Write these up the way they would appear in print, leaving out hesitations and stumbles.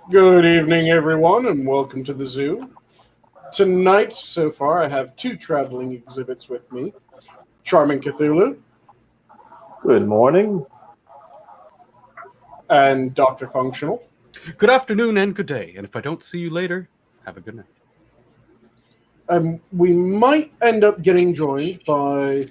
Good evening, everyone, and welcome to the zoo. Tonight, so far, I have two traveling exhibits with me. Charming Cthulhu. Good morning. And Dr. Functional. Good afternoon and good day, and if I don't see you later, have a good night. We might end up getting joined by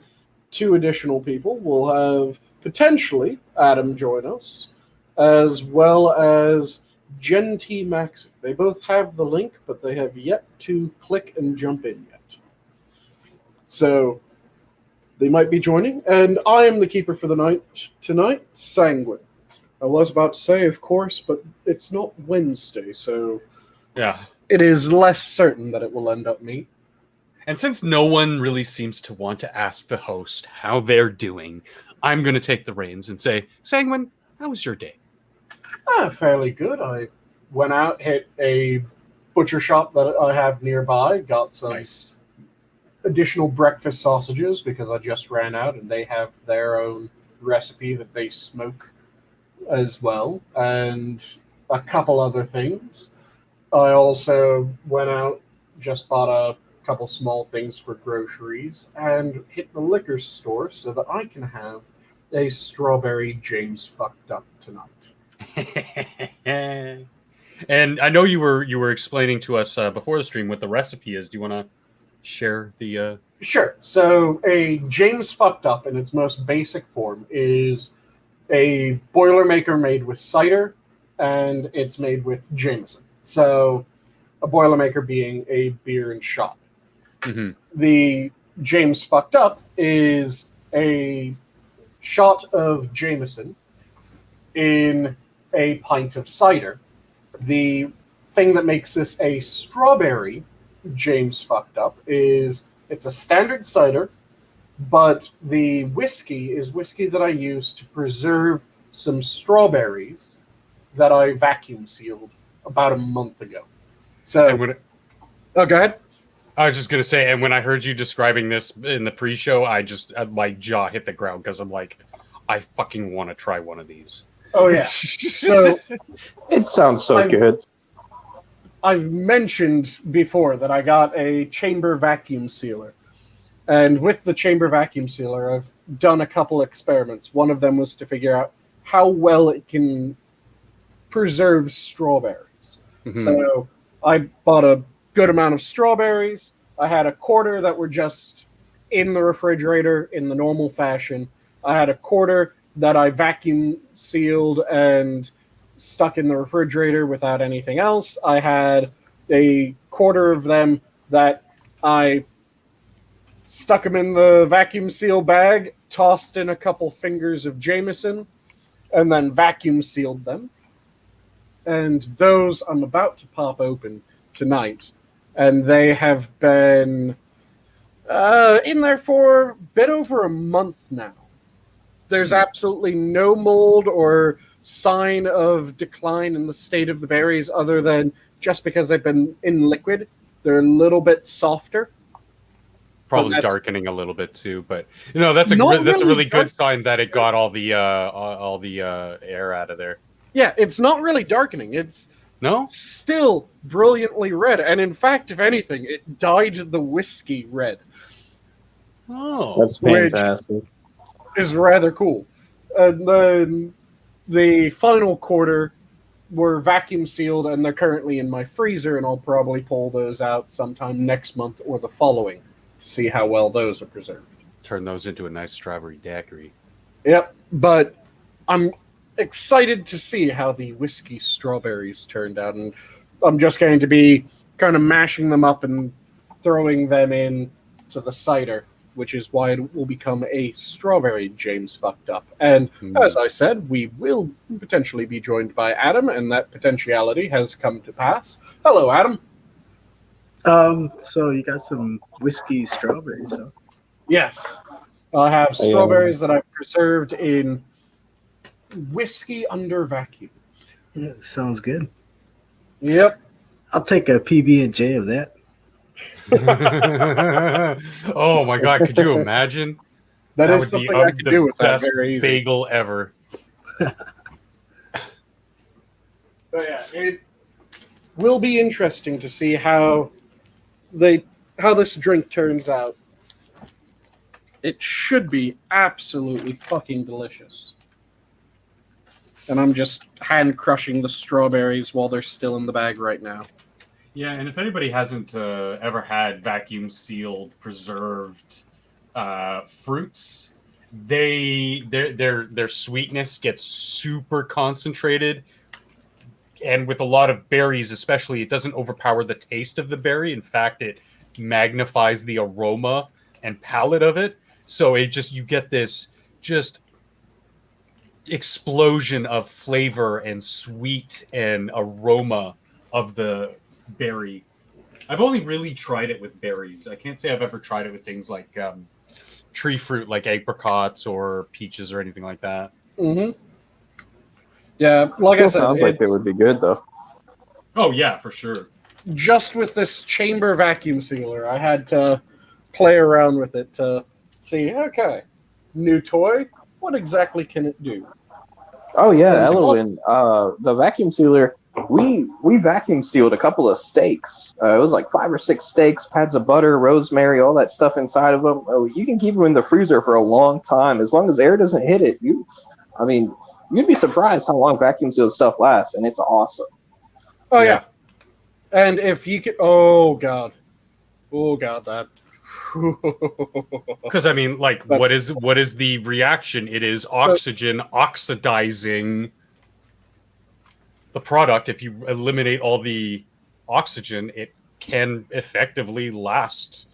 two additional people. We'll have, potentially, Adam join us, as well as JenTMaxi. They both have the link, but they have yet to click and jump in yet. So, they might be joining, and I am the keeper for the night tonight, Sanguine. I was about to say, of course, but it's not Wednesday, so Yeah. it is less certain that it will end up me. And since no one really seems to want to ask the host how they're doing, I'm going to take the reins and say, Sanguine, how was your day? Fairly good. I went out, hit a butcher shop that I have nearby, got some Nice. additional breakfast sausages because I just ran out, and they have their own recipe that they smoke as well, and a couple other things. I also went out, just bought a couple small things for groceries, and hit the liquor store so that I can have a strawberry James fucked up tonight. And I know you were explaining to us before the stream what the recipe is. Do you want to share the... Sure. So a James fucked up in its most basic form is a Boilermaker made with cider, and it's made with Jameson. So a Boilermaker being a beer and shot. Mm-hmm. The James fucked up is a shot of Jameson in a pint of cider. The thing that makes this a strawberry James fucked up is it's a standard cider, but the whiskey is whiskey that I use to preserve some strawberries that I vacuum sealed about a month ago. So, go ahead. I was just going to say, and when I heard you describing this in the pre-show, my jaw hit the ground because I'm like, I fucking want to try one of these. Oh, yeah. So It sounds so good. I've mentioned before that I got a chamber vacuum sealer. And with the chamber vacuum sealer, I've done a couple experiments. One of them was to figure out how well it can preserve strawberries. Mm-hmm. So I bought a good amount of strawberries. I had a quarter that were just in the refrigerator in the normal fashion. I had a quarter that I vacuum sealed and stuck in the refrigerator without anything else. I had a quarter of them that I stuck them in the vacuum seal bag, tossed in a couple fingers of Jameson, and then vacuum sealed them. And those I'm about to pop open tonight. And they have been in there for a bit over a month now. There's absolutely no mold or sign of decline in the state of the berries other than just because they've been in liquid, they're a little bit softer. Probably darkening a little bit too, but that's a really good sign that it got all the air out of there. Yeah, it's not really darkening. It's still brilliantly red, and in fact, if anything, it dyed the whiskey red. Oh, that's fantastic. Is rather cool. And then the final quarter were vacuum sealed, and they're currently in my freezer, and I'll probably pull those out sometime next month or the following to see how well those are preserved. Turn those into a nice strawberry daiquiri. Yep, but I'm excited to see how the whiskey strawberries turned out, and I'm just going to be kind of mashing them up and throwing them in to the cider, which is why it will become a strawberry James fucked up. And as I said, we will potentially be joined by Adam, and that potentiality has come to pass. Hello, Adam. So you got some whiskey strawberries, huh? Yes. I have strawberries that I've preserved in whiskey under vacuum. Yeah, sounds good. Yep. I'll take a PB&J of that. Oh my god, could you imagine? That is something I could do with that very easy. Bagel ever. But yeah, will be interesting to see how this drink turns out. It should be absolutely fucking delicious. And I'm just hand crushing the strawberries while they're still in the bag right now. Yeah, and if anybody hasn't ever had vacuum sealed preserved fruits, their sweetness gets super concentrated, and with a lot of berries especially, it doesn't overpower the taste of the berry. In fact, it magnifies the aroma and palate of it, so you get this just explosion of flavor and sweet and aroma of the berry. I've only really tried it with berries. I can't say I've ever tried it with things like tree fruit, like apricots or peaches or anything like that. Mm-hmm. Yeah, like I said, sounds like it would be good though. Oh yeah, for sure. Just with this chamber vacuum sealer, I had to play around with it to see, okay, new toy, what exactly can it do? Oh yeah, Elwin, the vacuum sealer. We vacuum sealed a couple of steaks. It was like 5 or 6 steaks, pads of butter, rosemary, all that stuff inside of them. Oh, you can keep them in the freezer for a long time as long as air doesn't hit it. You'd be surprised how long vacuum sealed stuff lasts, and it's awesome. Oh yeah, and if you could, oh god, that. Because I mean, like, what is the reaction? It is oxygen oxidizing the product. If you eliminate all the oxygen, it can effectively last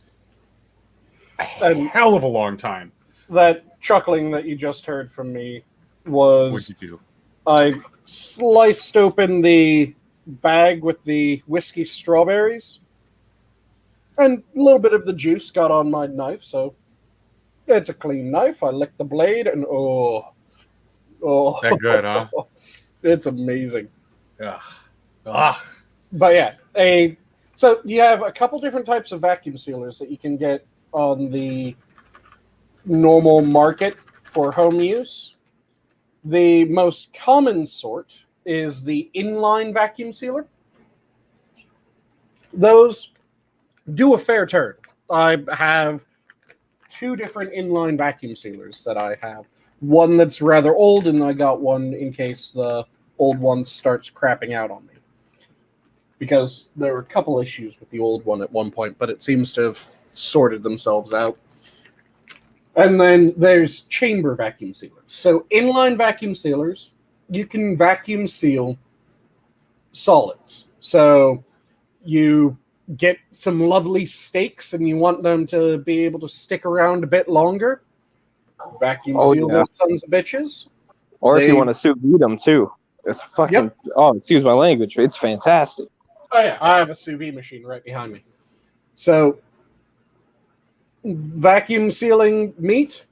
a hell of a long time. That chuckling that you just heard from me was... What'd you do? I sliced open the bag with the whiskey strawberries, and a little bit of the juice got on my knife, so it's a clean knife. I licked the blade, and oh. That good, huh? It's amazing. But yeah, so you have a couple different types of vacuum sealers that you can get on the normal market for home use. The most common sort is the inline vacuum sealer. Those do a fair turn. I have 2 different inline vacuum sealers that I have. One that's rather old, and I got one in case the old one starts crapping out on me. Because there were a couple issues with the old one at one point, but it seems to have sorted themselves out. And then there's chamber vacuum sealers. So inline vacuum sealers, you can vacuum seal solids. So you get some lovely steaks and you want them to be able to stick around a bit longer. Vacuum seal those sons of bitches. Or if you want to sous vide them too. It's fucking, excuse my language, it's fantastic. Oh yeah, I have a sous vide machine right behind me. So vacuum sealing meat,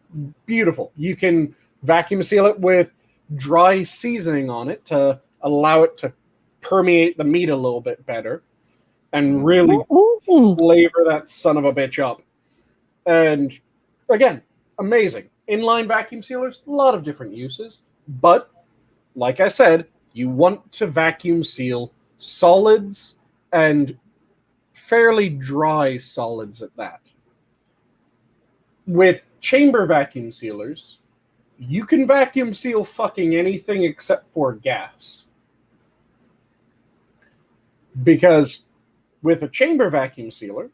beautiful. You can vacuum seal it with dry seasoning on it to allow it to permeate the meat a little bit better and really flavor that son of a bitch up. And again, amazing. Inline vacuum sealers, a lot of different uses, but like I said, you want to vacuum seal solids and fairly dry solids at that. With chamber vacuum sealers, you can vacuum seal fucking anything except for gas. Because with a chamber vacuum sealer,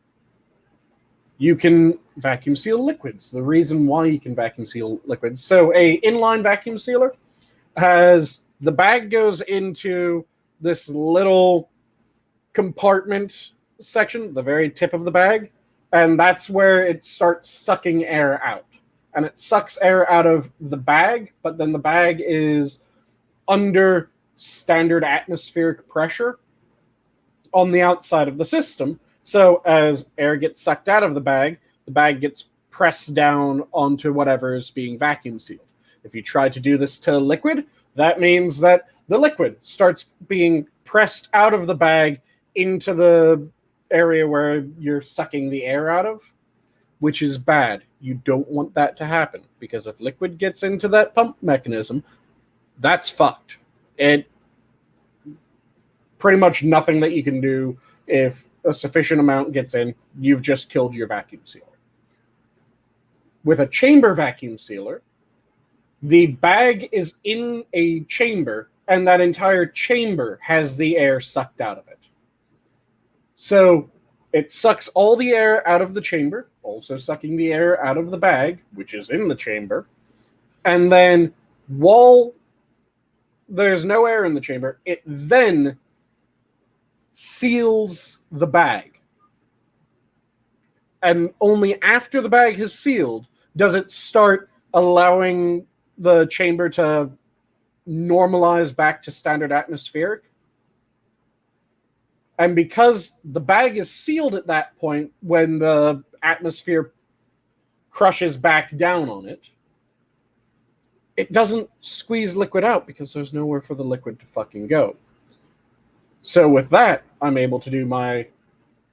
you can vacuum seal liquids. The reason why you can vacuum seal liquids. So a inline vacuum sealer has the bag goes into this little compartment section, the very tip of the bag, and that's where it starts sucking air out. And it sucks air out of the bag, but then the bag is under standard atmospheric pressure on the outside of the system. So as air gets sucked out of the bag gets pressed down onto whatever is being vacuum sealed. If you try to do this to liquid, that means that the liquid starts being pressed out of the bag into the area where you're sucking the air out of, which is bad. You don't want that to happen, because if liquid gets into that pump mechanism, that's fucked. pretty much nothing that you can do. If a sufficient amount gets in, you've just killed your vacuum sealer. With a chamber vacuum sealer, the bag is in a chamber, and that entire chamber has the air sucked out of it. So it sucks all the air out of the chamber, also sucking the air out of the bag, which is in the chamber. And then while there's no air in the chamber, it then seals the bag. And only after the bag has sealed does it start allowing the chamber to normalize back to standard atmospheric. And because the bag is sealed at that point, when the atmosphere crushes back down on it, it doesn't squeeze liquid out because there's nowhere for the liquid to fucking go. So with that, I'm able to do my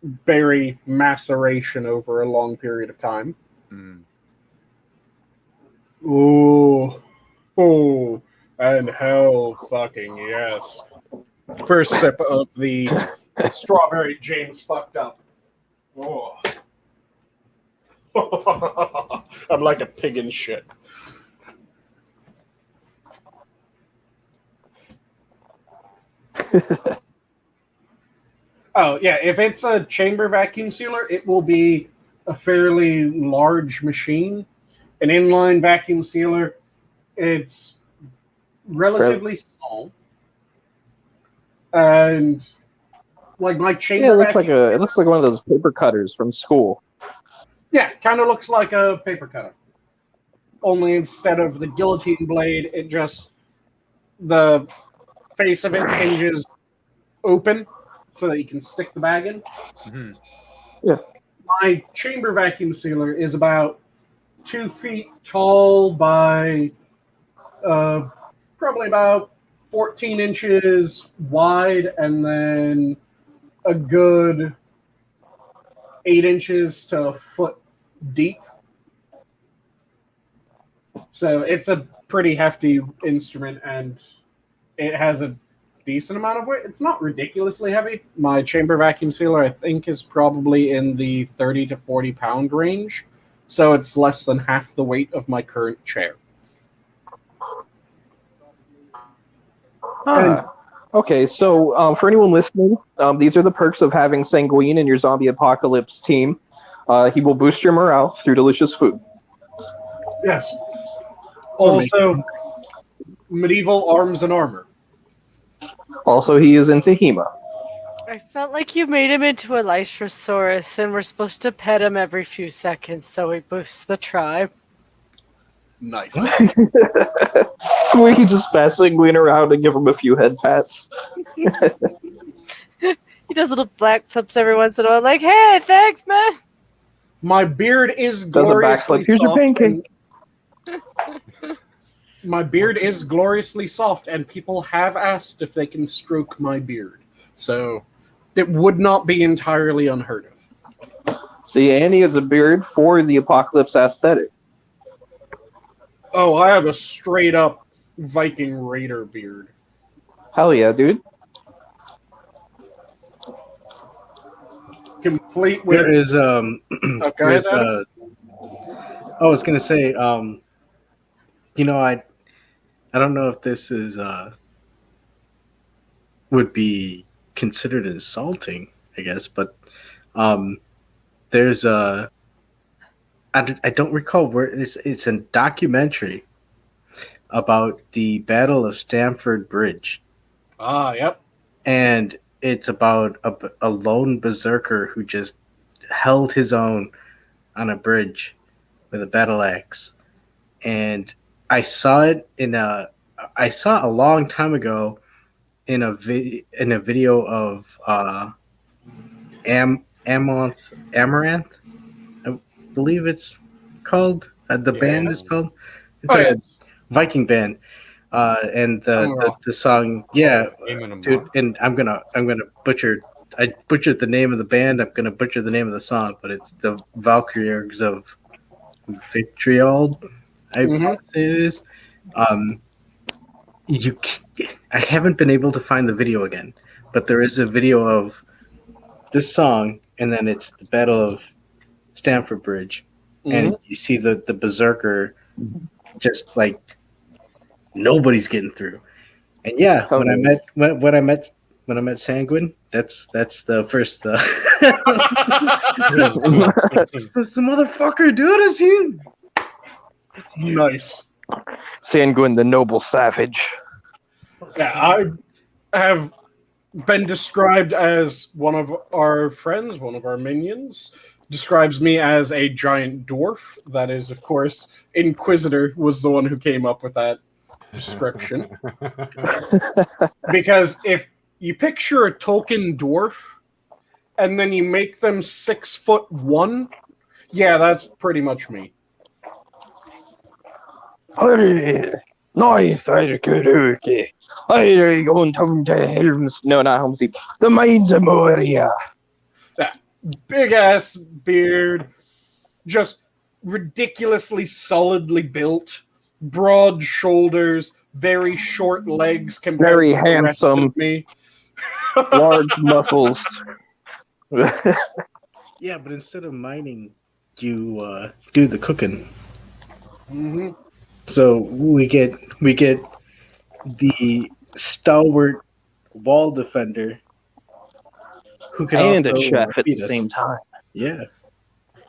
berry maceration over a long period of time. Ooh. Oh, and hell fucking yes. First sip of the strawberry James fucked up. Oh. I'm like a pig in shit. Oh, yeah, if it's a chamber vacuum sealer, it will be a fairly large machine. An inline vacuum sealer, it's relatively small. And like my chamber it looks like one of those paper cutters from school. Yeah, kind of looks like a paper cutter. Only instead of the guillotine blade, it just the face of it hinges open so that you can stick the bag in. Mm-hmm. Yeah. My chamber vacuum sealer is about 2 feet tall by probably about 14 inches wide, and then a good 8 inches to a foot deep. So it's a pretty hefty instrument, and it has a decent amount of weight. It's not ridiculously heavy. My chamber vacuum sealer, I think, is probably in the 30 to 40 pound range. So it's less than half the weight of my current chair. Okay, so for anyone listening, these are the perks of having Sanguine in your zombie apocalypse team. He will boost your morale through delicious food. Yes. Also, medieval arms and armor. Also, he is into HEMA. I felt like you made him into a Lytrosaurus, and we're supposed to pet him every few seconds so he boosts the tribe. Nice. We can just pass Sanguine around and give him a few head pats. He does little black flips every once in a while, like, hey, thanks, man! My beard is Does a gloriously backflip. Here's your soft pancake. My beard is gloriously soft, and people have asked if they can stroke my beard. So it would not be entirely unheard of. See, Annie has a beard for the apocalypse aesthetic. Oh, I have a straight up Viking Raider beard. Hell yeah, dude. Complete with... There is Okay, there's, I was gonna say, I don't know if this is would be considered insulting, I guess, but there's I don't recall where it's a documentary about the Battle of Stamford Bridge. Ah, yep. And it's about a lone berserker who just held his own on a bridge with a battle axe. And I saw it I saw a long time ago in a video of Amaranth, I believe it's called. The band is called. It's a Viking band, and the song, dude. And I'm gonna butcher. I butchered the name of the band. I'm gonna butcher the name of the song, but it's the Valkyries of Vitriol. I want to say it is. I haven't been able to find the video again, but there is a video of this song, and then it's the Battle of Stamford Bridge, and you see the berserker just like nobody's getting through. And yeah, when I met Sanguine, that's the first. This motherfucker, dude, is he? Nice. Sanguine, the noble savage. Yeah, I have been described as one of our friends, one of our minions, describes me as a giant dwarf. That is, of course, Inquisitor was the one who came up with that description. Because if you picture a Tolkien dwarf and then you make them 6'1", yeah, that's pretty much me. Nice, I could okay. I going to Helm's, no, not Helm's Deep. The Mines of Moria. That big ass beard, just ridiculously solidly built, broad shoulders, very short legs compared Very to the rest of handsome. me. Large muscles. Yeah, but instead of mining, you do the cooking. Mm-hmm. So we get the stalwart wall defender who can And also a chef at the feed us. same time. Yeah.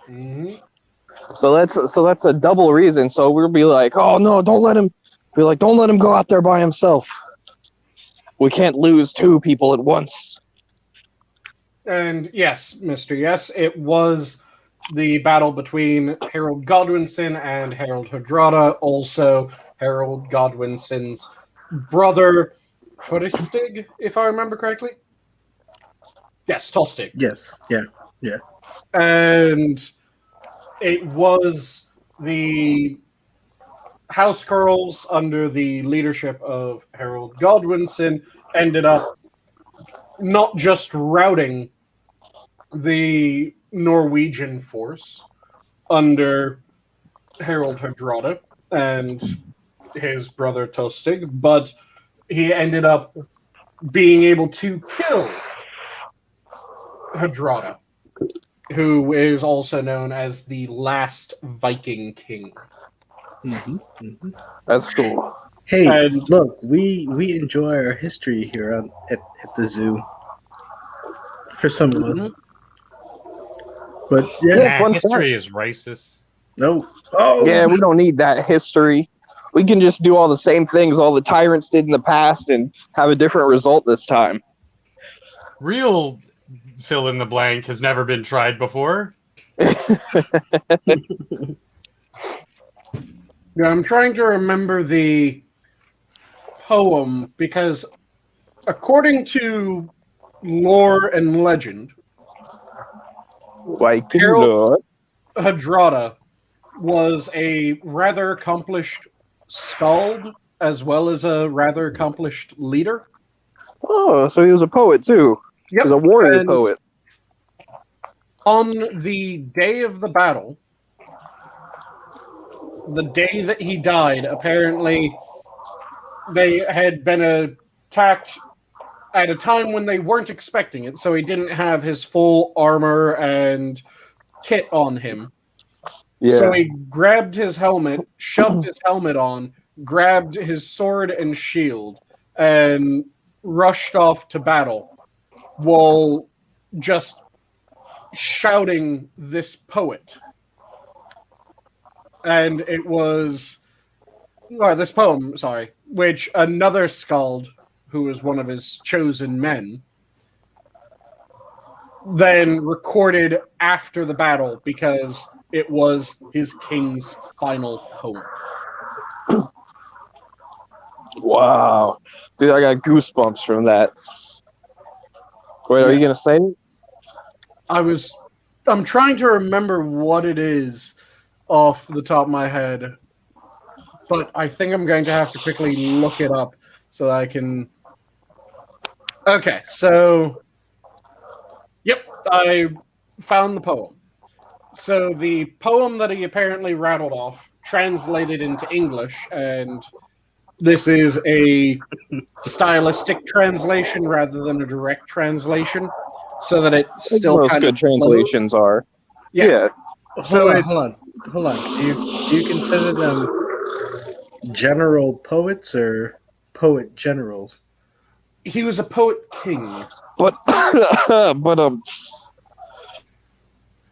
Mm-hmm. So that's a double reason. So we'll be like, oh no, don't let him go out there by himself. We can't lose two people at once. And yes, Mr. Yes, it was the battle between Harold Godwinson and Harold Hardrada, also Harold Godwinson's brother, Tostig, if I remember correctly. Yes, Tostig. Yes. Yeah. And it was the House Girls under the leadership of Harold Godwinson ended up not just routing the Norwegian force under Harold Hardrada and his brother Tostig, but he ended up being able to kill Hardrada, who is also known as the last Viking king. Mm-hmm. Mm-hmm. That's cool. Hey, And- look, we enjoy our history here at the zoo. For some of us. But yeah, fun history is racist. no. Oh, Yeah, we don't need that history. We can just do all the same things all the tyrants did in the past and have a different result this time. Real fill in the blank has never been tried before. Yeah, I'm trying to remember the poem because according to lore and legend, Viking Harold- Lord. Hardrada was a rather accomplished skald as well as a rather accomplished leader. Oh, so he was a poet too. He was a warrior poet. On the day of the battle, the day that he died, apparently they had been attacked at a time when they weren't expecting it, so he didn't have his full armor and kit on him. Yeah. So he grabbed his helmet, shoved his helmet on, grabbed his sword and shield, and rushed off to battle while just shouting this poet. And it was this poem, sorry, which another skald, who was one of his chosen men, then recorded after the battle because it was his king's final poem. Wow. Dude, I got goosebumps from that. Wait, are you going to say it? I'm trying to remember what it is off the top of my head, but I think I'm going to have to quickly look it up so that I can. Okay, so yep, I found the poem. So the poem that he apparently rattled off, translated into English, and This is a stylistic translation rather than a direct translation, so that it still Most kind good of translations are. Yeah. So hold on. Do you consider them general poets or poet generals? He was a poet king. But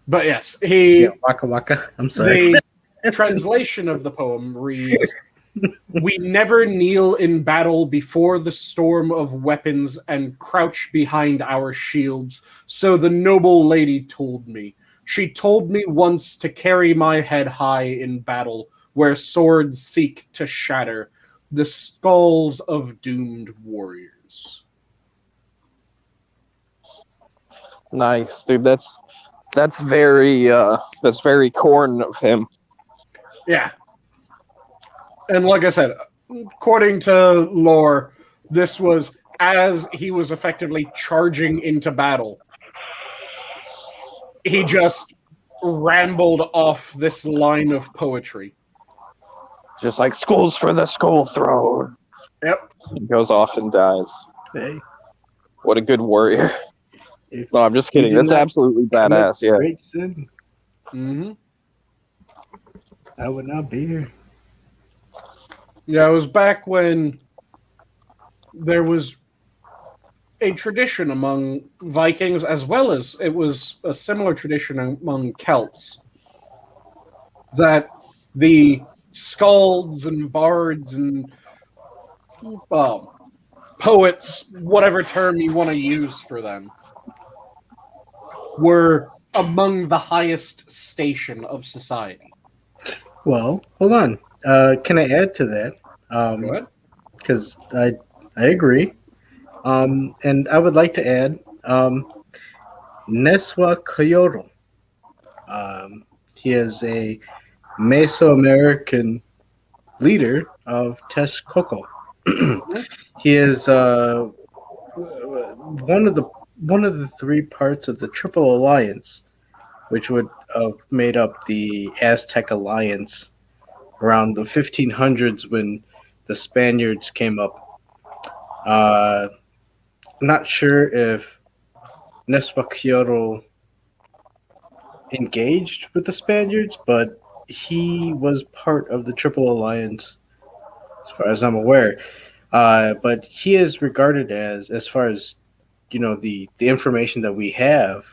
But yes, he Yeah, waka waka. I'm sorry. the translation of the poem reads, "We never kneel in battle before the storm of weapons and crouch behind our shields, so the noble lady told me. She told me once to carry my head high in battle, where swords seek to shatter the skulls of doomed warriors." nice, dude. That's very corn of him. Yeah. And like I said, according to lore, this was as he was effectively charging into battle. He just rambled off this line of poetry. Just like schools for the skull thrower. Yep. He goes off and dies. Hey, What a good warrior. if No, I'm just kidding. you did That's not absolutely commit badass. Yeah. great sin, Mm-hmm. I would not be here. Yeah, it was back when there was a tradition among Vikings, as well as it was a similar tradition among Celts, that the skalds and bards and poets, whatever term you want to use for them, were among the highest station of society. Well, hold on. Can I add to that? Go ahead. Because I agree. And I would like to add Neswa Koyoro. He is a Mesoamerican leader of Texcoco. He is one of the three parts of the Triple Alliance, which would have made up the Aztec Alliance around the 1500s when the Spaniards came up. Not sure if Nespa engaged with the Spaniards, but he was part of the Triple Alliance, as far as I'm aware. But he is regarded as far as the information that we have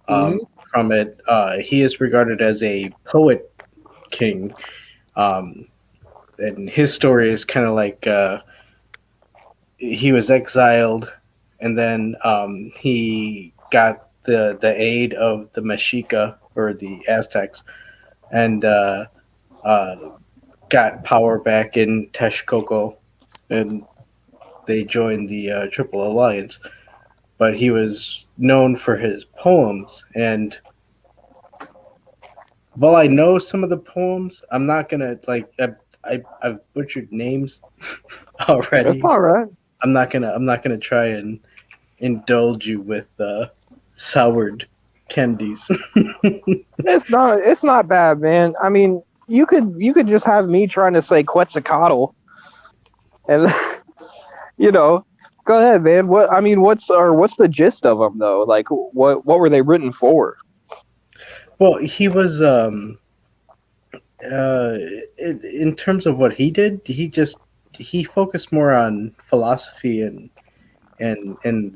from it, he is regarded as a poet king. And his story is kind of like he was exiled, and then he got the aid of the Mexica or the Aztecs, and got power back in Texcoco, and they joined the Triple Alliance. But he was known for his poems, and while I know some of the poems, I'm not gonna I've butchered names already. That's all right. I'm not gonna try and indulge you with soured candies. It's not bad, man. I mean, you could just have me trying to say Quetzalcoatl, and go ahead, man. What's the gist of them though? Like, what were they written for? Well, he was in terms of what he did, he focused more on philosophy and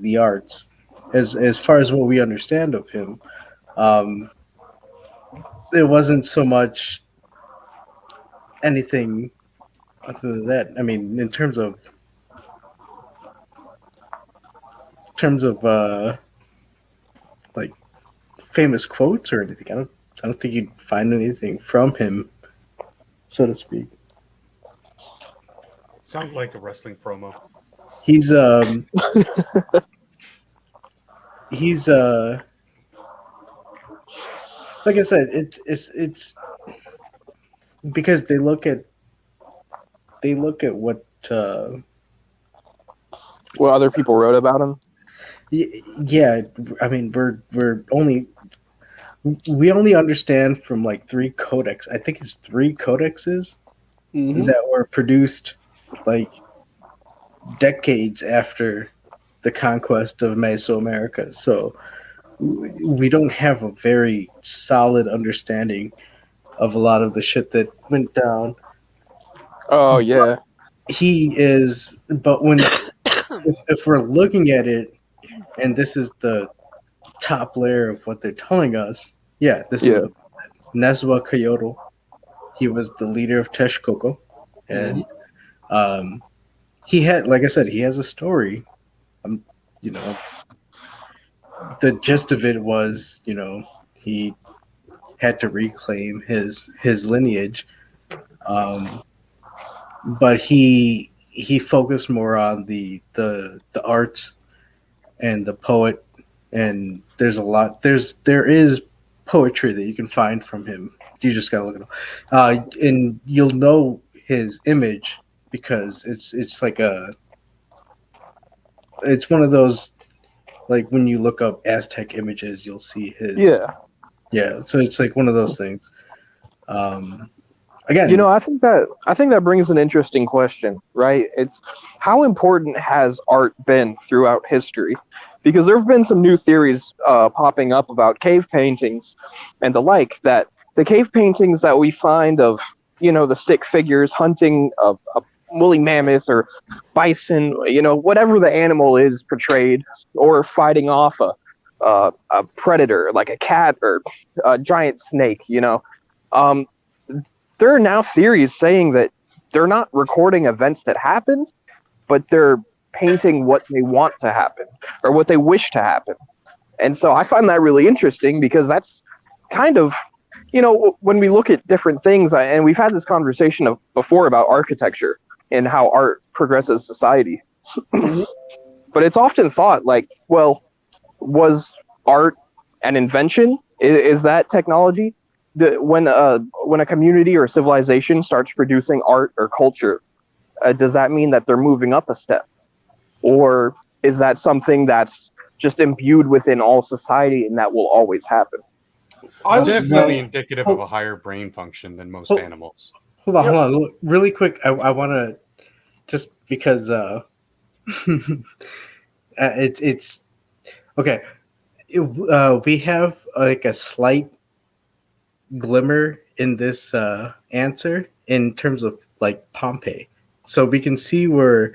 the arts, as far as what we understand of him. It wasn't so much anything other than that. I mean, in terms of like famous quotes or anything, I don't think you'd find anything from him, so to speak. Sounds like a wrestling promo. He's like I said, it's because they look at what other people wrote about him. yeah. I mean, we only understand from like 3 codex. I think it's 3 codexes that were produced like decades after the conquest of Mesoamerica. So we don't have a very solid understanding of a lot of the shit that went down. Oh yeah. But when if we're looking at it, and this is the top layer of what they're telling us, this is what Nezwa Kyoto. He was the leader of Texcoco, and he had, like I said, he has a story. You know, the gist of it was, he had to reclaim his lineage, but he focused more on the arts and the poet, and there is poetry that you can find from him. You just gotta look it up, and you'll know his image because it's like it's one of those, like when you look up Aztec images, you'll see his. Yeah. So it's like one of those things. Again, I think that brings an interesting question, right? It's how important has art been throughout history? Because there have been some new theories popping up about cave paintings and the like, that the cave paintings that we find of, the stick figures hunting a woolly mammoth or bison, whatever the animal is portrayed, or fighting off a predator like a cat or a giant snake, there are now theories saying that they're not recording events that happened, but they're painting what they want to happen or what they wish to happen. And so I find that really interesting, because that's kind of, when we look at different things, and we've had this conversation before about architecture and how art progresses society. But it's often thought like, well, was art an invention? Is that technology? When a community or civilization starts producing art or culture, does that mean that they're moving up a step? Or is that something that's just imbued within all society and that will always happen? It's definitely indicative of a higher brain function than most animals. Hold on. Really quick, I want to, just because it's okay. We have like a slight glimmer in this answer in terms of like Pompeii, so we can see where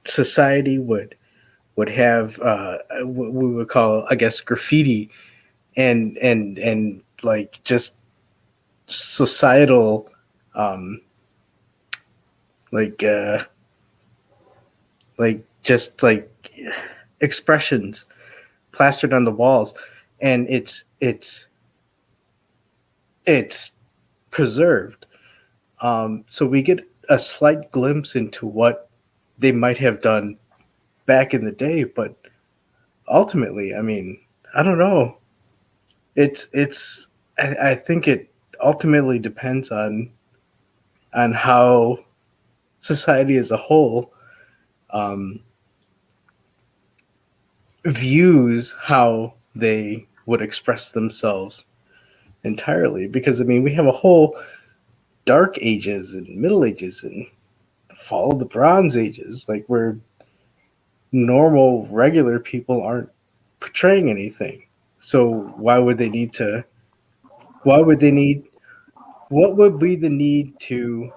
society would have what we would call, I guess, graffiti and like just societal like just like expressions plastered on the walls, and it's preserved. So we get a slight glimpse into what they might have done back in the day, but ultimately, I mean, I don't know. I think it ultimately depends on how society as a whole views how they would express themselves entirely. Because I mean, we have a whole Dark Ages and Middle Ages and fall of the Bronze Ages, like where normal, regular people aren't portraying anything. So what would be the need to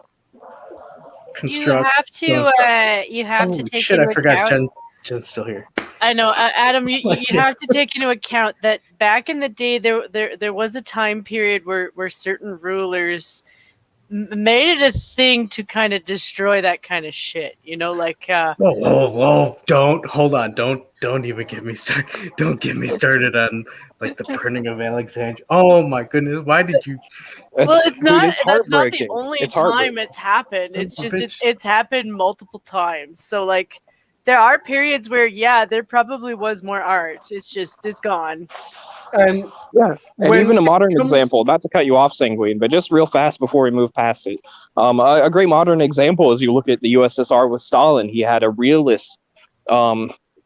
construct? You have to take into I forgot account. Jen's still here. I know, Adam. You have to take into account that back in the day, there was a time period where certain rulers made it a thing to kind of destroy that kind of shit. Like. Whoa! Don't even get me started. Don't get me started on like the burning of Alexandria. Oh my goodness! Why did you? Well, it's not. It's That's not the heartbreaking. only time it's happened. It's just it's happened multiple times. So like, there are periods where there probably was more art. It's gone. And even a modern example, not to cut you off, Sanguine, but just real fast before we move past it. A great modern example is you look at the USSR with Stalin. He had a realist.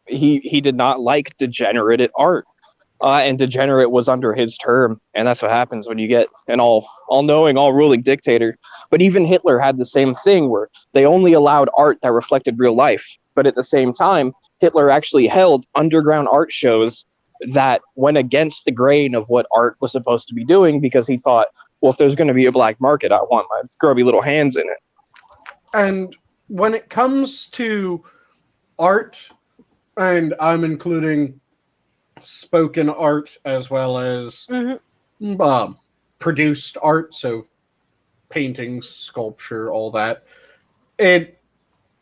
He did not like degenerate art. and degenerate was under his term. And that's what happens when you get an all-knowing, all-ruling dictator. But even Hitler had the same thing where they only allowed art that reflected real life. But at the same time, Hitler actually held underground art shows that went against the grain of what art was supposed to be doing, because he thought, well, if there's going to be a black market, I want my grubby little hands in it. And when it comes to art, and I'm including spoken art as well as produced art, so paintings, sculpture, all that, it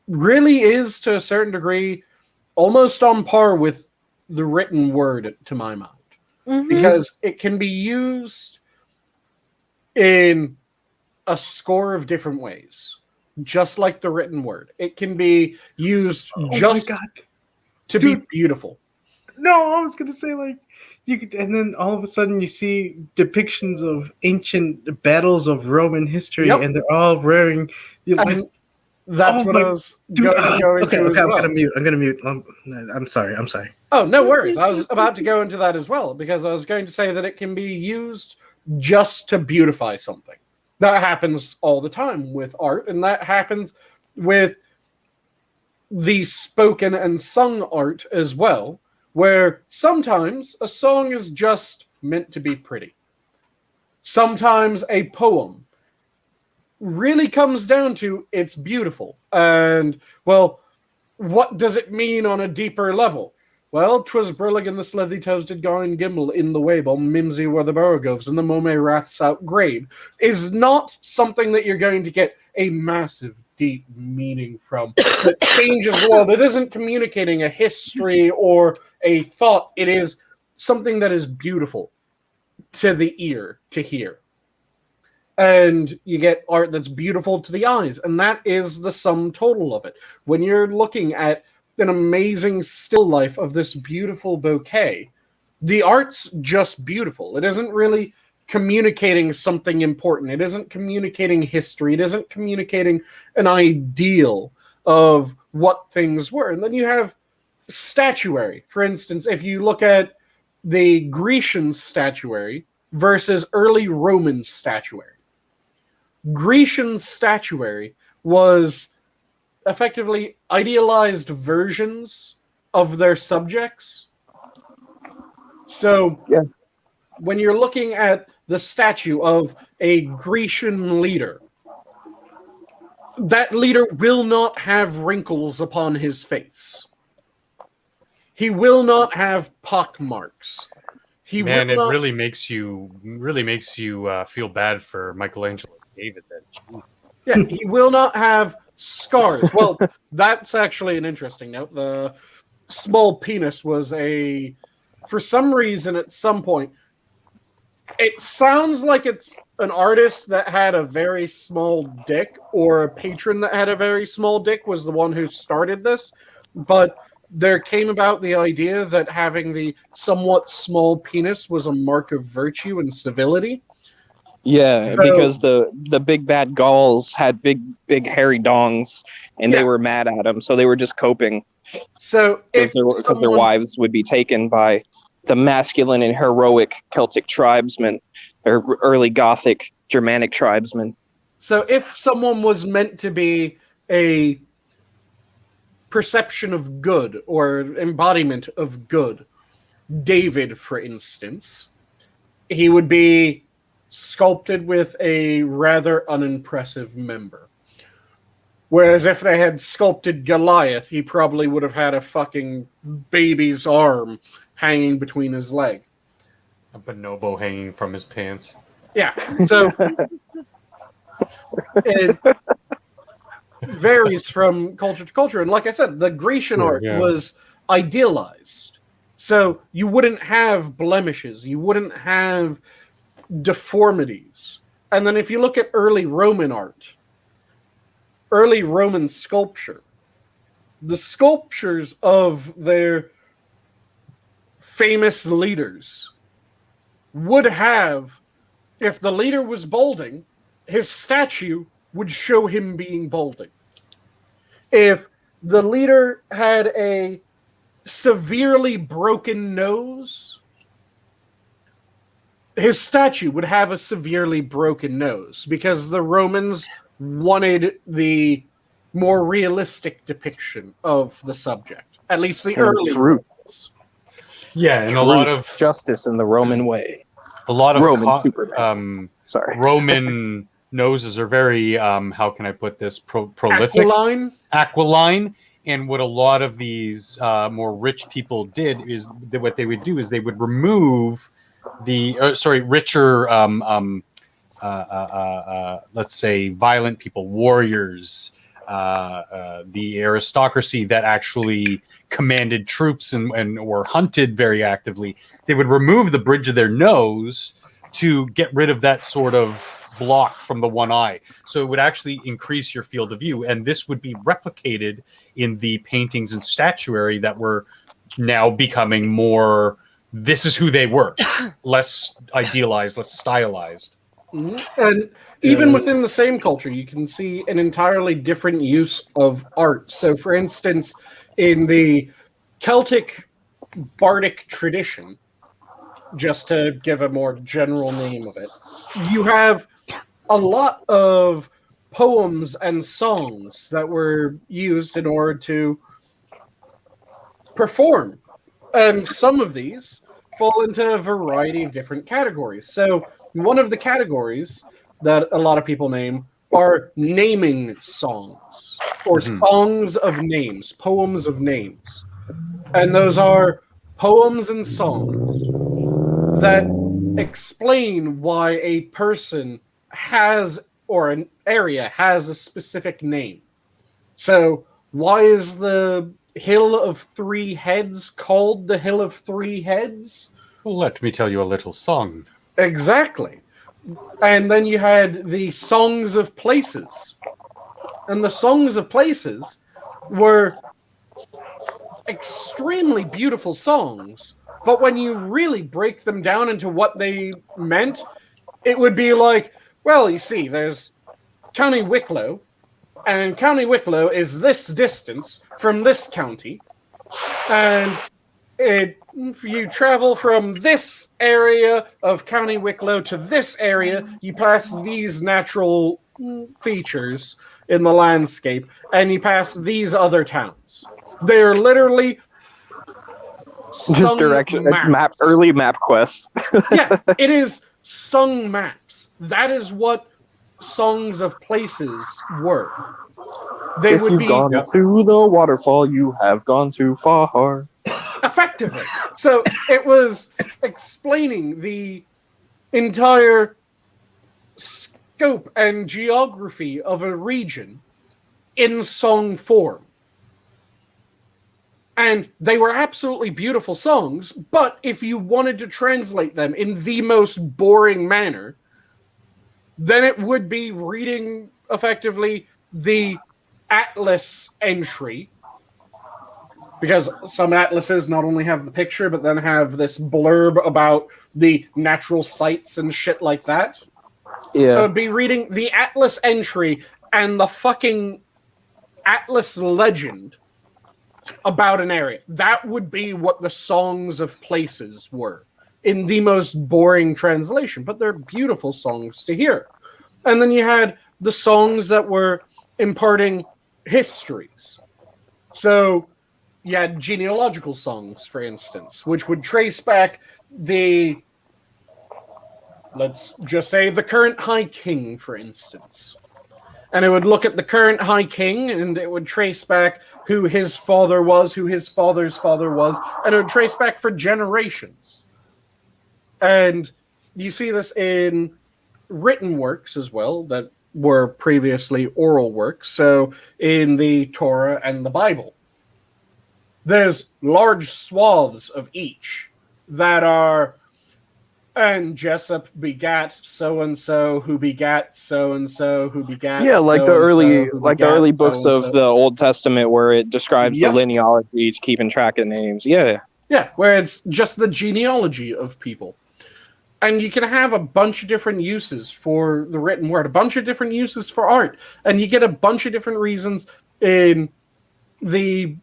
really is, to a certain degree, almost on par with the written word, to my mind, because it can be used in a score of different ways, just like the written word. It can be used to be beautiful. No, I was gonna say, like, you could, and then all of a sudden you see depictions of ancient battles of Roman history, and they're all wearing. That's what I was going okay, to. Okay, I'm gonna mute. I'm sorry. Oh, no worries. I was about to go into that as well, because I was going to say that it can be used just to beautify something. That happens all the time with art, and that happens with the spoken and sung art as well, where sometimes a song is just meant to be pretty. Sometimes a poem really comes down to it's beautiful. And, well, what does it mean on a deeper level? Well, 'twas brillig and the slithy toes did go and gimble in the way, while mimsy were the borogoves and the mome wraths outgrave, is not something that you're going to get a massive, deep meaning from that changes the world. It isn't communicating a history or a thought. It is something that is beautiful to the ear to hear. And you get art that's beautiful to the eyes, and that is the sum total of it. When you're looking at an amazing still life of this beautiful bouquet, the art's just beautiful. It isn't really communicating something important. It isn't communicating history. It isn't communicating an ideal of what things were. And then you have statuary. For instance, if you look at the Grecian statuary versus early Roman statuary, Grecian statuary was effectively idealized versions of their subjects. So when you're looking at the statue of a Grecian leader, that leader will not have wrinkles upon his face. He will not have pock marks. Really makes you feel bad for Michelangelo and David. Then, yeah, he will not have scars. Well, that's actually an interesting note. The small penis was for some reason, at some point, it sounds like it's an artist that had a very small dick, or a patron that had a very small dick was the one who started this. But there came about the idea that having the somewhat small penis was a mark of virtue and civility. Yeah, because the big bad Gauls had big hairy dongs, and they were mad at him, so they were just coping. So if their wives would be taken by the masculine and heroic Celtic tribesmen, or early Gothic Germanic tribesmen. So if someone was meant to be a perception of good or embodiment of good, David, for instance, he would be sculpted with a rather unimpressive member. Whereas if they had sculpted Goliath, he probably would have had a fucking baby's arm hanging between his leg. A bonobo hanging from his pants. Yeah, so it varies from culture to culture. And like I said, the Grecian art was idealized. So you wouldn't have blemishes. You wouldn't have deformities. And then if you look at early Roman art, early Roman sculpture, the sculptures of their famous leaders would have, if the leader was balding, his statue would show him being balding. If the leader had a severely broken nose, his statue would have a severely broken nose because the Romans wanted the more realistic depiction of the subject, at least the early ones. Yeah, and a lot of justice in the Roman way. A lot of Roman Superman. Roman noses are very how can I put this prolific, aquiline. And what a lot of these more rich people did is what they would do is they would remove the richer let's say violent people, warriors, the aristocracy that actually commanded troops and or hunted very actively. They would remove the bridge of their nose to get rid of that sort of block from the one eye. So it would actually increase your field of view. And this would be replicated in the paintings and statuary that were now becoming more, this is who they were, less idealized, less stylized. Mm-hmm. And even within the same culture, you can see an entirely different use of art. So, for instance, in the Celtic bardic tradition, just to give a more general name of it, you have a lot of poems and songs that were used in order to perform. And some of these fall into a variety of different categories. So one of the categories that a lot of people name are naming songs, or songs of names, poems of names. And those are poems and songs that explain why a person has, or an area has, a specific name. So why is the Hill of Three Heads called the Hill of Three Heads? Well, let me tell you a little song. Exactly. And then you had the Songs of Places. And the Songs of Places were extremely beautiful songs, but when you really break them down into what they meant, it would be like, well, you see, there's County Wicklow, and County Wicklow is this distance from this county, and if you travel from this area of County Wicklow to this area, you pass these natural features in the landscape, and you pass these other towns. They're literally just direction. Maps. It's early map quest. Yeah, it is sung maps. That is what Songs of Places were. They if would you've be gone to the waterfall, you have gone too far. Effectively. So it was explaining the entire scope and geography of a region in song form. And they were absolutely beautiful songs, but if you wanted to translate them in the most boring manner, then it would be reading effectively the atlas entry, because some atlases not only have the picture, but then have this blurb about the natural sights and shit like that. Yeah. So it'd be reading the atlas entry and the fucking atlas legend about an area. That would be what the Songs of Places were, in the most boring translation, but they're beautiful songs to hear. And then you had the songs that were imparting histories. So you had genealogical songs, for instance, which would trace back the, let's just say, the current High King, for instance. And it would look at the current High King, and it would trace back who his father was, who his father's father was, and it would trace back for generations. And you see this in written works as well that were previously oral works. So in the Torah and the Bible, there's large swaths of each that are, and Jessup begat so and so, who begat so and so, who begat. Yeah, like the early books of the Old Testament, where it describes the linealogy, keeping track of names. Yeah, where it's just the genealogy of people. And you can have a bunch of different uses for the written word, a bunch of different uses for art, and you get a bunch of different reasons in the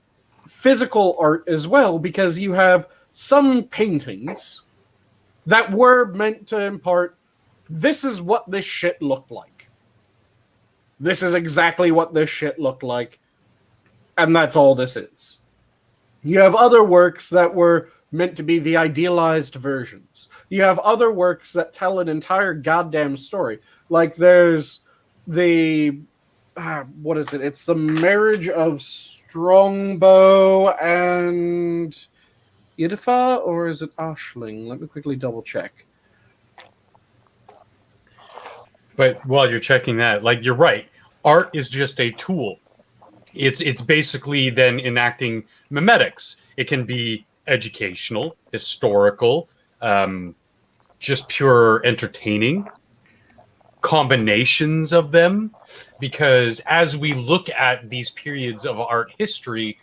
physical art as well, because you have some paintings that were meant to impart, this is what this shit looked like. This is exactly what this shit looked like. And that's all this is. You have other works that were meant to be the idealized versions. You have other works that tell an entire goddamn story. Like there's the... what is it? It's the marriage of Strongbow and Idifa, or is it Ashling? Let me quickly double check. But while you're checking that, like you're right, art is just a tool. It's basically then enacting memetics. It can be educational, historical, just pure entertaining, combinations of them, because as we look at these periods of art history,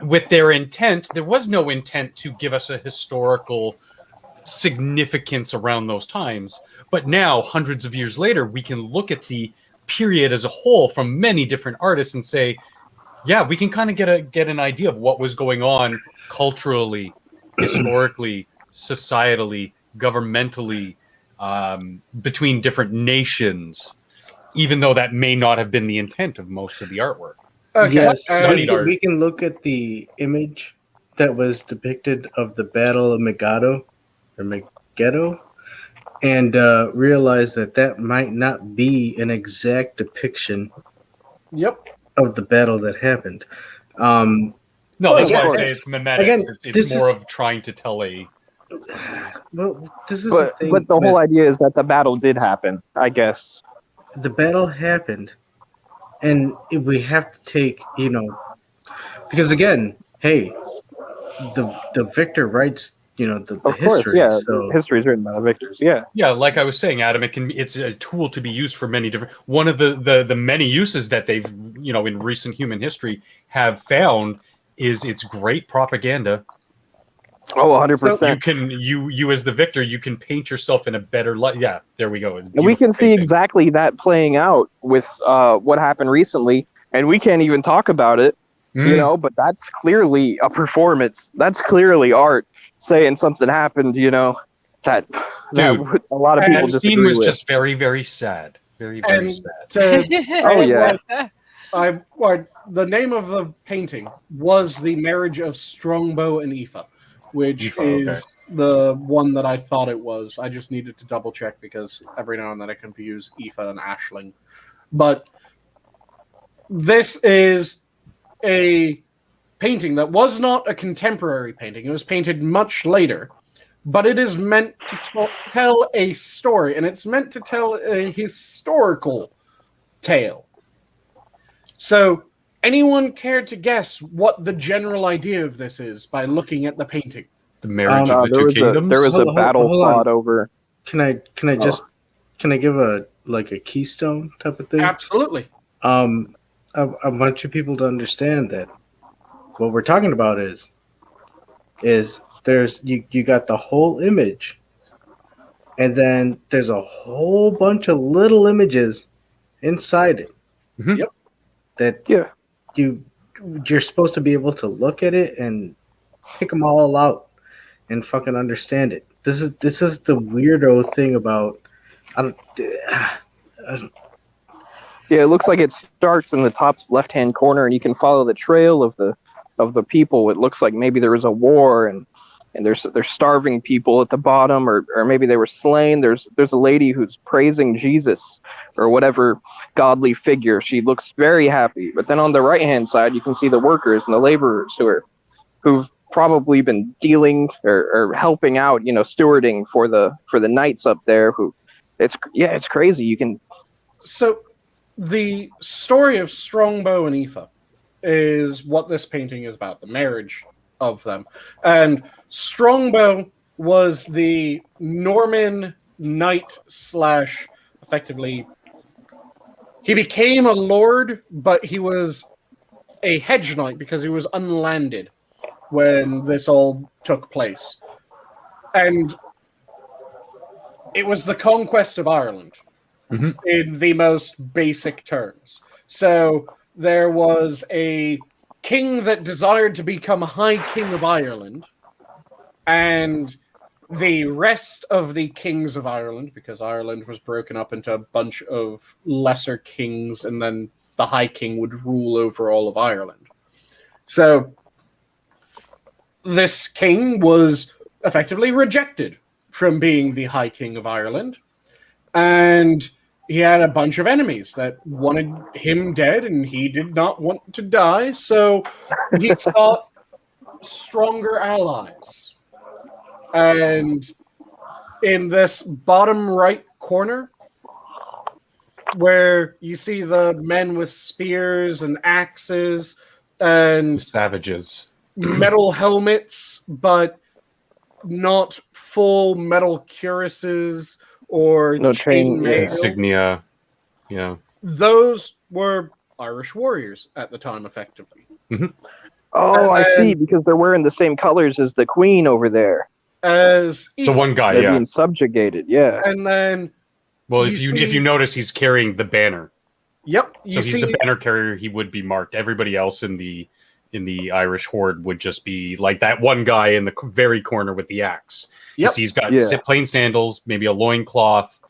with their intent, there was no intent to give us a historical significance around those times. But now, hundreds of years later, we can look at the period as a whole from many different artists and say, yeah, we can kind of get an idea of what was going on culturally, historically, societally, governmentally, between different nations, even though that may not have been the intent of most of the artwork. Okay. Yes, Studied art. we can look at the image that was depicted of the Battle of Megiddo, or Megiddo, and realize that might not be an exact depiction of the battle that happened. No, that's why I again, say it's memetics. again, It's more of trying to tell a... Well, this is But the thing. but the whole idea is that the battle did happen, I guess. The battle happened, and we have to take, because again, hey, the victor writes, the Of course, history. yeah. So History is written by the victors, yeah. Yeah, like I was saying, Adam, it's a tool to be used for many different... One of the many uses that they've, in recent human history have found is it's great propaganda. Oh, 100%. You can you as the victor, you can paint yourself in a better light. Yeah, there we go. And we can see exactly that playing out with what happened recently, and we can't even talk about it, but that's clearly a performance. That's clearly art saying something happened, that a lot of people that disagree scene was with. just very, very sad. Very, very sad. Oh, yeah. The name of the painting was The Marriage of Strongbow and Aoife, which is the one that I thought it was. I just needed to double check because every now and then I confuse Aoife and Ashling. But this is a painting that was not a contemporary painting. It was painted much later, but it is meant to tell a story, and it's meant to tell a historical tale. So, anyone care to guess what the general idea of this is by looking at the painting? The marriage of the two kingdoms? There was a battle fought over. Can I give a keystone type of thing? Absolutely. I want you people to understand that what we're talking about is there's you got the whole image, and then there's a whole bunch of little images inside it. Mm-hmm. Yep. That you're supposed to be able to look at it and pick them all out and fucking understand it. This is the weirdo thing about Yeah, it looks like it starts in the top left-hand corner, and you can follow the trail of the people. It looks like maybe there was a war, and there's starving people at the bottom, or maybe they were slain. There's a lady who's praising Jesus or whatever godly figure. She looks very happy. But then on the right-hand side, you can see the workers and the laborers who've probably been dealing or helping out, stewarding for the knights up there. It's crazy. You can. So, the story of Strongbow and Aoife is what this painting is about, the marriage of them. And Strongbow was the Norman knight / effectively, he became a lord, but he was a hedge knight because he was unlanded when this all took place. And it was the conquest of Ireland. Mm-hmm. In the most basic terms. So there was a king that desired to become High King of Ireland, and The rest of the kings of Ireland, because Ireland was broken up into a bunch of lesser kings, and then the High King would rule over all of Ireland. So this king was effectively rejected from being the High King of Ireland, and he had a bunch of enemies that wanted him dead, and he did not want to die, so he sought stronger allies. And in this bottom right corner, where you see the men with spears and axes and Savages. metal helmets, but not full metal cuirasses or No chain chainmail. Insignia. Yeah. Those were Irish warriors at the time, effectively. Oh, I And- see, because they're wearing the same colors as the queen over there. As The one guy, They're yeah. being subjugated, yeah. and then Well, you if see- you notice, he's carrying the banner. yep, So you he's see the banner carrier. He would be marked. Everybody else in the Irish horde would just be like that one guy in the very corner with the axe. Yep. He's got Yeah. plain sandals, maybe a loincloth,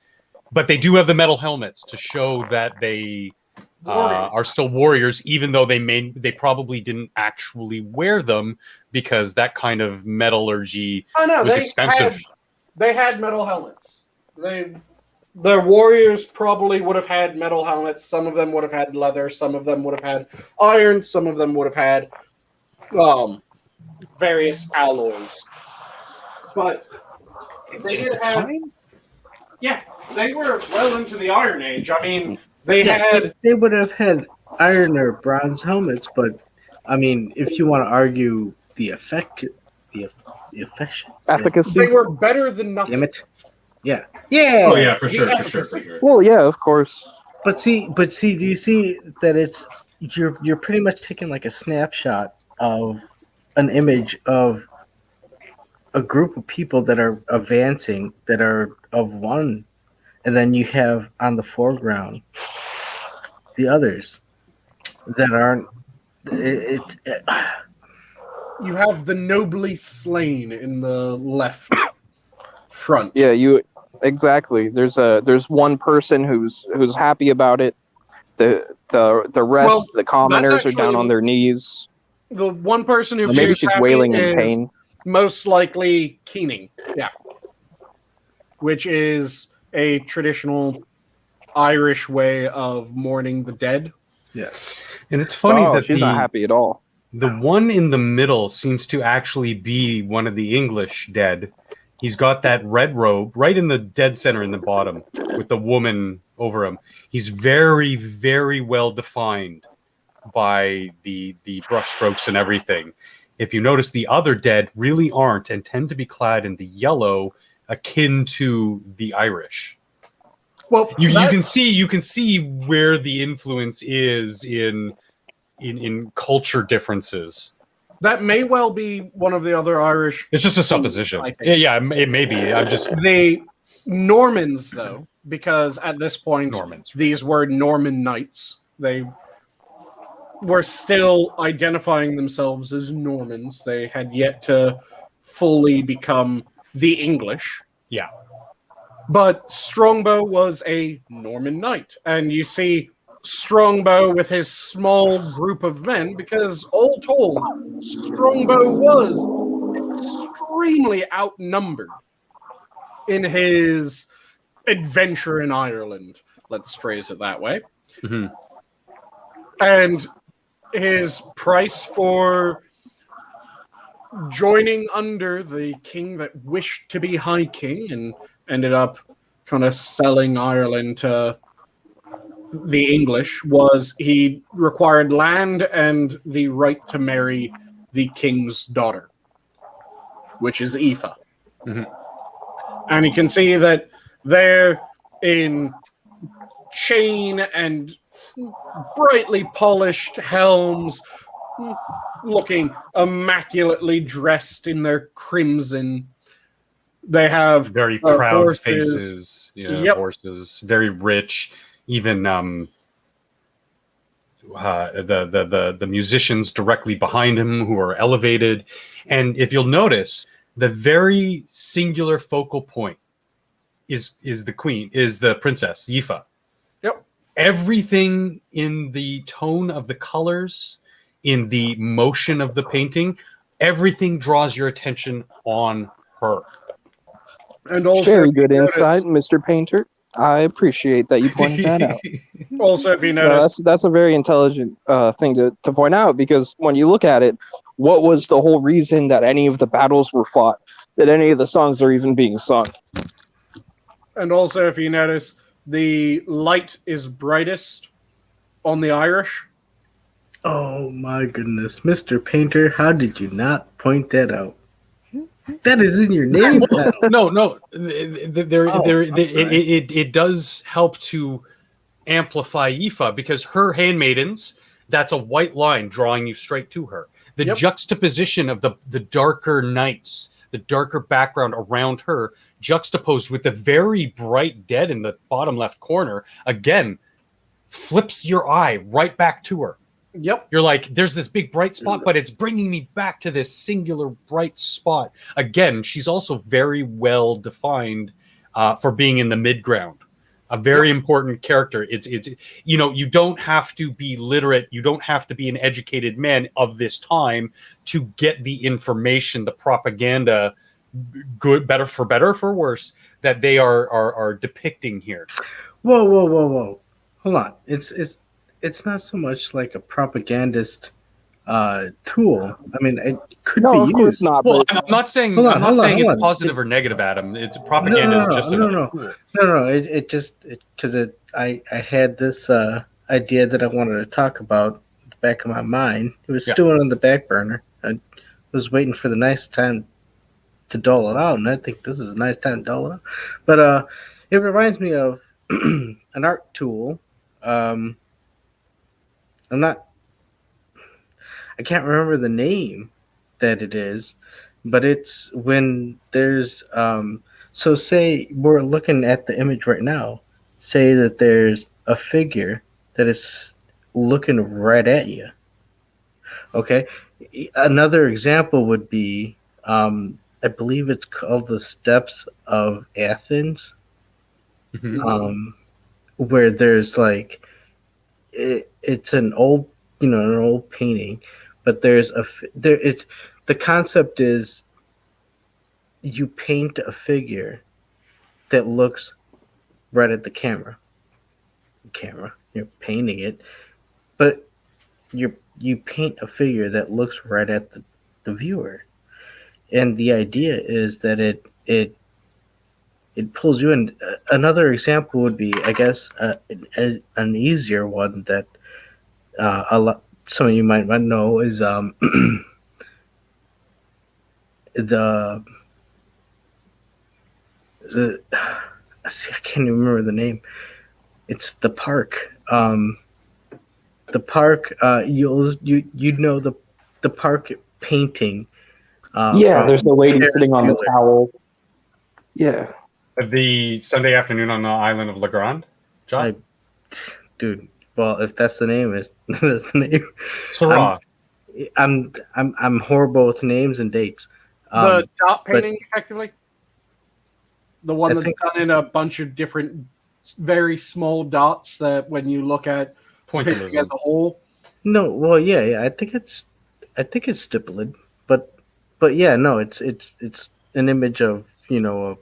but they do have the metal helmets to show that they are still warriors, even though they probably didn't actually wear them because that kind of metallurgy I know was expensive. They had metal helmets. The warriors probably would have had metal helmets. Some of them would have had leather. Some of them would have had iron. Some of them would have had various alloys. But they did have. Yeah, they were well into the Iron Age. I mean, they had. They would have had iron or bronze helmets, but I mean, if you want to argue the Efficacy? They were better than nothing. damn it, yeah, yeah. Oh yeah, for The sure, for efficacy. sure, for sure. Well, yeah, of course. But see, do you see that you're pretty much taking like a snapshot of an image of a group of people that are advancing, that are of one, and then you have on the foreground the others that aren't. You have the nobly slain in the left front. Yeah, exactly. There's one person who's happy about it. The rest, Well, the commoners are down actually- on their knees. The one person who Or maybe appears she's happy wailing in is pain. most likely keening. Yeah. Which is a traditional Irish way of mourning the dead. Yes. And it's funny Oh, that she's not happy at all. the one in the middle seems to actually be one of the English dead. He's got that red robe right in the dead center in the bottom with the woman over him. He's very, very well defined by the brushstrokes and everything. If you notice, the other dead really aren't and tend to be clad in the yellow, akin to the Irish. Well, You can see where the influence is in culture differences. that may well be one of the other Irish. It's just a supposition. I think. Yeah, it may be. I'm just The Normans, though, because at this point, Normans. these were Norman knights. They were still identifying themselves as Normans. They had yet to fully become the English. Yeah. But Strongbow was a Norman knight. And you see Strongbow with his small group of men, because all told, Strongbow was extremely outnumbered in his adventure in Ireland. Let's phrase it that way. Mhm. And his price for joining under the king that wished to be High King and ended up kind of selling Ireland to the English was he required land and the right to marry the king's daughter, which is Aoife. Mhm. And you can see that they're in chain and brightly polished helms, looking immaculately dressed in their crimson. They have very proud horses. faces. Yep. Horses, very rich. Even the musicians directly behind him who are elevated. And if you'll notice, the very singular focal point is the queen, is the princess, Yifa. Yep. Everything in the tone of the colors, in the motion of the painting, everything draws your attention on her. And also, Very good insight, Mr. Painter. I appreciate that you pointed that out. Also, if you No, notice, that's a very intelligent thing to point out, because when you look at it, what was the whole reason that any of the battles were fought, that any of the songs are even being sung? and also if you notice, the light is brightest on the Irish. Oh my goodness, Mr. Painter, how did you not point that out? That is in your name now. No. Sorry. It does help to amplify Yifa, because her handmaidens, that's a white line drawing you straight to her. The juxtaposition of the darker nights, the darker background around her, juxtaposed with the very bright dead in the bottom left corner, again, flips your eye right back to her. Yep. You're like, there's this big bright spot, but it's bringing me back to this singular bright spot. Again, she's also very well defined for being in the midground. A very important character. It's you don't have to be literate. You don't have to be an educated man of this time to get the information, the propaganda, good, better for worse, that they are depicting here. Whoa. Hold on. It's not so much like a propagandist tool. I mean, it could be No, of used. course not. Well, But I'm not saying Hold on. it's positive or negative, Adam. It's propaganda is just another tool. No. It just because I had this idea that I wanted to talk about in the back of my mind. It was stewing on the back burner. I was waiting for the nice time to dole it out, and I think this is a nice time to dole it out. But it reminds me of an art tool. I can't remember the name that it is, but it's when there's so say we're looking at the image right now, say that there's a figure that is looking right at you. Okay. Another example would be I believe it's called the Steps of Athens. Mm-hmm. Where there's like it's an old painting, but the concept is you paint a figure that looks right at the camera. You're painting it, but you paint a figure that looks right at the viewer, and the idea is that it pulls you in. Another example would be, I guess, an easier one that some of you might know is the I can't even remember the name. It's the park. The park. You know the park painting. there's the lady sitting on the towel. Yeah. The Sunday afternoon on the island of Legrand, John? Dude, well, if that's the name, that's the name. Syrah. I'm horrible with names and dates. The dot painting, effectively. The one I that's think- done in a bunch of different, very small dots that when you look at painting as Pointillism. a whole. No, well, yeah. I think it's stipulated, but yeah, no, it's an image of a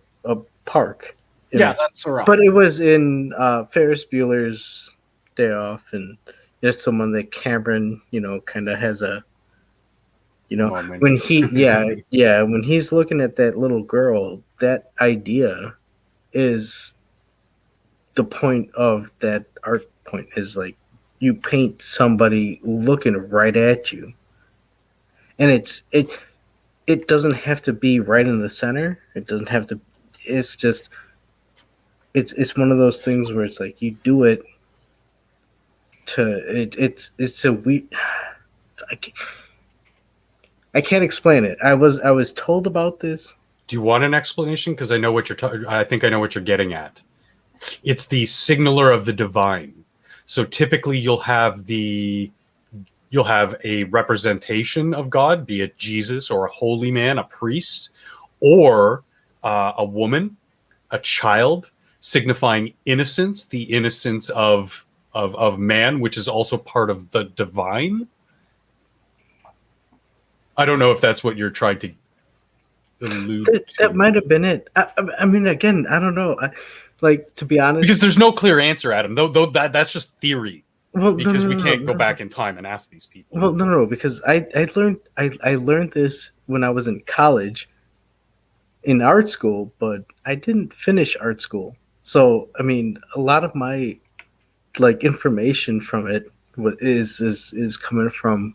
park. Yeah, image. that's right. But it was in Ferris Bueller's Day Off, and there's someone that Cameron, kind of has a, Moment. when he, when he's looking at that little girl, that idea is the point of that art point is like you paint somebody looking right at you, and it doesn't have to be right in the center. It doesn't have to. It's just. It's one of those things where it's like you do it to it's a weird. I can't explain it. I was told about this. Do you want an explanation? Because I know what I think I know what you're getting at. It's the signaler of the divine. So typically you'll have a representation of God, be it Jesus or a holy man, a priest, or a woman, a child, signifying innocence, the innocence of man, which is also part of the divine. I don't know if that's what you're trying to allude to. That might have been it. I mean, again, I don't know. To be honest, Because there's no clear answer, Adam. Though that's just theory. Well, because we can't go back in time and ask these people. Well, no, because I learned this when I was in college, in art school, but I didn't finish art school. So I mean, a lot of my information from it is coming from.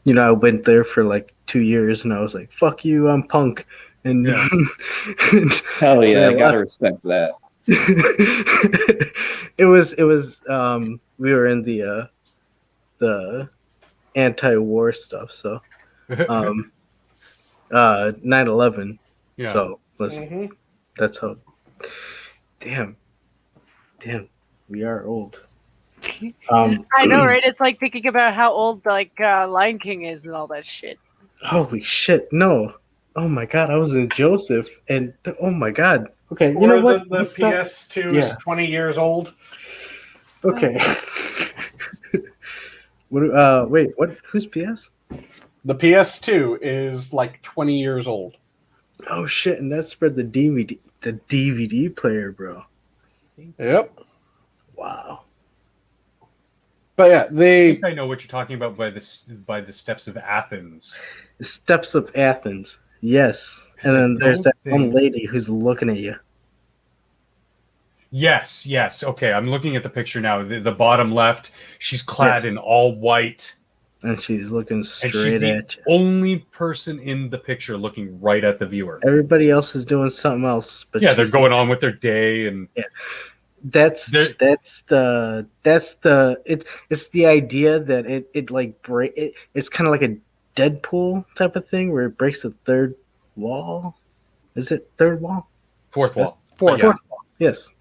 I went there for 2 years, and I was like, "Fuck you, I'm punk." And yeah. Hell yeah, I gotta respect that. It was we were in the anti-war stuff, so 9/11. Yeah. So listen, that's how. Damn, we are old. I know, right? It's like thinking about how old Lion King is and all that shit. Holy shit! No, oh my god, I was in Joseph, and oh my god. Okay, you or know what? The PS2 is 20 years old. Okay. Wait, what? Who's PS? The PS2 is 20 years old. Oh shit! And that spread the DVD player, bro. Yep. Wow. But yeah, I think I know what you're talking about by the steps of Athens. The steps of Athens. Yes. And then there's that one lady who's looking at you. Yes. Okay, I'm looking at the picture now. The bottom left, she's clad in all white. And she's looking straight and she's the at you. Only person in the picture looking right at the viewer. Everybody else is doing something else. But they're going on with their day and it's the idea that it's kind of like a Deadpool type of thing where it breaks the third wall. Is it third wall? Fourth wall. Fourth wall. Yes.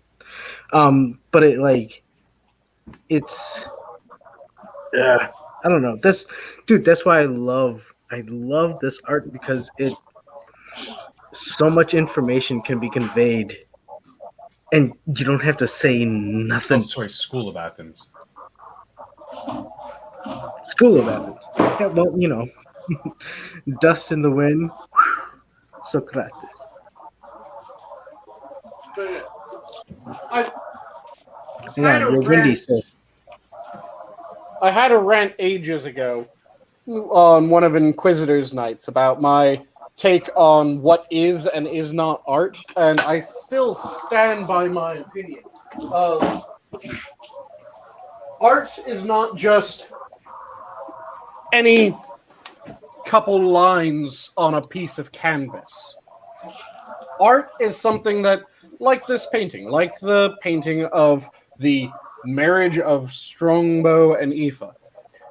But it's I don't know. That's why I love this art, because so much information can be conveyed and you don't have to say nothing. Oh, sorry, School of Athens. School of Athens. Yeah, well, dust in the wind. Socrates. You're windy, sir. I had a rant ages ago on one of Inquisitor's nights about my take on what is and is not art, and I still stand by my opinion. Art is not just any couple lines on a piece of canvas. Art is something that, like this painting, like the painting of the marriage of Strongbow and Aoife,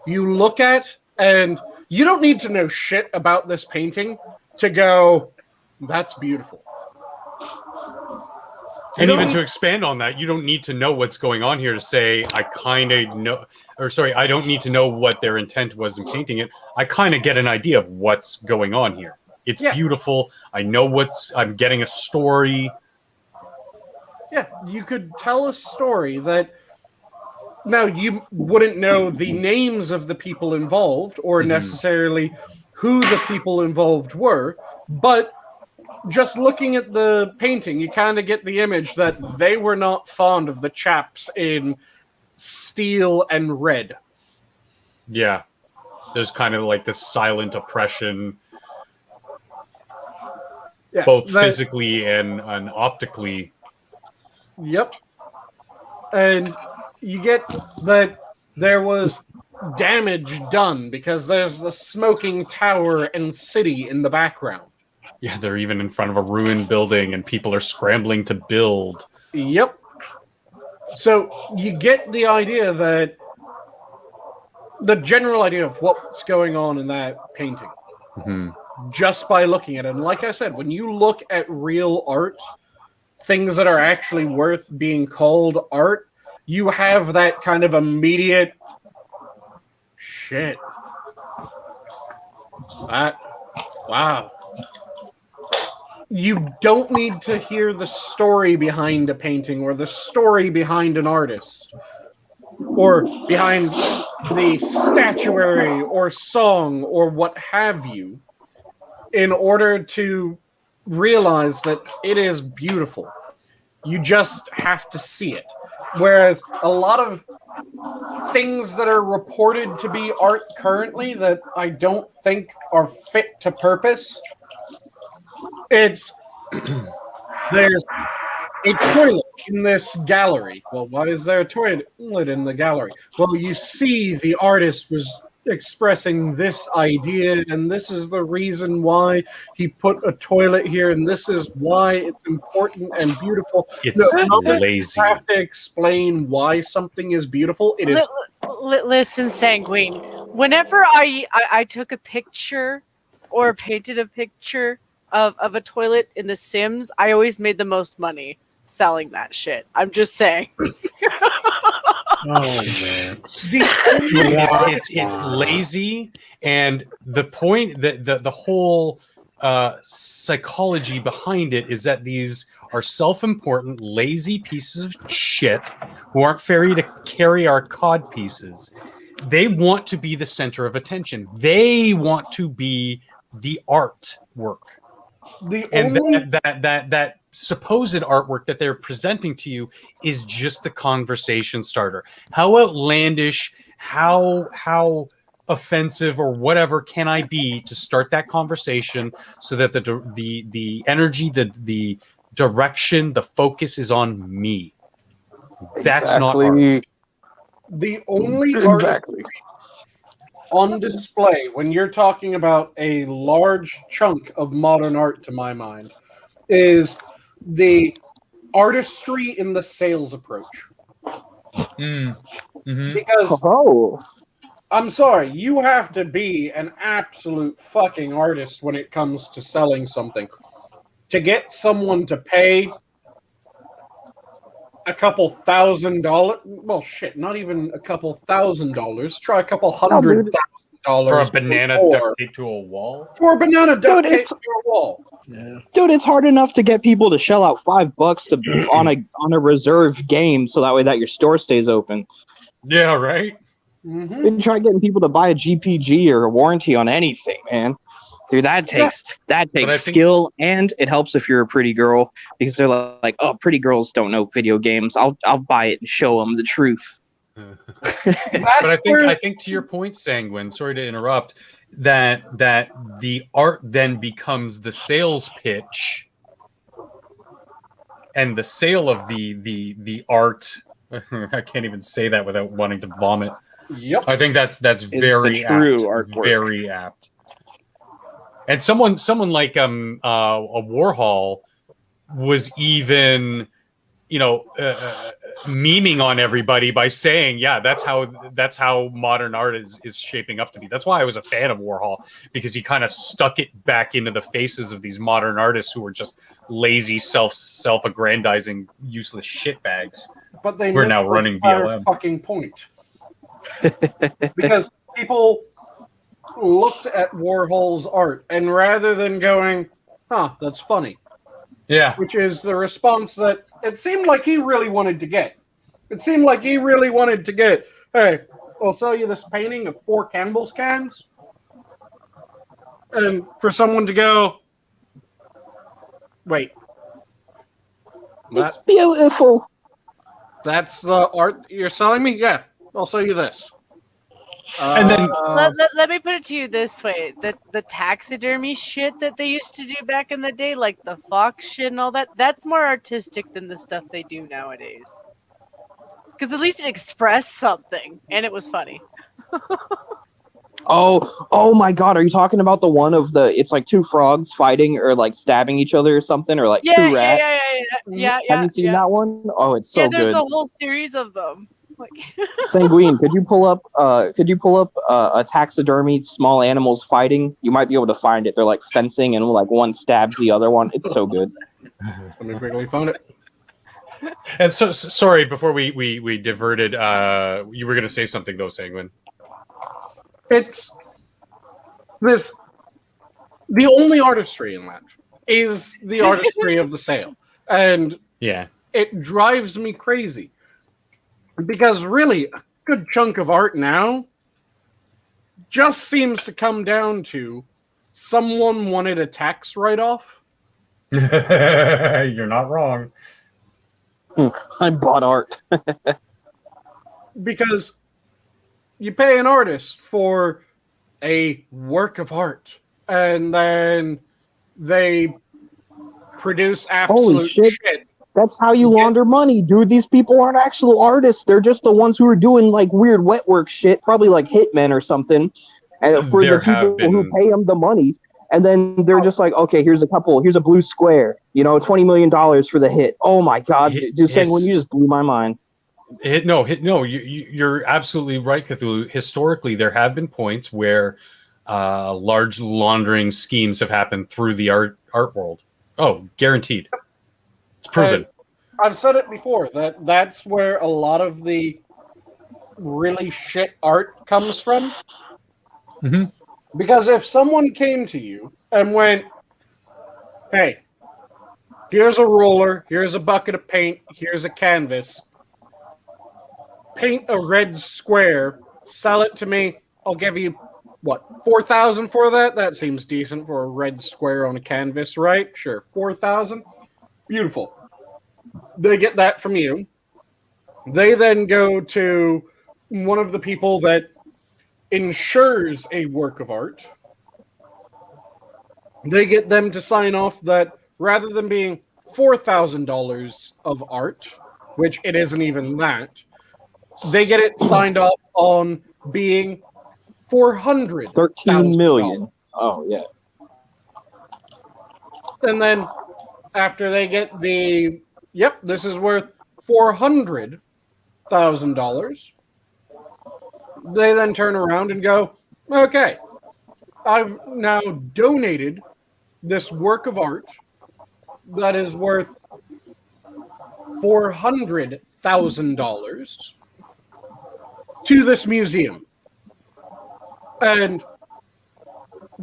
you look at, and you don't need to know shit about this painting to go, that's beautiful. And even to expand on that, you don't need to know what's going on here to say, I kind of know, or sorry, I don't need to know what their intent was in painting it. I kind of get an idea of what's going on here. It's beautiful. I know I'm getting a story. Yeah, you could tell a story that, now you wouldn't know the names of the people involved or necessarily who the people involved were, but just looking at the painting, you kind of get the image that they were not fond of the chaps in steel and red. Yeah. There's kind of like this silent oppression, both physically and optically. Yep. And you get that there was damage done because there's the smoking tower and city in the background. Yeah, they're even in front of a ruined building and people are scrambling to build. Yep. So you get the idea that the general idea of what's going on in that painting just by looking at it. And like I said, when you look at real art, things that are actually worth being called art, you have that kind of immediate shit. Wow. you don't need to hear the story behind a painting or the story behind an artist or behind the statuary or song or what have you in order to realize that it is beautiful. You just have to see it. Whereas a lot of things that are reported to be art currently that I don't think are fit to purpose, it's there's a toilet in this gallery. Well, why is there a toilet in the gallery? Well, you see the artist was expressing this idea, and this is the reason why he put a toilet here, and this is why it's important and beautiful. It's lazy. You have to explain why something is beautiful. It is. Listen, Sanguine. Whenever I took a picture or painted a picture of a toilet in The Sims, I always made the most money selling that shit. I'm just saying. Oh man, it's lazy, and the point that the whole psychology behind it is that these are self-important, lazy pieces of shit who aren't fair to carry our cod pieces. They want to be the center of attention. They want to be the artwork. That supposed artwork that they're presenting to you is just the conversation starter. How outlandish, how offensive or whatever can I be to start that conversation so that the energy, the direction, the focus is on me. That's not art. The only art on display when you're talking about a large chunk of modern art, to my mind, is the artistry in the sales approach. Because I'm sorry, you have to be an absolute fucking artist when it comes to selling something. To get someone to pay a couple $1,000, well, shit, not even a couple $1,000. Try a couple $100,000 for a banana duct taped to a wall. For a banana duct taped to a wall. Yeah. Dude, it's hard enough to get people to shell out $5 to on a reserved game, so that way that your store stays open. Yeah, right. Then try getting people to buy a GPG or a warranty on anything, man. Dude, that takes skill, and it helps if you're a pretty girl, because they're like, oh, pretty girls don't know video games. I'll buy it and show them the truth. But I think to your point, Sanguine, sorry to interrupt, that the art then becomes the sales pitch, and the sale of the art. I can't even say that without wanting to vomit. Yep. I think that's very true artwork. Very apt. And someone like a Warhol was even, memeing on everybody by saying, yeah, that's how modern art is shaping up to be. That's why I was a fan of Warhol, because he kind of stuck it back into the faces of these modern artists who were just lazy, self-aggrandizing, useless shitbags. But they were now running BLM. Fucking point. Because people looked at Warhol's art, and rather than going, that's funny. Yeah. Which is the response that it seemed like he really wanted to get. It seemed like he really wanted to get, hey, I'll sell you this painting of 4 Campbell's cans. And for someone to go, wait. It's beautiful. That's the art you're selling me? Yeah, I'll sell you this. And then let me put it to you this way: the taxidermy shit that they used to do back in the day, like the fox shit and all that, that's more artistic than the stuff they do nowadays. Because at least it expressed something, and it was funny. Oh my God! Are you talking about the one of it's like 2 frogs fighting or like stabbing each other or something, or like 2 rats? Yeah. Have you seen that one? Oh, it's so good. There's a whole series of them. Sanguine, could you pull up a taxidermy small animals fighting? You might be able to find it. They're like fencing, and like one stabs the other one. It's so good. Let me quickly find it. And so sorry, before we diverted, you were going to say something though, Sanguine. It's the only artistry in that is the artistry of the sale. And Yeah. it drives me crazy. Because really, a good chunk of art now just seems to come down to someone wanted a tax write-off. You're not wrong. I bought art. Because you pay an artist for a work of art, and then they produce absolute shit. That's how you launder money, dude. These people aren't actual artists. They're just the ones who are doing like weird wet work shit, probably like hitmen or something, and for the people who pay them the money. And then they're just like, okay, here's a blue square, $20 million for the hit. Oh my God, dude, Sanguine, you just blew my mind. You're absolutely right, Cthulhu. Historically, there have been points where large laundering schemes have happened through the art world. Oh, guaranteed. It's proven. I've said it before that's where a lot of the really shit art comes from. Mm-hmm. Because if someone came to you and went, hey, here's a roller, here's a bucket of paint, here's a canvas, paint a red square, sell it to me, I'll give you, what, $4,000 for that? That seems decent for a red square on a canvas, right? Sure, $4,000. Beautiful. They get that from you. They then go to one of the people that insures a work of art. They get them to sign off that rather than being $4,000 of art, which it isn't even that, they get it signed off on being $400,000. 13 million. Oh yeah. And then after they get this is worth $400,000. They then turn around and go, okay, I've now donated this work of art that is worth $400,000 to this museum. And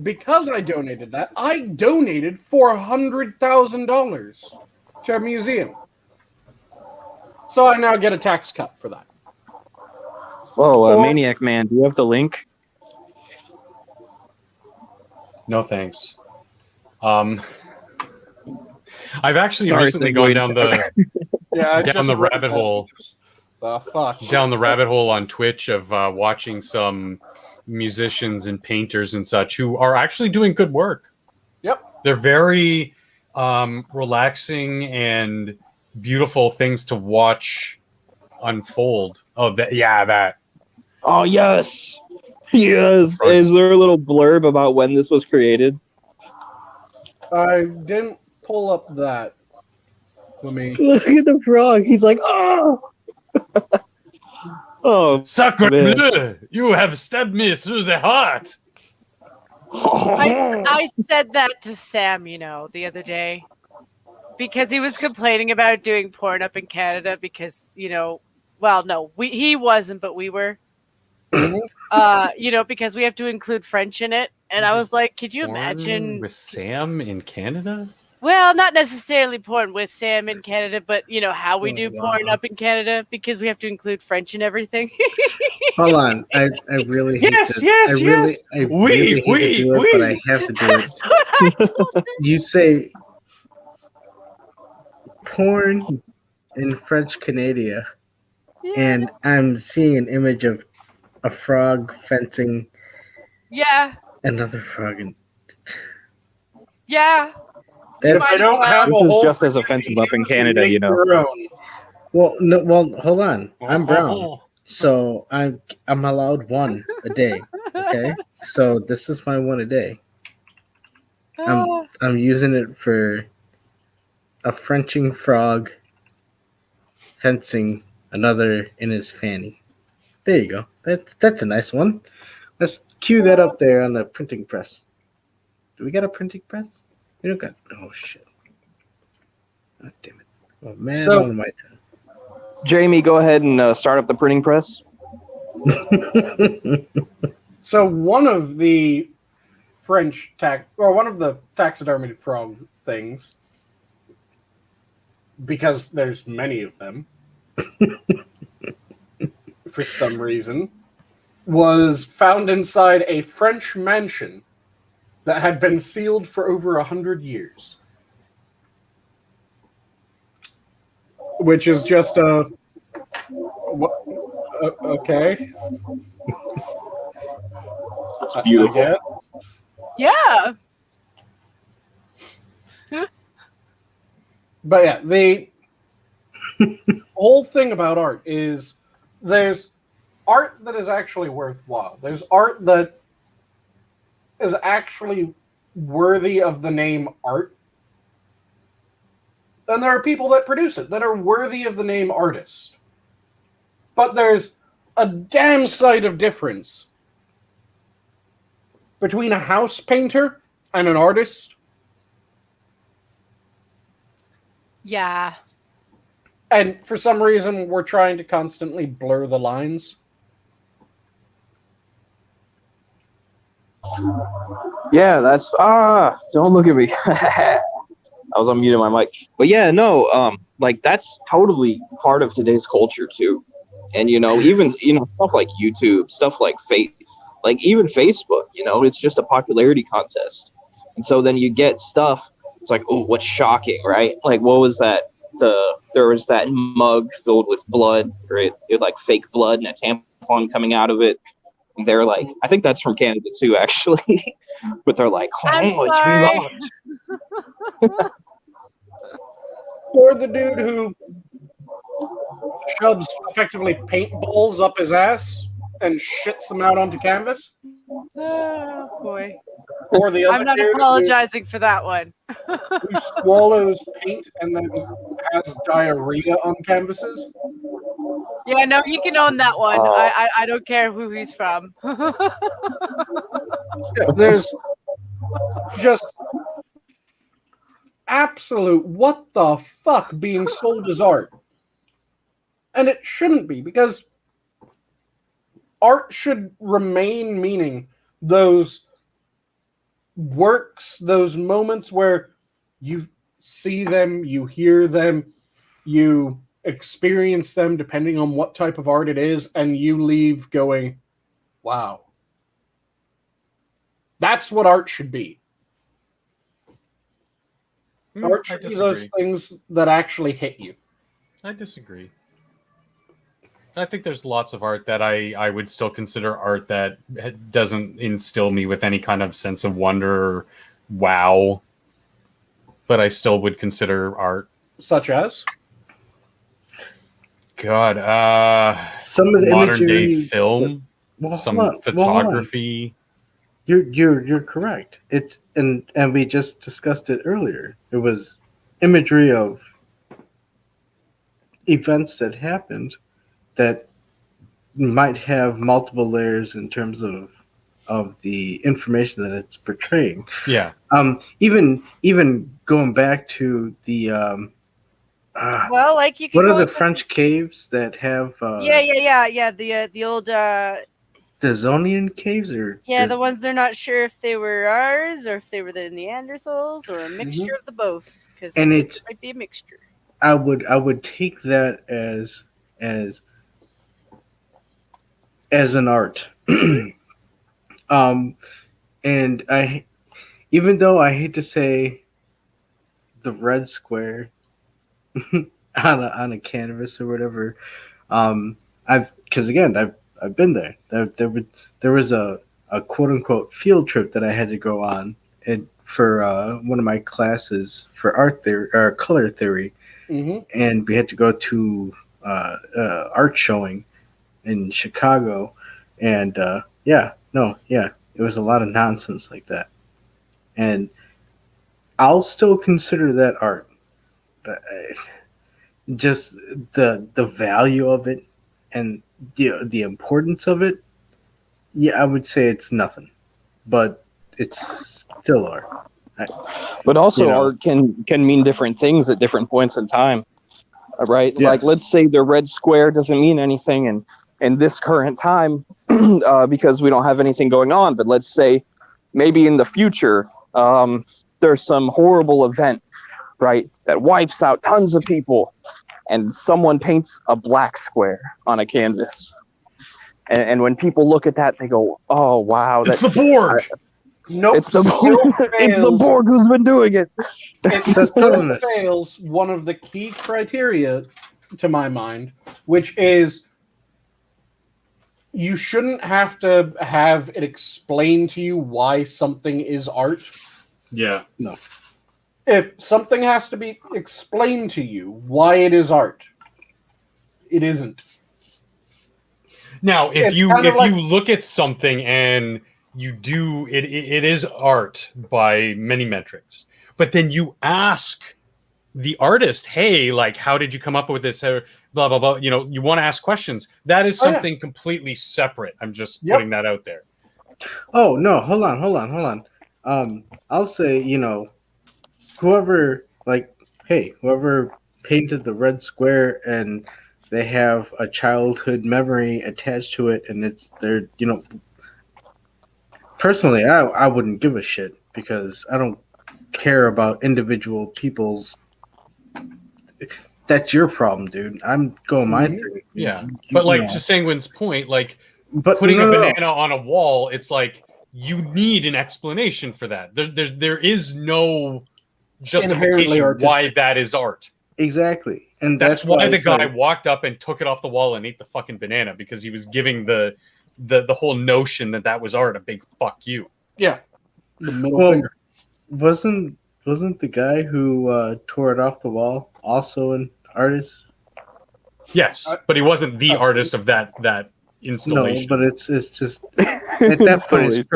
because I donated that, I donated $400,000 to a museum. So I now get a tax cut for that. Whoa, Maniac Man, do you have the link? No thanks. I've actually recently gone down the down the rabbit hole. Down the rabbit hole on Twitch of watching some musicians and painters and such who are actually doing good work. Yep. They're very relaxing and beautiful things to watch unfold. Oh, that. Oh, yes. Yes. Is there a little blurb about when this was created? I didn't pull up that. Let me look at the frog. He's like, oh. Oh, Sacre bleu! You have stabbed me through the heart. I said that to Sam, the other day, because he was complaining about doing porn up in Canada because, well, no, he wasn't, but we were. Because we have to include French in it. And I was like, could you imagine with Sam in Canada? Well, not necessarily porn with Sam in Canada, but how we do porn up in Canada because we have to include French and everything. Hold on, I really hate this. I really hate to do it, but I have to do it. You say porn in French Canada, and I'm seeing an image of a frog fencing. Yeah. Another frog. Yeah. I don't have this is just as offensive up in Canada, Well, no. Well, hold on. I'm brown, so I'm allowed one a day. Okay, so this is my one a day. I'm using it for a Frenching frog fencing another in his fanny. There you go. That's a nice one. Let's cue that up there on the printing press. Do we got a printing press? We don't got. Oh shit! God damn it! Oh man, So- on my turn. Jamie, go ahead and start up the printing press. So one of the French one of the taxidermied frog things, because there's many of them, for some reason, was found inside a French mansion that had been sealed for over 100 years. Which is just okay. It's beautiful. Yeah. But yeah, the whole thing about art is there's art that is actually worthwhile. There's art that is actually worthy of the name art. And there are people that produce it that are worthy of the name artist. But there's a damn sight of difference between a house painter and an artist. Yeah. And for some reason, we're trying to constantly blur the lines. Yeah, that's don't look at me. I was unmuting my mic. But yeah, no, like that's totally part of today's culture too. And even stuff like YouTube, stuff like even Facebook, it's just a popularity contest. And so then you get stuff, it's like, oh, what's shocking, right? Like, what was that? There was that mug filled with blood, or it like fake blood and a tampon coming out of it. And they're like, I think that's from Canada too, actually. But they're like, oh, it's relocked. Or the dude who shoves effectively paintballs up his ass and shits them out onto canvas. Oh boy. Or the other I'm not dude apologizing for that one. who swallows paint and then has diarrhea on canvases. Yeah, no, you can own that one. I don't care who he's from. There's just absolute what the fuck being sold as art. And it shouldn't be, because art should remain meaning those works, those moments where you see them, you hear them, you experience them depending on what type of art it is, and you leave going, wow. That's what art should be. Art should be those things that actually hit you. I disagree. I think there's lots of art that I would still consider art that doesn't instill me with any kind of sense of wonder or wow, but I still would consider art. Such as? God, some of the modern imagery, day film, photography. You're correct. It's and we just discussed it earlier. It was imagery of events that happened that might have multiple layers in terms of the information that it's portraying. Yeah. Even going back to the well, like you can. What are the French caves that have? Yeah. The old. The Zonian caves, or the ones they're not sure if they were ours or if they were the Neanderthals or a mixture of the both. Because it might be a mixture. I would take that as an art. And I, even though I hate to say the red square on a canvas or whatever, I've been there. There was a quote unquote field trip that I had to go on for one of my classes for art theory or color theory, and we had to go to art showing in Chicago, and it was a lot of nonsense like that, and I'll still consider that art, but just the value of it and the importance of it, I would say it's nothing, but it's still art. But also art can mean different things at different points in time, right? Yes. Like, let's say the red square doesn't mean anything in this current time because we don't have anything going on. But let's say maybe in the future, there's some horrible event, right, that wipes out tons of people, and someone paints a black square on a canvas. And when people look at that, they go, "Oh wow, It's the Borg." Nope, it's the Borg. It's the Borg who's been doing it." It still fails one of the key criteria, to my mind, which is you shouldn't have to have it explained to you why something is art. Yeah. No. If something has to be explained to you why it is art, it isn't. Now, if It's you kind of like- you look at something and you do it is art by many metrics, but then you ask the artist, "Hey, like, how did you come up with this?" Blah blah blah. You know, you want to ask questions. That is something completely separate. I'm just putting that out there. Oh no! Hold on. I'll say, whoever painted the red square and they have a childhood memory attached to it, and it's their, personally, I wouldn't give a shit because I don't care about individual people's. That's your problem, dude. I'm going my thing. Yeah, but like to Sanguine's point, like but putting a banana on a wall, it's like you need an explanation for that. There is no justification why that is art. Exactly, and that's why the guy walked up and took it off the wall and ate the fucking banana, because he was giving the whole notion that was art a big fuck you. Yeah, the middle finger. Wasn't the guy who tore it off the wall also an artist? Yes, but he wasn't the artist of that installation. No, but it's just at that point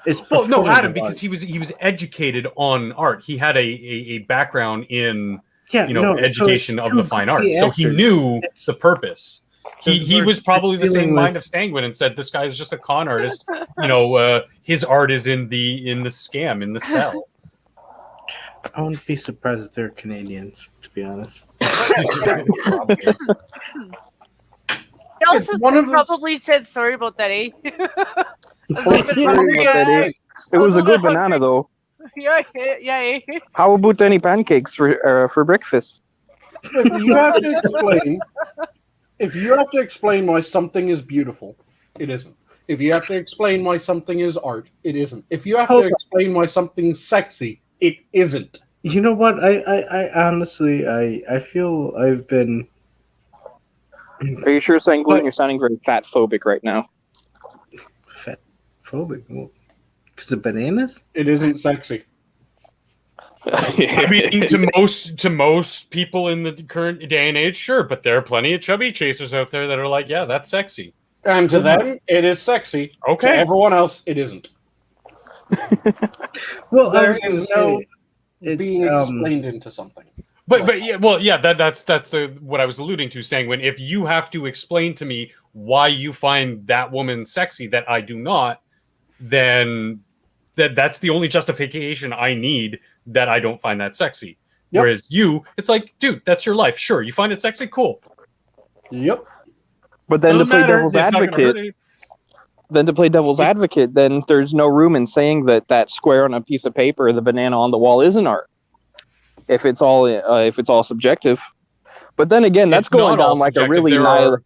it's well, no, Adam, because he was educated on art. He had a background in education of the fine arts, so he knew the purpose. He was probably the same mind of Sanguine and said, "This guy is just a con artist. His art is in the scam, in the cell." I wouldn't be surprised if they're Canadians, to be honest. He also probably said sorry about that, eh? It was a good banana, though. Yeah. How about any pancakes for breakfast? If you have to explain why something is beautiful, it isn't. If you have to explain why something is art, it isn't. If you have to explain why something's sexy, it isn't. You know what? I honestly, I feel I've been. Are you sure, Sanguine? You're sounding very fat phobic right now. Fat phobic? Because of bananas? It isn't sexy. I mean, to most people in the current day and age, sure, but there are plenty of chubby chasers out there that are like, yeah, that's sexy. And to them, it is sexy. Okay. To everyone else, it isn't. Well, there is no being explained into something. But that's what I was alluding to, Sanguine. If you have to explain to me why you find that woman sexy that I do not, then that's the only justification I need that I don't find that sexy. Yep. Whereas you, it's like, dude, that's your life. Sure, you find it sexy, cool. Yep. But then to play devil's advocate, then there's no room in saying that square on a piece of paper, the banana on the wall, isn't art. If it's all subjective. But then again, that's going down like a really I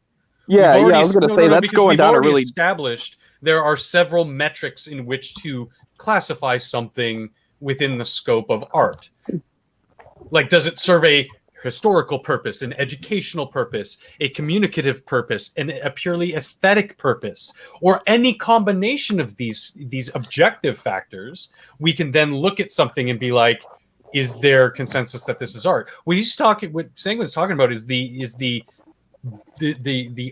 was going to say that's going down a really established. There are several metrics in which to classify something within the scope of art. Like, does it serve a historical purpose, an educational purpose, a communicative purpose, and a purely aesthetic purpose, or any combination of these objective factors? We can then look at something and be like, is there consensus that this is art? What Sanguine's talking about is the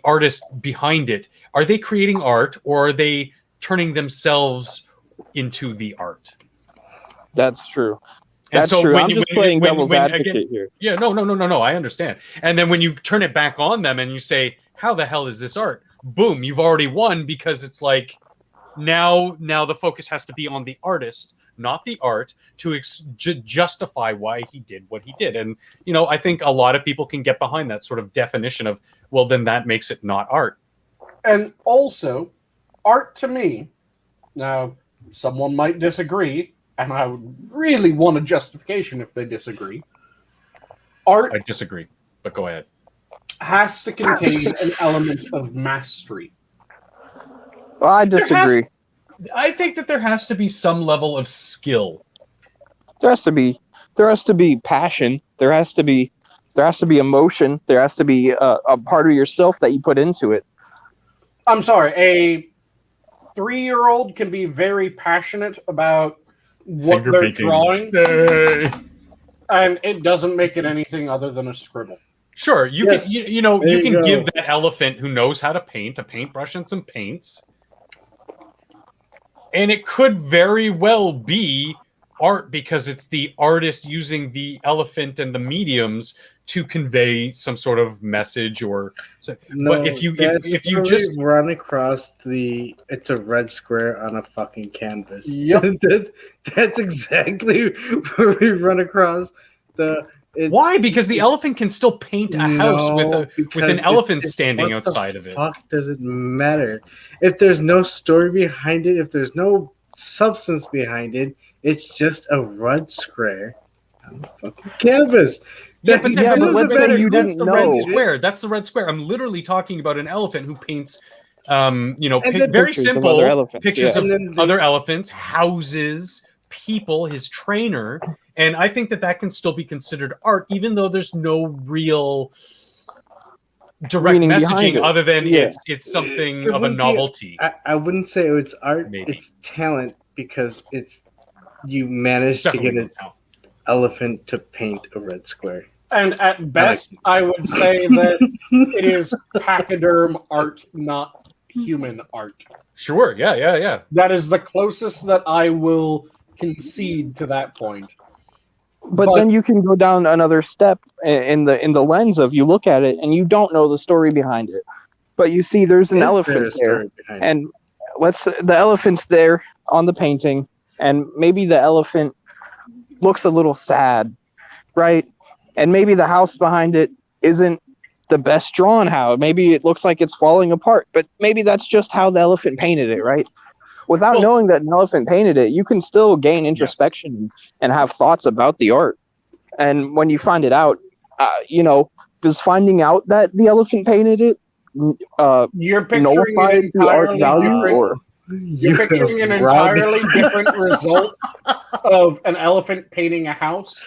artist behind it. Are they creating art, or are they turning themselves into the art? That's true. That's true. I'm just playing devil's advocate here. Yeah, no. I understand. And then when you turn it back on them and you say, "How the hell is this art?" Boom, you've already won, because it's like now the focus has to be on the artist, not the art, to justify why he did what he did. And I think a lot of people can get behind that sort of definition of, well, then that makes it not art. And also, art to me, now someone might disagree, and I would really want a justification if they disagree. Art I disagree, but go ahead. has to contain an element of mastery. Well, I disagree. I think that there has to be some level of skill. There has to be passion. There has to be emotion. There has to be a part of yourself that you put into it. I'm sorry, a 3-year-old can be very passionate about what Finger they're painting. drawing, Yay. and it doesn't make it anything other than a scribble. Sure, you Yes. can you There can you go. give that elephant who knows how to paint a paintbrush and some paints, and it could very well be art because it's the artist using the elephant and the mediums to convey some sort of message or. But if you just run across it's a red square on a fucking canvas. Yep. that's exactly where we run across the. why? Because the elephant can still paint a house with an elephant standing what the outside of it. Fuck does it matter if there's no story behind it? If there's no substance behind it, it's just a red square on a fucking canvas. Yeah, but let's say you that's didn't the know. red square. That's the red square. I'm literally talking about an elephant who paints, then very pictures of simple other elephants, pictures yeah. of And then other elephants, houses, people, his trainer, and I think that can still be considered art, even though there's no real direct Meaning behind messaging it. other than Yeah. it's something It of a wouldn't be- novelty. I wouldn't say it's art. Maybe. It's talent because you managed to Definitely get an don't count. elephant to paint a red square. And at best, I would say that it is pachyderm art, not human art. Sure, yeah. That is the closest that I will concede to that point. But then you can go down another step in the lens of you look at it and you don't know the story behind it, but you see there's an Is elephant there a there, story behind it? and the elephant's there on the painting, and maybe the elephant looks a little sad, right? And maybe the house behind it isn't the best drawn house. Maybe it looks like it's falling apart, but maybe that's just how the elephant painted it, right? Without knowing that an elephant painted it, you can still gain introspection and have thoughts about the art. And when you find it out, does finding out that the elephant painted it You're picturing nullify an the art entirely value? different. Or You're picturing an entirely different result of an elephant painting a house.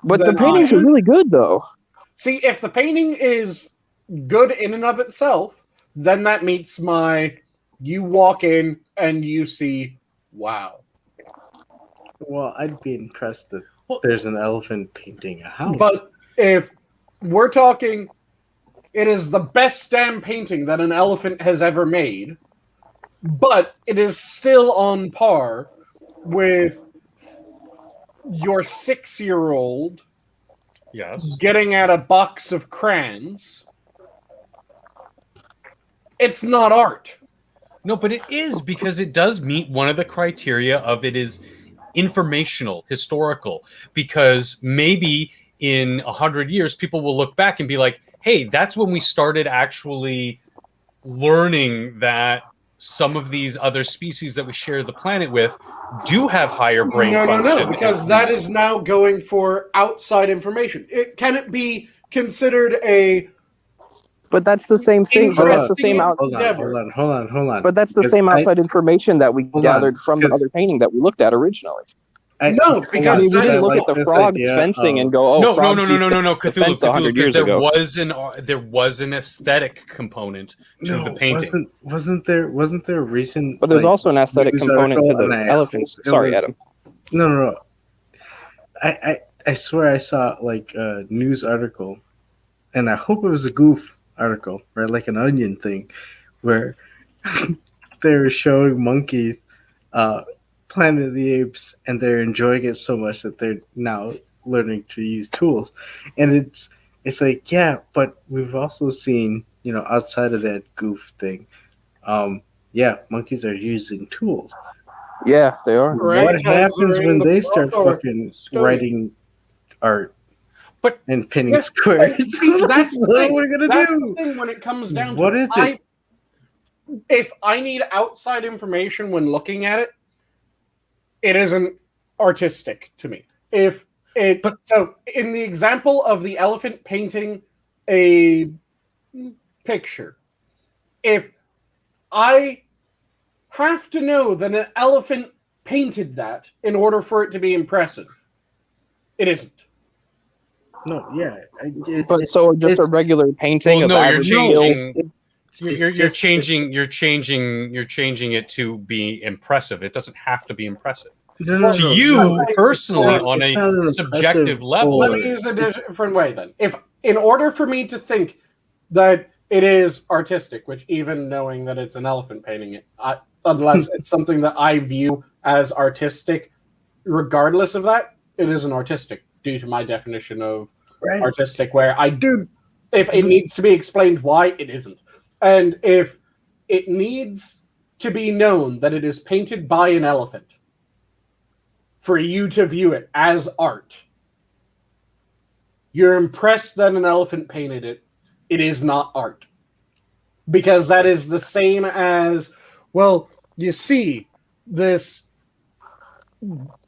but the Then paintings I- are really good, though. See, if the painting is good in and of itself, then that meets my. You walk in and you see, wow. Well, I'd be impressed that there's an elephant painting a house. But if we're talking, it is the best damn painting that an elephant has ever made, but it is still on par with your 6-year-old Yes. getting at a box of crayons. It's not art. No, but it is because it does meet one of the criteria of it is informational, historical, because maybe in 100 years, people will look back and be like, hey, that's when we started actually learning that some of these other species that we share the planet with do have higher brain function. because that is now going for outside information. Can it be considered a... But that's the same thing. But that's the same out. hold on. But that's the Because same outside information that we Hold gathered on, from the because- other painting that we looked at originally. No, because I mean, we that didn't is look at the frogs fencing and go, "Oh, no, frogs no, used to fence Cthulhu, 100 because years there ago." was an aesthetic component to the painting. Wasn't there a recent? But there's like, also an aesthetic news component to article, the and I elephants. hope it Sorry, was- Adam. No. I swear I saw like a news article, and I hope it was a goof article, right? Like an Onion thing, where they were showing monkeys Planet of the Apes, and they're enjoying it so much that they're now learning to use tools. And it's like, yeah, but we've also seen, outside of that goof thing, monkeys are using tools. Yeah, they are. What happens when they start or fucking story. writing art But- and pinning Yes, squares? See, that's the what thing. we're gonna That's do. the thing when it comes down What to is it? If I need outside information when looking at it, it isn't artistic to me. So in the example of the elephant painting a picture, if I have to know that an elephant painted that in order for it to be impressive, it isn't. No, yeah. But so just a regular painting Well, of no, you're average changing. skill. You're changing it to be impressive. It doesn't have to be impressive. No, To you personally, it's on not a an subjective impressive level, Let me use a different way then. If in order for me to think that it is artistic, which even knowing that it's an elephant painting it, unless it's something that I view as artistic, regardless of that, it isn't artistic due to my definition of artistic, where I do, if it needs to be explained why, it isn't. And if it needs to be known that it is painted by an elephant for you to view it as art, you're impressed that an elephant painted it, it is not art. Because that is the same as, well, you see, this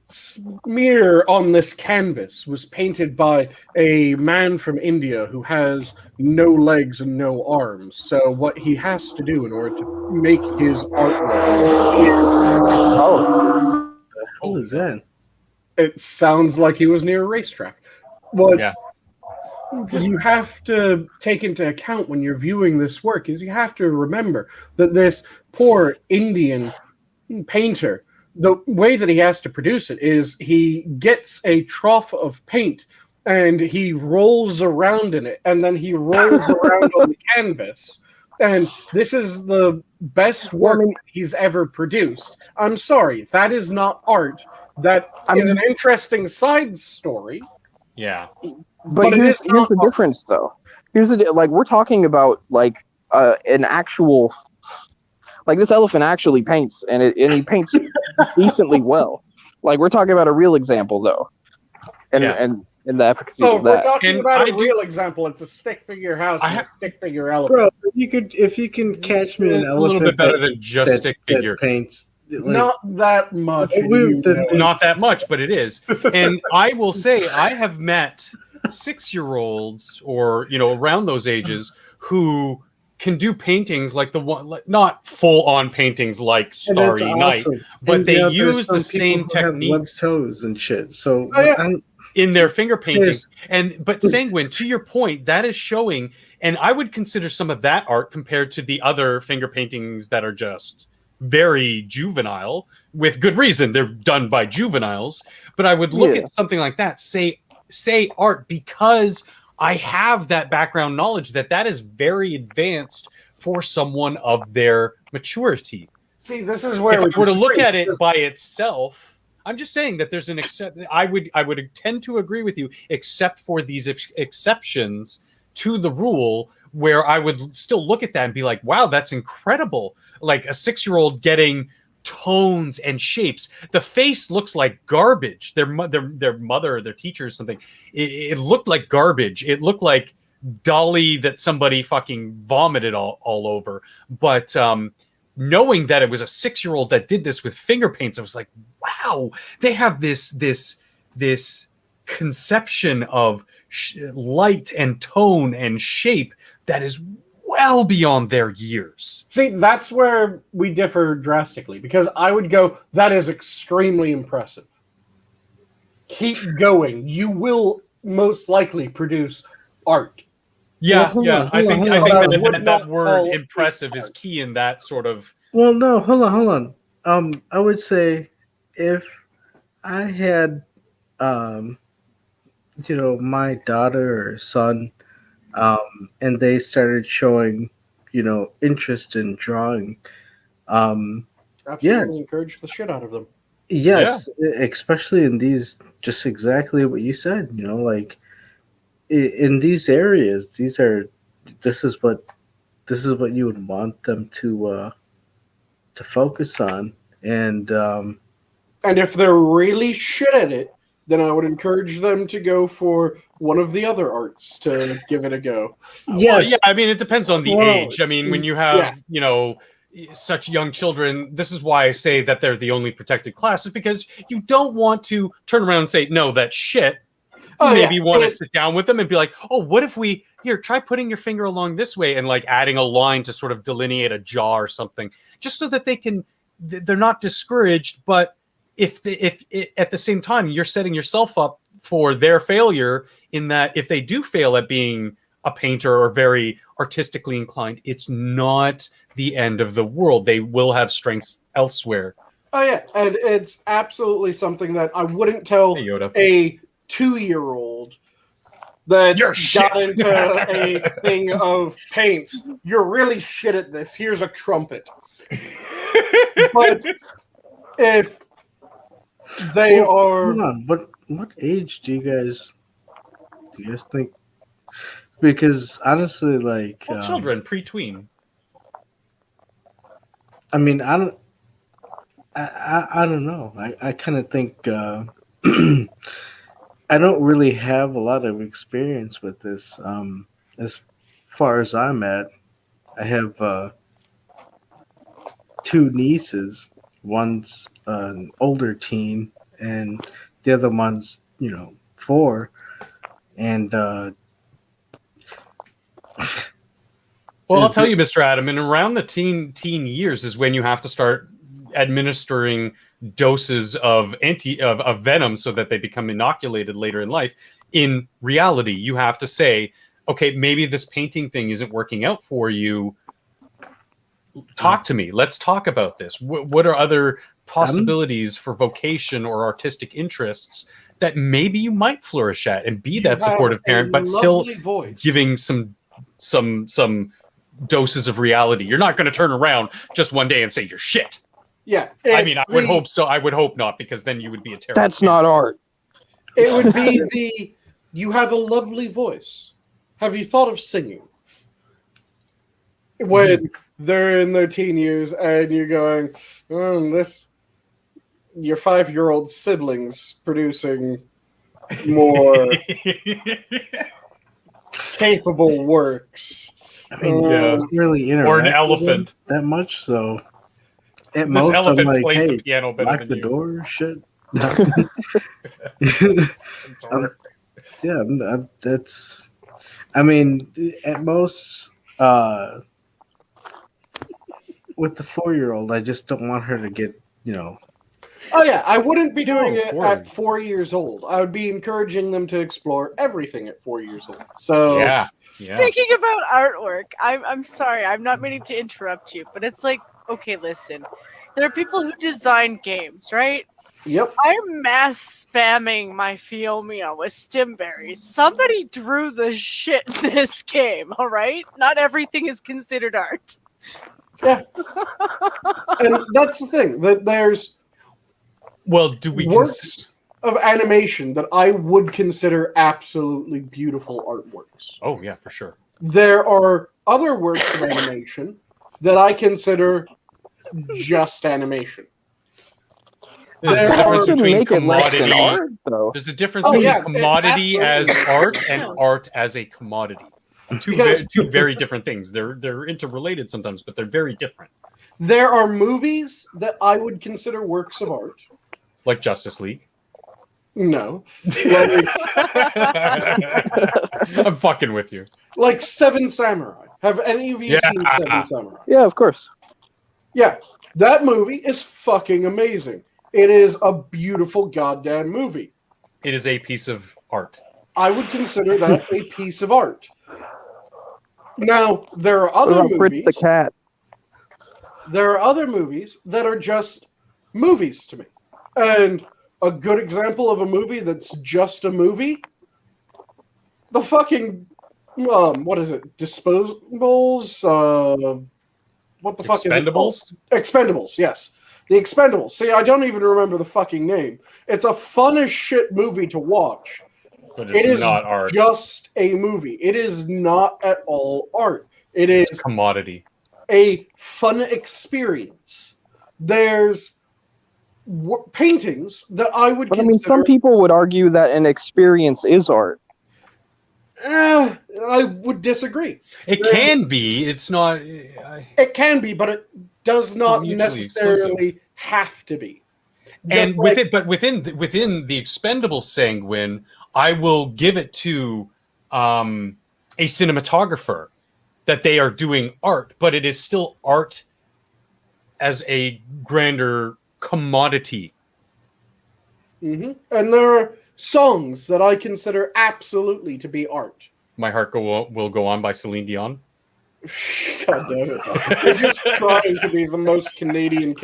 smear on this canvas was painted by a man from India who has no legs and no arms. So what he has to do in order to make his artwork is... Oh, What was that? It sounds like he was near a racetrack. What Yeah. you have to take into account when you're viewing this work is you have to remember that this poor Indian painter, the way that he has to produce it is he gets a trough of paint and he rolls around in it, and then he rolls around on the canvas. And this is the best work he's ever produced. I'm sorry, that is not art. That is an interesting side story. Yeah. But here's the difference, though. Like, we're talking about like an actual, like, this elephant actually paints, and he paints decently well. Like, we're talking about a real example, though, and the efficacy So of that. we're talking about a real example. It's a stick figure house and a stick figure elephant. Bro, if you can catch me an It's elephant, a little bit better than just stick figure paints. Like, not that much. Not that much, but it is. And I will say, I have met 6-year-olds or around those ages who can do paintings like the one, like, not full-on paintings like Starry Night, but and they use the same techniques, web toes and shit. So in their finger paintings. But Sanguine, to your point, that is showing, and I would consider some of that art compared to the other finger paintings that are just very juvenile, with good reason. They're done by juveniles. But I would look at something like that, say art, because I have that background knowledge that is very advanced for someone of their maturity. See, this is where if I were to look at it by itself, I'm just saying that there's an exception. I would tend to agree with you, except for these exceptions to the rule, where I would still look at that and be like, wow, that's incredible. Like a 6-year-old getting tones and shapes. The face looks like garbage. Their mother, their teacher or something, it looked like garbage. It looked like Dolly that somebody fucking vomited all over. But knowing that it was a 6-year-old that did this with finger paints, I was like, wow, they have this conception of light and tone and shape that is well beyond their years. See, that's where we differ drastically, because I would go, that is extremely impressive. Keep going. You will most likely produce art. Yeah, I think that word impressive is key in that sort of. Well, no, hold on. I would say if I had, my daughter or son, and they started showing, interest in drawing, absolutely encourage the shit out of them. Yes, especially in these, just exactly what you said. Like in these areas, this is what you would want them to focus on, and if they're really shit at it, then I would encourage them to go for one of the other arts to give it a go. Yes. Well, yeah, I mean, it depends on the age. I mean, when you have, such young children, this is why I say that they're the only protected class, is because you don't want to turn around and say, no, that's shit. Maybe want to sit down with them and be like, oh, what if we, here, try putting your finger along this way and like adding a line to sort of delineate a jaw or something, just so that they're not discouraged. But if at the same time, you're setting yourself up for their failure, in that if they do fail at being a painter or very artistically inclined, it's not the end of the world. They will have strengths elsewhere. Oh yeah, and it's absolutely something that I wouldn't tell a 2-year-old that got into a thing of paints. You're really shit at this. Here's a trumpet. But if they are, hold on, what age do you guys think? Because honestly, like children, pre-tween. I mean, I don't know. I kind of think I don't really have a lot of experience with this. As far as I'm at, I have 2 nieces. One's an older teen, and the other one's 4. And well, I'll tell you, Mr. Adam, and around the teen years is when you have to start administering doses of venom so that they become inoculated later in life. In reality, you have to say, okay, maybe this painting thing isn't working out for you. Talk to me. Let's talk about this. What are other possibilities for vocation or artistic interests that maybe you might flourish at, and be that supportive parent, but still giving some doses of reality. You're not going to turn around just one day and say you're shit. Yeah. I mean, I would hope so. I would hope not, because then you would be a terrible That's not art. It would be you have a lovely voice. Have you thought of singing? When they're in their teen years and you're going, your 5-year-old siblings producing more capable works. I mean, really interact or an elephant that much, so at this most elephant I'm like, plays hey, the piano better lock than the you. door, shit. That's. I mean, at most, with the 4-year-old, I just don't want her to get, Oh yeah, I wouldn't be doing it at 4 years old. I would be encouraging them to explore everything at 4 years old. So Yeah. Speaking about artwork, I'm sorry, I'm not meaning to interrupt you, but it's like, okay, listen. There are people who design games, right? Yep. I'm mass spamming my Fiomia with stimberries. Somebody drew the shit in this game, all right? Not everything is considered art. Yeah. And that's the thing, that there's do we works of animation that I would consider absolutely beautiful artworks. Oh yeah, for sure. There are other works of animation that I consider just animation. There's a difference between make it less than commodity. art, though. There's a difference between commodity as absolutely. art and art as a commodity. Two very different things. They're interrelated sometimes, but they're very different. There are movies that I would consider works of art. Like Justice League. No. I'm fucking with you. Like Seven Samurai. Have any of you seen Seven Samurai? Yeah, of course. Yeah. That movie is fucking amazing. It is a beautiful goddamn movie. It is a piece of art. I would consider that a piece of art. Now, there are other movies. Fritz the cat. There are other movies that are just movies to me. And a good example of a movie that's just a movie, the fucking, what is it? Disposables? What the fuck is it called? Expendables, yes. The Expendables. See, I don't even remember the fucking name. It's a fun as shit movie to watch. But it is not art. Just a movie. It is not at all art. It's a commodity. A fun experience. There's paintings that I would consider... I mean, some people would argue that an experience is art. I would disagree. It can be. It's not... It can be, but does not mutually necessarily have to be. And within the expendable Sanguine, I will give it to a cinematographer that they are doing art, but it is still art as a grander commodity. And there are songs that I consider absolutely to be art. My Heart Will Go On by Celine Dion. God damn it. You're just trying to be the most Canadian.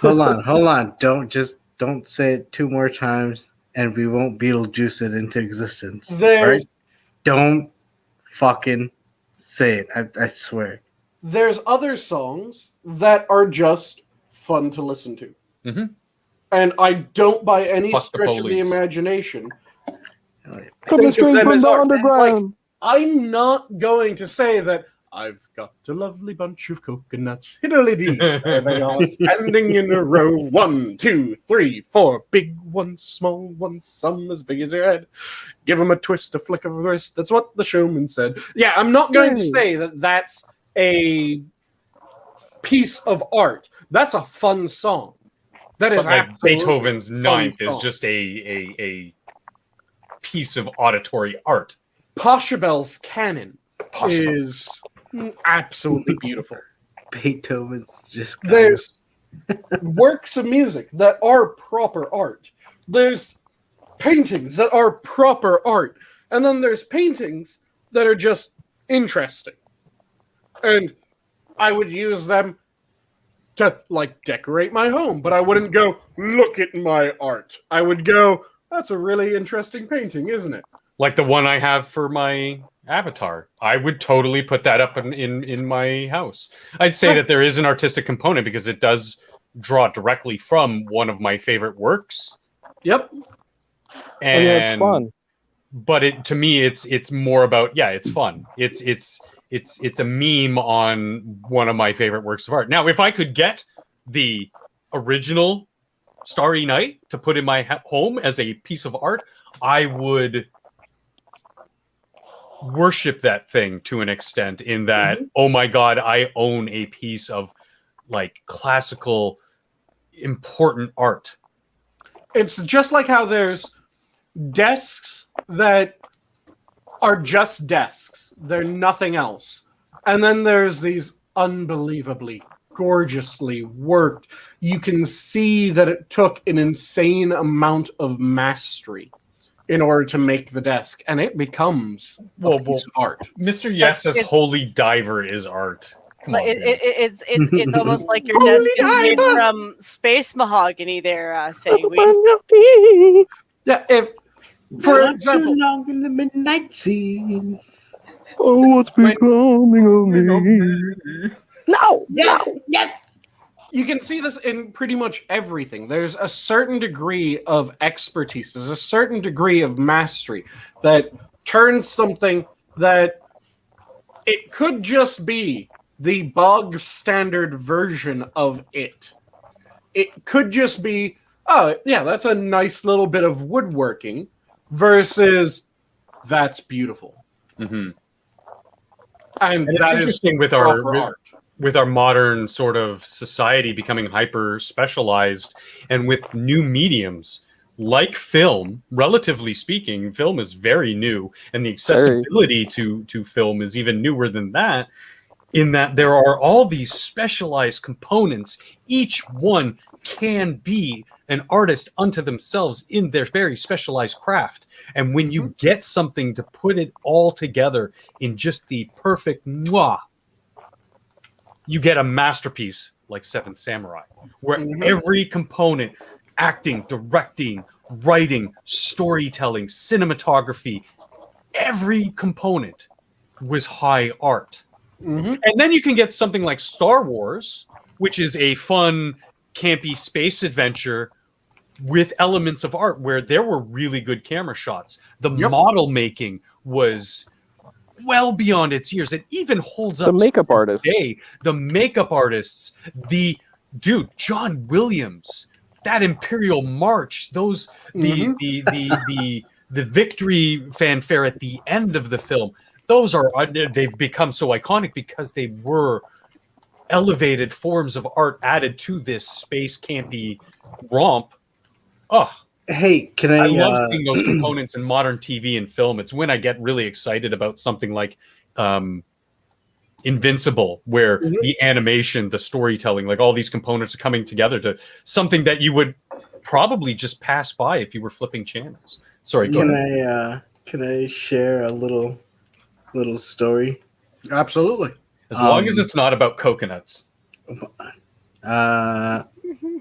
Hold on. Don't say it 2 more times and we won't Beetlejuice it into existence. Right? Don't fucking say it. I swear. There's other songs that are just fun to listen to. And I don't, by any stretch of the imagination, coming straight from the underground. Like, I'm not going to say that I've got a lovely bunch of coconuts. Hiddly-dee. They are standing in a row. 1, 2, 3, 4. Big ones, small ones, some as big as your head. Give them a twist, a flick of the wrist. That's what the showman said. Yeah, I'm not going to say that that's a piece of art. That's a fun song. That is like Beethoven's Ninth is just a piece of auditory art. Pachelbel's Canon is absolutely beautiful. Beethoven's just there's works of music that are proper art. There's paintings that are proper art, and then there's paintings that are just interesting. And I would use them to like decorate my home, but I wouldn't go, look at my art. I would go, that's a really interesting painting, isn't it? Like the one I have for my avatar. I would totally put that up in my house. I'd say that there is an artistic component because it does draw directly from one of my favorite works. Yep. And yeah, it's fun. But to me it's more about it's fun. It's a meme on one of my favorite works of art. Now, if I could get the original Starry Night to put in my home as a piece of art, I would worship that thing to an extent in that, oh my God, I own a piece of like classical important art. It's just like how there's desks that are just desks. They're nothing else. And then there's these unbelievably, gorgeously worked. You can see that it took an insane amount of mastery in order to make the desk, and it becomes a piece of art. Mr. Yes says Holy Diver is art. Come on, it's almost like your desk is made from space mahogany there, Sanguine. Yeah, for example, along in the midnight sea. Oh, what's becoming of me? No! Yes! You can see this in pretty much everything. There's a certain degree of expertise. There's a certain degree of mastery that turns something that it could just be the bog standard version of it. It could just be, oh, yeah, that's a nice little bit of woodworking versus that's beautiful. And And it's interesting with our modern sort of society becoming hyper specialized and with new mediums like film. Relatively speaking, film is very new, and the accessibility to film is even newer than that, in that there are all these specialized components. Each one can be an artist unto themselves in their very specialized craft. And when you get something to put it all together in just the perfect mwah, you get a masterpiece like Seven Samurai, where every component, acting, directing, writing, storytelling, cinematography, every component was high art. And then you can get something like Star Wars, which is a fun, campy space adventure with elements of art where there were really good camera shots. The model making was well beyond its years. It even holds up. The makeup artists. The makeup artists, John Williams, that Imperial March, those the victory fanfare at the end of the film. They've become so iconic because they were elevated forms of art added to this space campy romp. Oh, Hey, can I? I love seeing those components in modern TV and film. It's when I get really excited about something like Invincible, where the animation, the storytelling, like all these components are coming together to something that you would probably just pass by if you were flipping channels. Sorry, go ahead. Can I share a little story? Absolutely. As long as it's not about coconuts.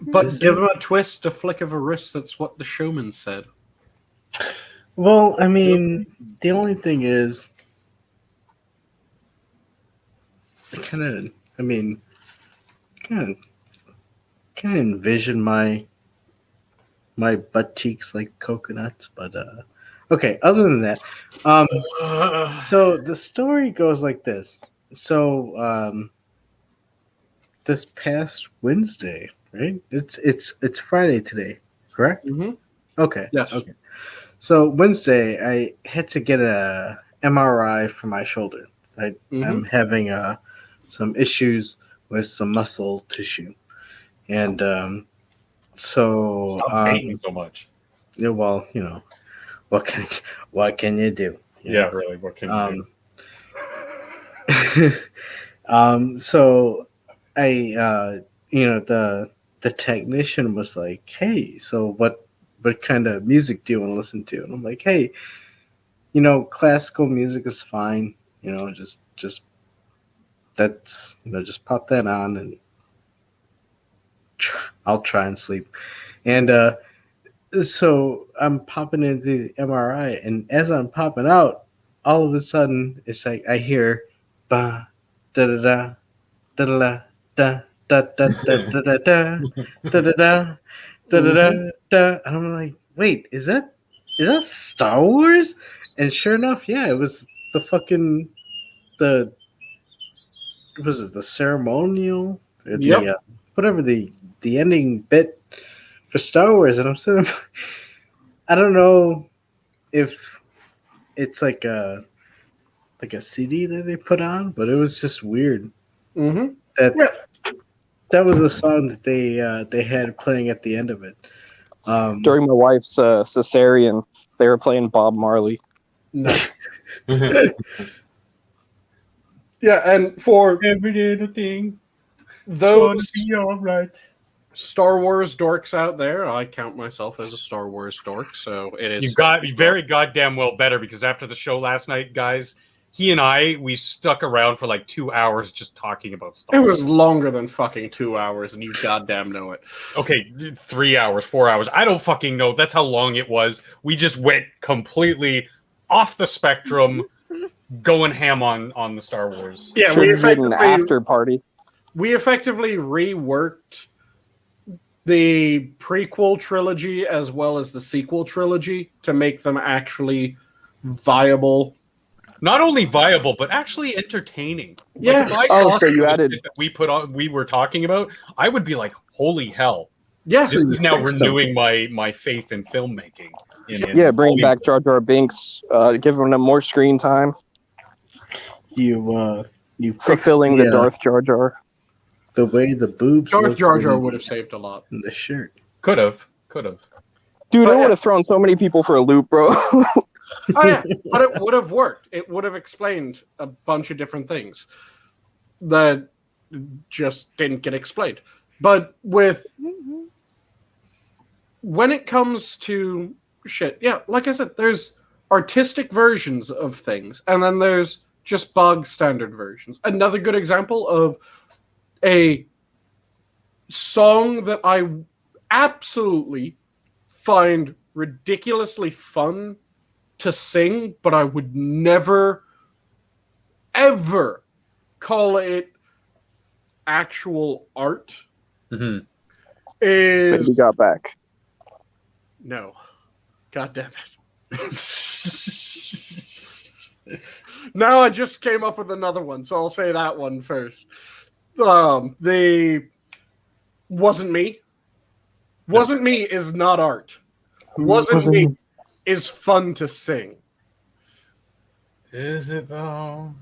But give them a twist, a flick of a wrist. That's what the showman said. Well, I mean, the only thing is, I kind of envision my butt cheeks like coconuts, but okay. Other than that, so the story goes like this. So this past Wednesday, right? It's Friday today, correct? Mm-hmm. Okay. Yes. Okay. So Wednesday, I had to get a MRI for my shoulder. I'm having some issues with some muscle tissue, and so Stop hating so much. yeah, well, what can you do? Yeah, really. What can you do? So I the technician was like, "Hey, so what kind of music do you want to listen to?" And I'm like, "Hey, classical music is fine. Just that's just pop that on and I'll try and sleep." And so I'm popping into the MRI, and as I'm popping out, all of a sudden it's like I hear ba da da da da da da da da da da da da da da da da, and I'm like, wait, is that Star Wars? And sure enough, yeah, it was the fucking was it the ceremonial? Yep. Whatever the ending bit for Star Wars, and I'm sitting. I don't know if it's like a CD that they put on, but it was just weird. Mm-hmm. That was the song that they had playing at the end of it. During my wife's cesarean, they were playing Bob Marley. No. Yeah, and for every little thing, those be all right. Star Wars dorks out there, I count myself as a Star Wars dork, so it is. You got very goddamn well better, because after the show last night, guys, he and we stuck around for like 2 hours just talking about Star Wars. It was longer than fucking 2 hours, and you goddamn know it. Okay, 3 hours, 4 hours. I don't fucking know. That's how long it was. We just went completely off the spectrum, going ham on the Star Wars. Yeah, we had an after party. We effectively reworked the prequel trilogy as well as the sequel trilogy to make them actually viable. Not only viable, but actually entertaining. Yeah. Like, if I saw so you added that we were talking about, I would be like, holy hell. Yes. This is now renewing my faith in filmmaking. Bring back Jar Jar Binks, giving them more screen time. You fulfilling the Darth Jar Jar. The way the boobs. Darth Jar Jar would have saved a lot. In the shirt. Could have. Dude, I would have thrown so many people for a loop, bro. Oh yeah, but it would have worked. It would have explained a bunch of different things that just didn't get explained. But when it comes to shit, yeah, like I said, there's artistic versions of things, and then there's just bog standard versions. Another good example of a song that I absolutely find ridiculously fun to sing, but I would never, ever call it actual art. Baby Is Got Back. No. God damn it. Now I just came up with another one, so I'll say that one first. The Wasn't Me. Wasn't Me is not art. Wasn't Me is fun to sing. Is it though?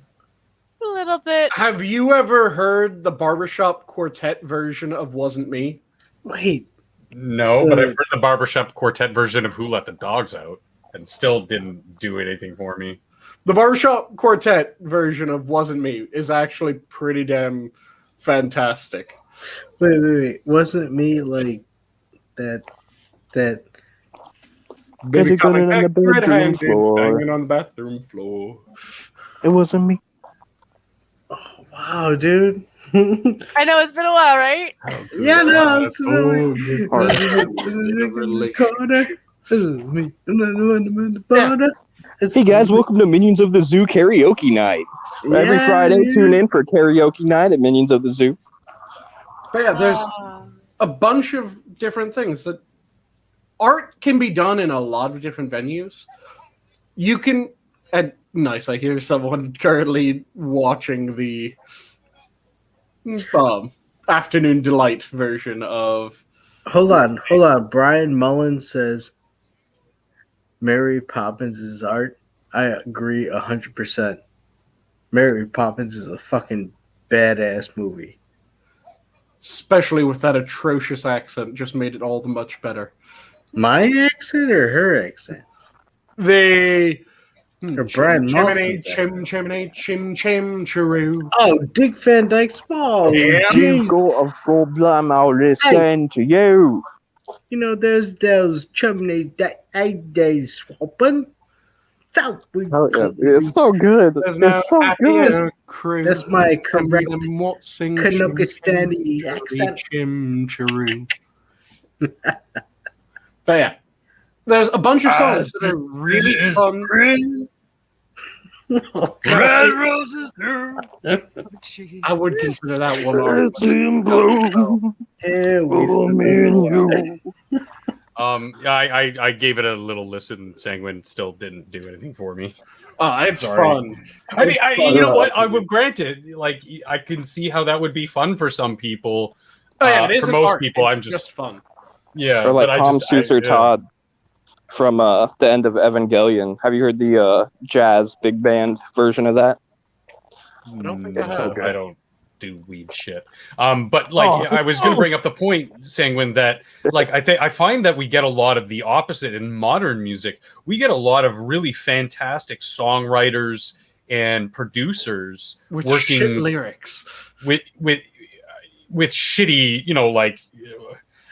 A little bit. Have you ever heard the barbershop quartet version of Wasn't Me? Wait. No, but I've heard the barbershop quartet version of Who Let the Dogs Out, and still didn't do anything for me. The barbershop quartet version of Wasn't Me is actually pretty damn fantastic. Wait. Wasn't me like that? Baby coming on the back bedroom red-handed, floor. banging on the bathroom floor. It wasn't me. Wow, dude. I know it's been a while, right? Yeah, no. This is me. Hey guys, welcome to Minions of the Zoo karaoke night. Every Friday, tune in for karaoke night at Minions of the Zoo. But yeah, there's a bunch of different things that art can be done in a lot of different venues. You can, and nice, I hear someone currently watching the Afternoon Delight version of. Hold on. Brian Mullen says Mary Poppins is art. I agree 100%. Mary Poppins is a fucking badass movie. Especially with that atrocious accent, just made it all the much better. My accent or her accent? They. Or Brian Mullen's chim chiroo. Oh, Dick Van Dyke's Ball. Yeah. You've got a problem, I'll listen to you. You know, there's those chimneys that they swapping. So It's so good. There's no It's so good. crew. That's my correct Kanokistani accent. Chim chiroo. But yeah, there's a bunch of songs that are really fun. Red roses do. I would consider that one art. I gave it a little listen. Sanguine still didn't do anything for me. It's Sorry. fun. I mean, you know what? I would grant it. Like, I can see how that would be fun for some people. It is for most art. people, It's I'm just fun. Yeah, Or like but Tom Souser Todd from the end of Evangelion. Have you heard the jazz big band version of that? I don't think It's I so have. good. I don't do weed shit. But like, I was going to bring up the point, Sanguine, that like I find that we get a lot of the opposite in modern music. We get a lot of really fantastic songwriters and producers With working shit lyrics. with shitty, you know, like.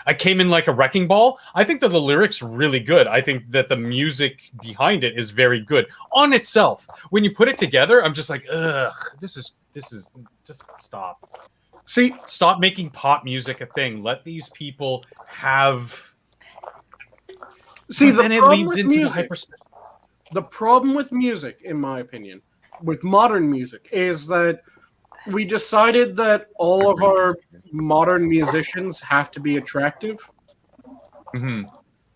I came in like a wrecking ball. I think that the lyrics are really good. I think that the music behind it is very good on itself. When you put it together, I'm just like, ugh, this is just stop. Stop making pop music a thing. Let these people have. See, then it leads into the hyper. The problem with music, in my opinion, with modern music, is that we decided that all of our modern musicians have to be attractive. Mm-hmm.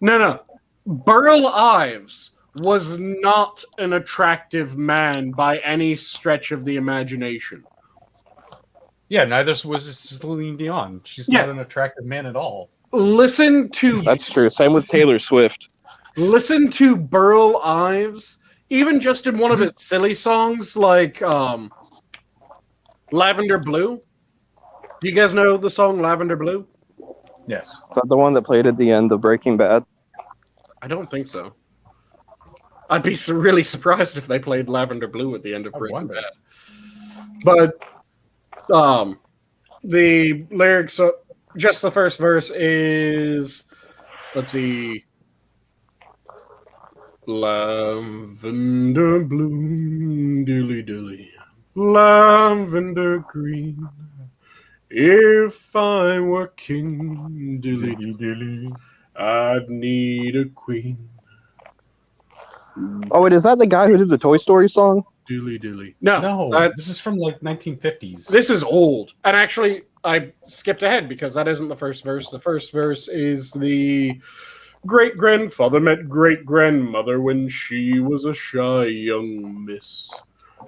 No. Burl Ives was not an attractive man by any stretch of the imagination. Yeah, neither was Celine Dion. She's not an attractive man at all. Listen to... That's true. Same with Taylor Swift. Listen to Burl Ives, even just in one of his silly songs, like... Lavender Blue. Do you guys know the song Lavender Blue? Yes. Is that the one that played at the end of Breaking Bad? I don't think so. I'd be really surprised if they played Lavender Blue at the end of Breaking Bad. But the lyrics, just the first verse is, let's see, lavender blue, dilly dilly. Lavender green, if I were king, dilly dilly, I'd need a queen. Oh, wait, is that the guy who did the Toy Story song? Dilly dilly. No, this is from like 1950s. This is old, and actually, I skipped ahead because that isn't the first verse. The first verse is the great grandfather met great grandmother when she was a shy young miss.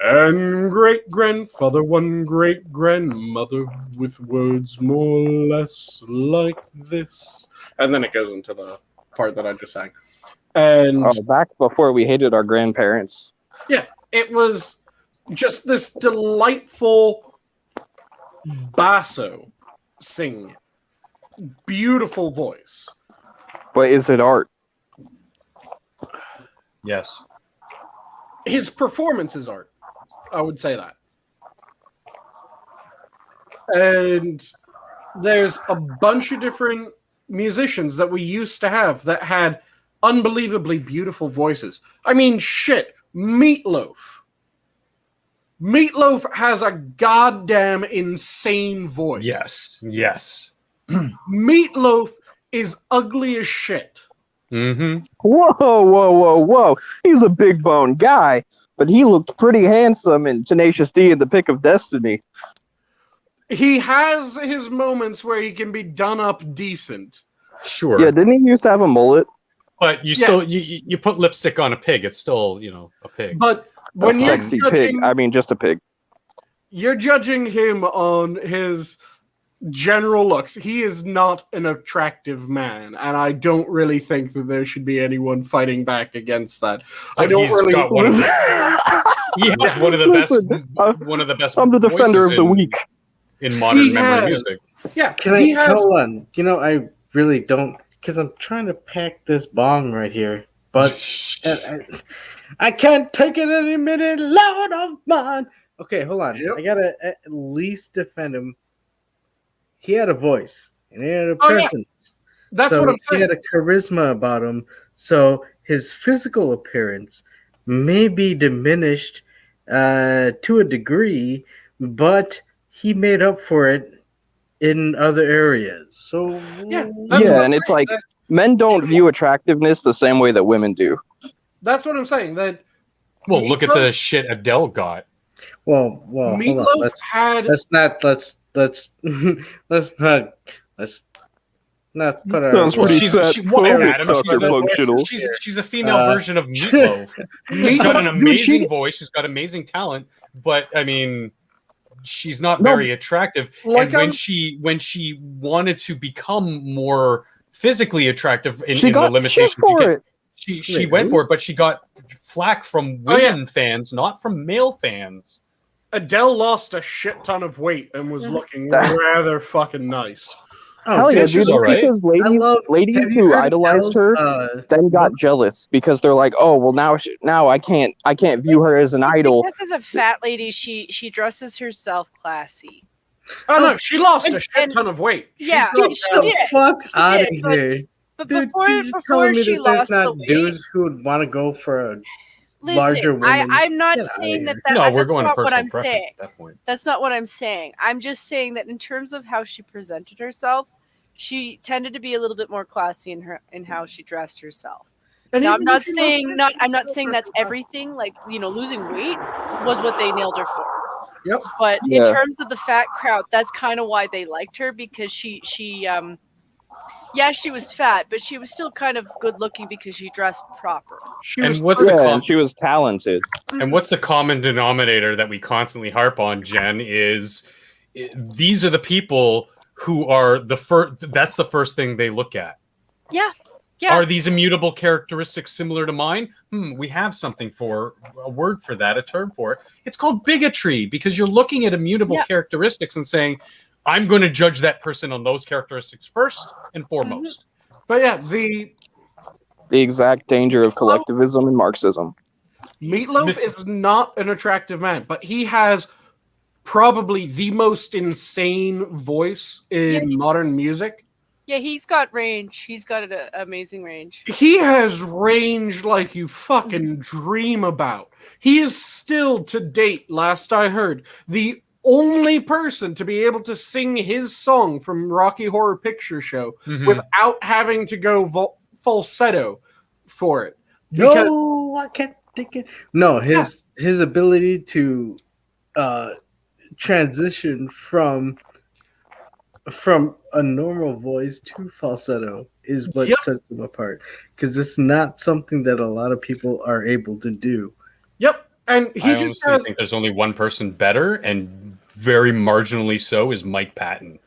And great-grandfather won great-grandmother with words more or less like this. And then it goes into the part that I just sang. And back before we hated our grandparents. yeah, it was just this delightful basso singing. Beautiful voice. But is it art? Yes. His performance is art. I would say that. And there's a bunch of different musicians that we used to have that had unbelievably beautiful voices. I mean, shit, Meatloaf. Meatloaf has a goddamn insane voice. Yes. Yes. Meatloaf is ugly as shit. Mm-hmm. Whoa. He's a big bone guy, but he looked pretty handsome in Tenacious D and the Pick of Destiny. He has his moments where he can be done up decent. Sure. Yeah, didn't he used to have a mullet? But you still you put lipstick on a pig, it's still, a pig. But A when you're sexy judging, pig. I mean, just a pig. you're judging him on his general looks. He is not an attractive man, and I don't really think that there should be anyone fighting back against that. I don't He's really. got one of the, he has one of the Listen, best one of the best I'm the defender of the weak. in modern He memory has- music. Yeah, Can he I has. hold on? I really don't, because I'm trying to pack this bong right here, but I can't take it any minute, Lord of mine. Okay, hold on. Yep. I gotta at least defend him. He had a voice and he had a Oh, yeah. presence. That's so what I'm he saying. had a charisma about him. So his physical appearance may be diminished to a degree, but he made up for it in other areas. So Yeah, that's Yeah, what I'm and it's saying. like men don't view attractiveness the same way that women do. That's what I'm saying. That Well, look at the shit Adele got. well, hold on. Meatloaf had. Let's not put our. Sounds pretty She's fat. what, phobic, Adam? Dr. Functional. She's a female Uh, version of Meatloaf. She's got an Dude, amazing she- voice. She's got amazing talent, but I mean, she's not No. very attractive. Like, and when she wanted to become more physically attractive in She the got limitations, shit for it. she Wait, went who? for it, but she got flack from Oh, yeah. women fans, not from male fans. Adele lost a shit ton of weight and was looking That- rather fucking nice. Hell yeah, she's dude. It's alright. because have ladies you who heard idolized Adele's, her then got jealous because they're like, oh well, now I can't view her as an idol. Because as a fat lady, she dresses herself classy. Oh, no, she lost a shit and- ton of weight. Yeah, dropped she down- did. Fuck She out of did, but- here. But Dude, before you're telling me she that there's lost the not weight, dudes who would want to go for a larger listen, woman. I'm not Get outta saying here. that. No, we're that's going to not what personal I'm preference saying. at that point. That's not what I'm saying. I'm just saying that in terms of how she presented herself, she tended to be a little bit more classy in how she dressed herself. And Now, even when she lost I'm not still saying dressed that's her everything. Like, losing weight was what they nailed her for. Yep. But in Yeah. terms of the fat crowd, that's kind of why they liked her, because she she was fat, but she was still kind of good looking because she dressed proper. She And was what's the Yeah, and she was talented. And what's the common denominator that we constantly harp on, Jen, is these are the people who are the first, that's the first thing they look at. Yeah. Yeah. Are these immutable characteristics similar to mine? We have something for a word for that, a term for it. It's called bigotry, because you're looking at immutable characteristics and saying, I'm going to judge that person on those characteristics first and foremost. But yeah, the The exact danger of collectivism and Marxism. Meatloaf is not an attractive man, but he has probably the most insane voice in modern music. Yeah, he's got range. He's got an amazing range. He has range like you fucking dream about. He is still, to date, last I heard, the only person to be able to sing his song from Rocky Horror Picture Show without having to go falsetto for it. Because- No, I can't take it. No, his ability to transition from a normal voice to falsetto is what Yep. sets him apart, because it's not something that a lot of people are able to do. Yep, and he I just honestly has think there's only one person better, and very marginally so, is Mike Patton.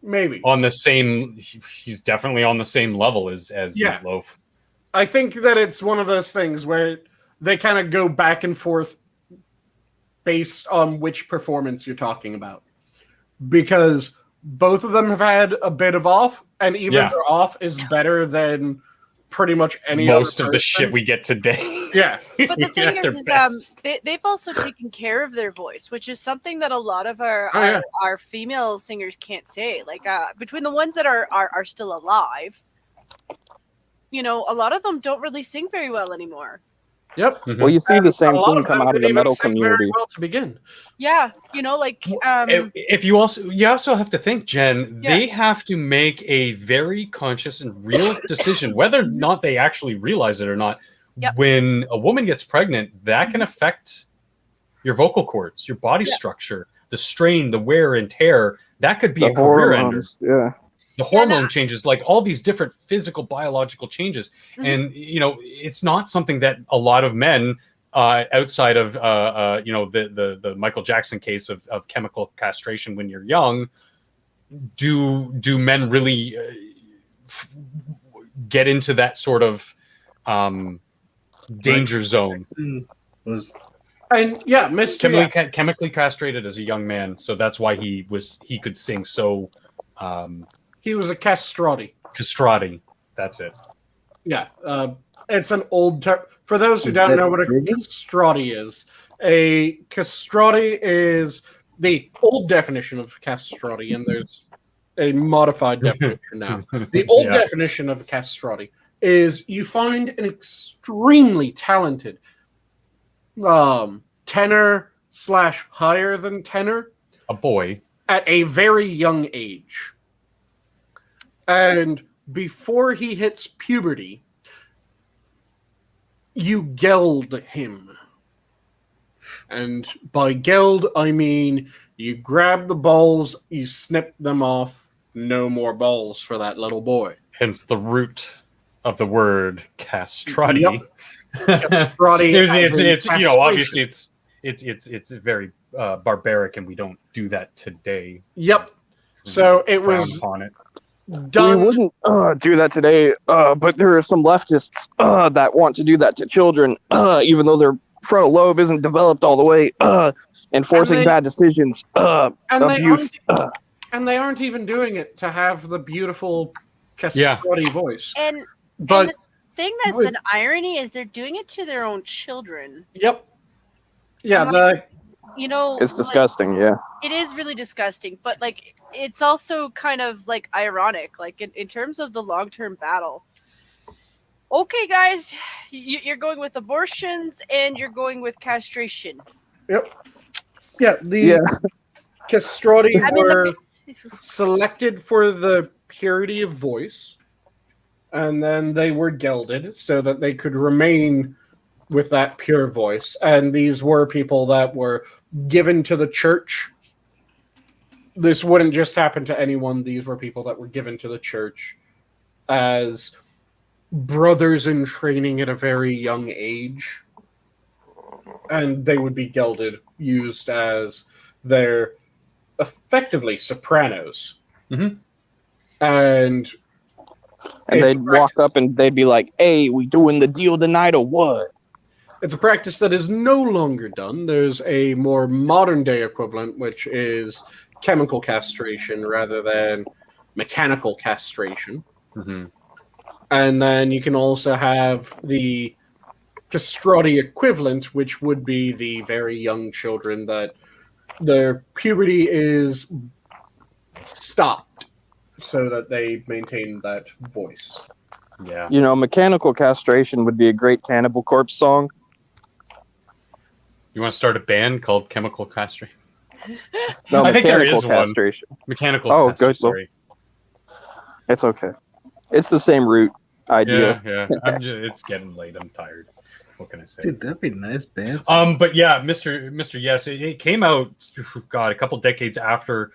maybe. On the same, he's definitely on the same level as Yeah. Meatloaf. I think that it's one of those things where they kind of go back and forth based on which performance you're talking about. Because both of them have had a bit of off, and even their off is better than pretty much any most other of the shit we get today. Yeah. But the thing is they've also taken care of their voice, which is something that a lot of our female singers can't say. Like between the ones that are still alive, you know, a lot of them don't really sing very well anymore. Yep. Well, you see the same A lot thing come out of the metal community. Very well to begin. Yeah, you know, like if you also have to think, Jen, they have to make a very conscious and real decision, whether or not they actually realize it or not. Yep. When a woman gets pregnant, that can affect your vocal cords, your body structure, the strain, the wear and tear. That could be a career ender. Yeah. The hormone changes, like all these different physical, biological changes. And, you know, it's not something that a lot of men outside of, you know, the Michael Jackson case of chemical castration when you're young, do men really get into that sort of danger zone? And yeah, Mr. Chemically castrated as a young man. So that's why he could sing so... he was a castrati. Castrati, that's it. Yeah, it's an old term. For those who don't know what a castrati is, a castrati is the old definition of castrati, and there's a modified definition now. The old definition of castrati is you find an extremely talented tenor / higher than tenor, a boy, at a very young age. And before he hits puberty, you geld him. And by geld, I mean you grab the balls, you snip them off, no more balls for that little boy. Hence the root of the word castrati. Yep. Castrati it's you know, obviously it's very barbaric, and we don't do that today. Yep. So it was upon it. We wouldn't do that today, but there are some leftists that want to do that to children, even though their frontal lobe isn't developed all the way, enforcing bad decisions, abuse. And they aren't even doing it to have the beautiful castrati voice. And the thing that's an irony is they're doing it to their own children. Yep. Yeah, you know, it's disgusting. Yeah, it is really disgusting, but like it's also kind of like ironic, like in terms of the long-term battle. Okay, guys, you're going with abortions and you're going with castration. Yep. Yeah, the castrati were selected for the purity of voice, and then they were gelded so that they could remain with that pure voice. And these were people that were given to the church. This wouldn't just happen to anyone. These were people that were given to the church as brothers in training at a very young age. And they would be gelded, used as their effectively sopranos. Mm-hmm. And they'd walk up and they'd be like, "Hey, we doing the deal tonight or what?" It's a practice that is no longer done. There's a more modern day equivalent, which is chemical castration rather than mechanical castration. Mm-hmm. And then you can also have the castrati equivalent, which would be the very young children that their puberty is stopped so that they maintain that voice. Yeah. You know, mechanical castration would be a great Cannibal Corpse song. You want to start a band called Chemical Castration? No, I think there is castration. One. Mechanical. Oh, castration, good. Sorry. It's okay. It's the same root idea. Yeah. It's getting late. I'm tired. What can I say? Dude, that'd be a nice band. But yeah, Mr. Yes, it came out. God, a couple decades after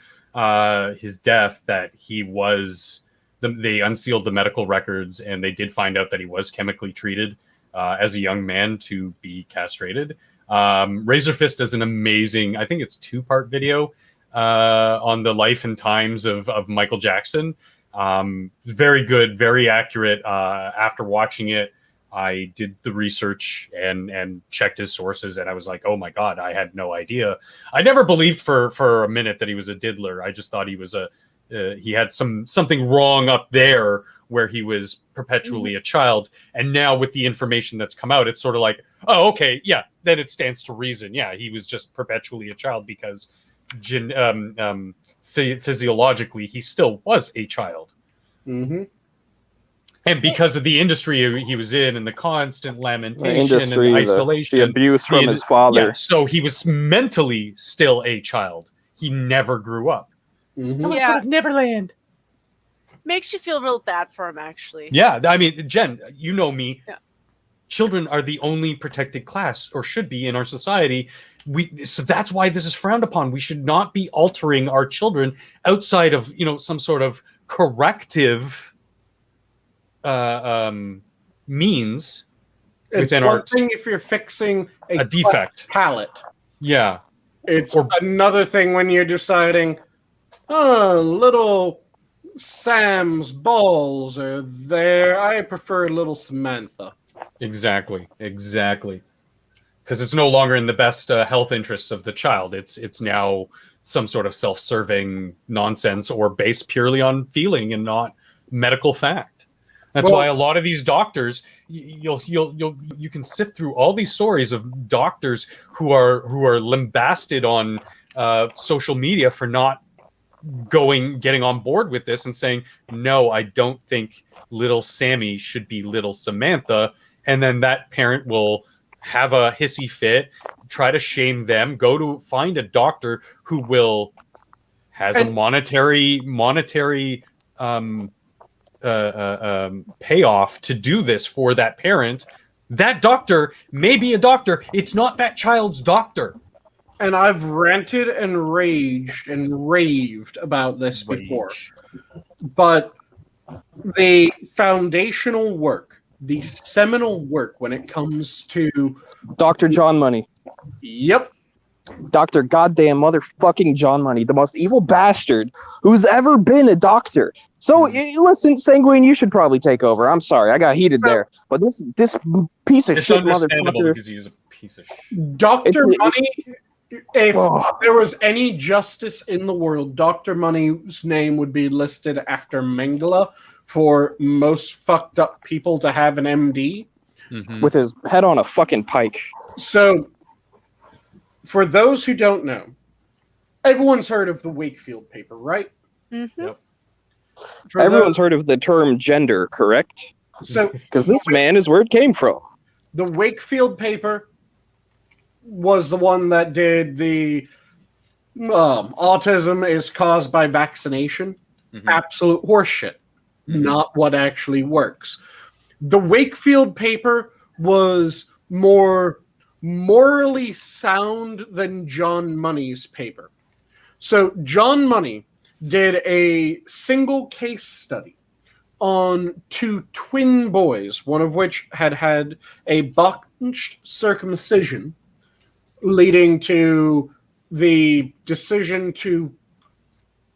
his death, that he was. They unsealed the medical records, and they did find out that he was chemically treated as a young man to be castrated. Razorfist does an amazing, I think it's 2-part video on the life and times of Michael Jackson. Very good, very accurate. After watching it, I did the research and checked his sources, and I was like, oh my god, I had no idea. I never believed for a minute that he was a diddler. I just thought he was he had something wrong up there where he was perpetually a child. And now with the information that's come out, it's sort of like, oh, okay, yeah, then it stands to reason. Yeah, he was just perpetually a child because physiologically he still was a child. Mm-hmm. And because of the industry he was in and the constant lamentation industry, and isolation, the abuse from his father. Yeah, so he was mentally still a child. He never grew up. Mm-hmm. Yeah. Neverland. Makes you feel real bad for him, actually. Yeah, I mean, Jen, you know me. Yeah. Children are the only protected class, or should be, in our society. So that's why this is frowned upon. We should not be altering our children outside of some sort of corrective means. It's within one our thing if you're fixing a defect palate. Yeah. It's another thing when you're deciding, oh, little Sam's balls are there. I prefer little Samantha. Exactly. Because it's no longer in the best health interests of the child. It's now some sort of self-serving nonsense or based purely on feeling and not medical fact. That's why a lot of these doctors, you can sift through all these stories of doctors who are lambasted on social media for not getting on board with this and saying, no, I don't think little Sammy should be little Samantha. And then that parent will have a hissy fit, try to shame them, go to find a doctor who has a monetary payoff to do this for that parent. That doctor may be a doctor. It's not that child's doctor. And I've ranted and raged and raved about this before. But the foundational work, the seminal work when it comes to Dr. John Money. Yep. Dr. Goddamn motherfucking John Money, the most evil bastard who's ever been a doctor. So listen, Sanguine, you should probably take over. I'm sorry, I got heated there. But this piece of shit motherfucker. Because he was a piece of shit. Dr. Money, if there was any justice in the world, Dr. Money's name would be listed after Mengele for most fucked up people to have an MD. Mm-hmm. With his head on a fucking pike. So, for those who don't know, everyone's heard of the Wakefield paper, right? Mm-hmm. Yep. Everyone's heard of the term gender, correct? So, because this man is where it came from. The Wakefield paper was the one that did the autism is caused by vaccination. Mm-hmm. Absolute horseshit. Mm-hmm. Not what actually works. The Wakefield paper was more morally sound than John Money's paper. So John Money did a single case study on two twin boys, one of which had a botched circumcision, leading to the decision to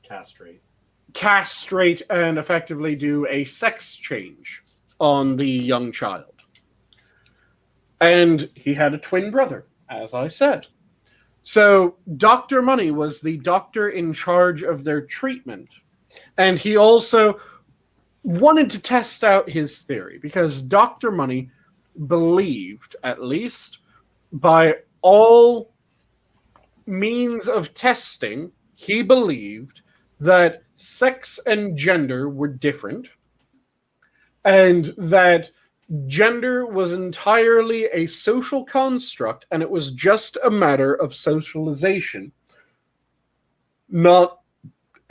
castrate and effectively do a sex change on the young child. And he had a twin brother, as I said. So Dr. Money was the doctor in charge of their treatment. And he also wanted to test out his theory because Dr. Money believed, at least by all means of testing, he believed that sex and gender were different and that gender was entirely a social construct and it was just a matter of socialization, not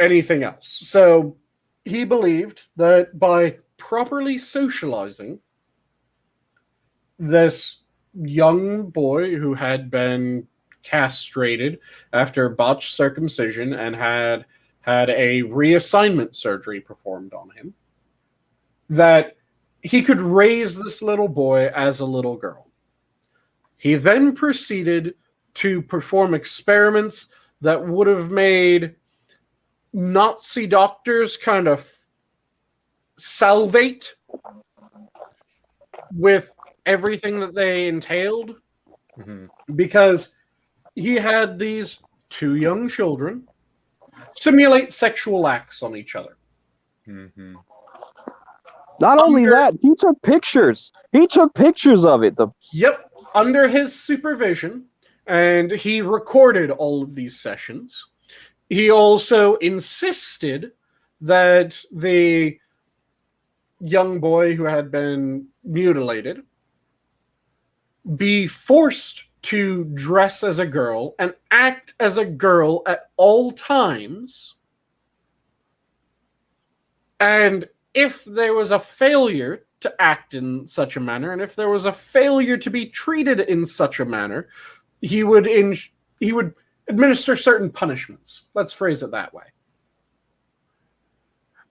anything else. So he believed that by properly socializing this young boy who had been castrated after botched circumcision and had a reassignment surgery performed on him, that he could raise this little boy as a little girl. He then proceeded to perform experiments that would have made Nazi doctors kind of salivate with everything that they entailed, Mhm. because he had these 2 young children simulate sexual acts on each other. Mhm. Not only that, he took pictures. He took pictures of it. Yep, under his supervision, and he recorded all of these sessions. He also insisted that the young boy who had been mutilated be forced to dress as a girl and act as a girl at all times. And if there was a failure to act in such a manner, and if there was a failure to be treated in such a manner, he would administer certain punishments. Let's phrase it that way.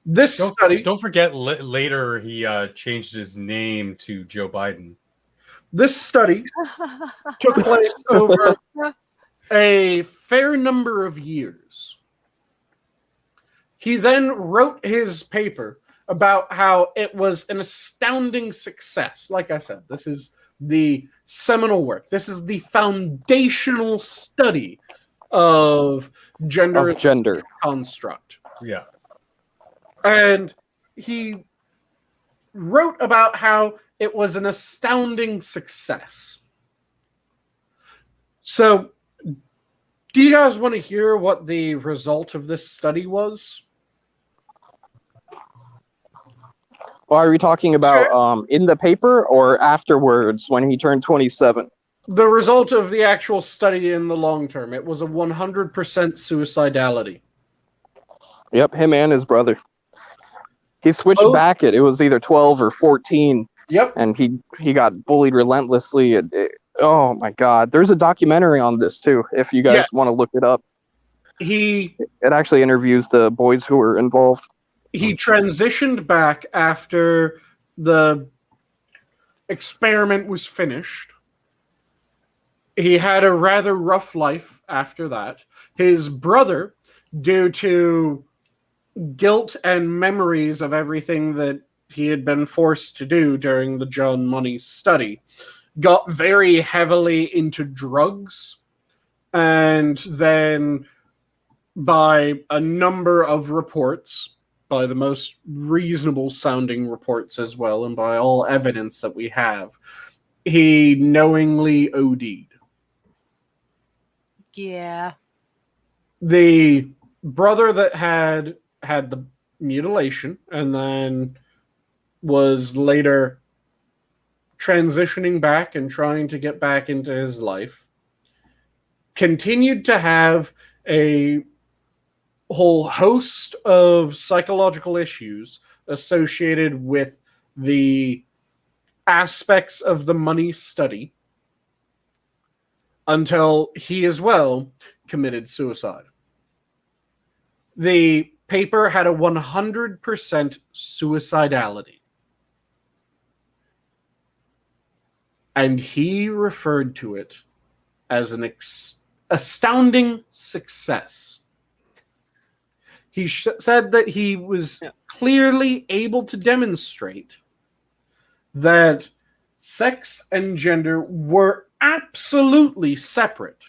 This study... Don't forget, later he changed his name to Joe Biden. This study took place over a fair number of years. He then wrote his paper about how it was an astounding success. Like I said, this is the seminal work. This is the foundational study of gender construct. Yeah. And he wrote about how it was an astounding success. So, do you guys want to hear what the result of this study was? Well, are we talking about in the paper or afterwards when he turned 27? The result of the actual study in the long term. It was a 100% suicidality. Yep, him and his brother. He switched back it was either 12 or 14. Yep. And he got bullied relentlessly. Oh my God. There's a documentary on this too, if you guys want to look it up. It actually interviews the boys who were involved. He transitioned back after the experiment was finished. He had a rather rough life after that. His brother, due to guilt and memories of everything that he had been forced to do during the John Money study, got very heavily into drugs, and then by a number of reports, by the most reasonable sounding reports as well, and by all evidence that we have, he knowingly OD'd. Yeah. The brother that had the mutilation and then was later transitioning back and trying to get back into his life continued to have a whole host of psychological issues associated with the aspects of the money study until he as well committed suicide. The paper had a 100% suicidality. And he referred to it as an astounding success. He said that he was clearly able to demonstrate that sex and gender were absolutely separate.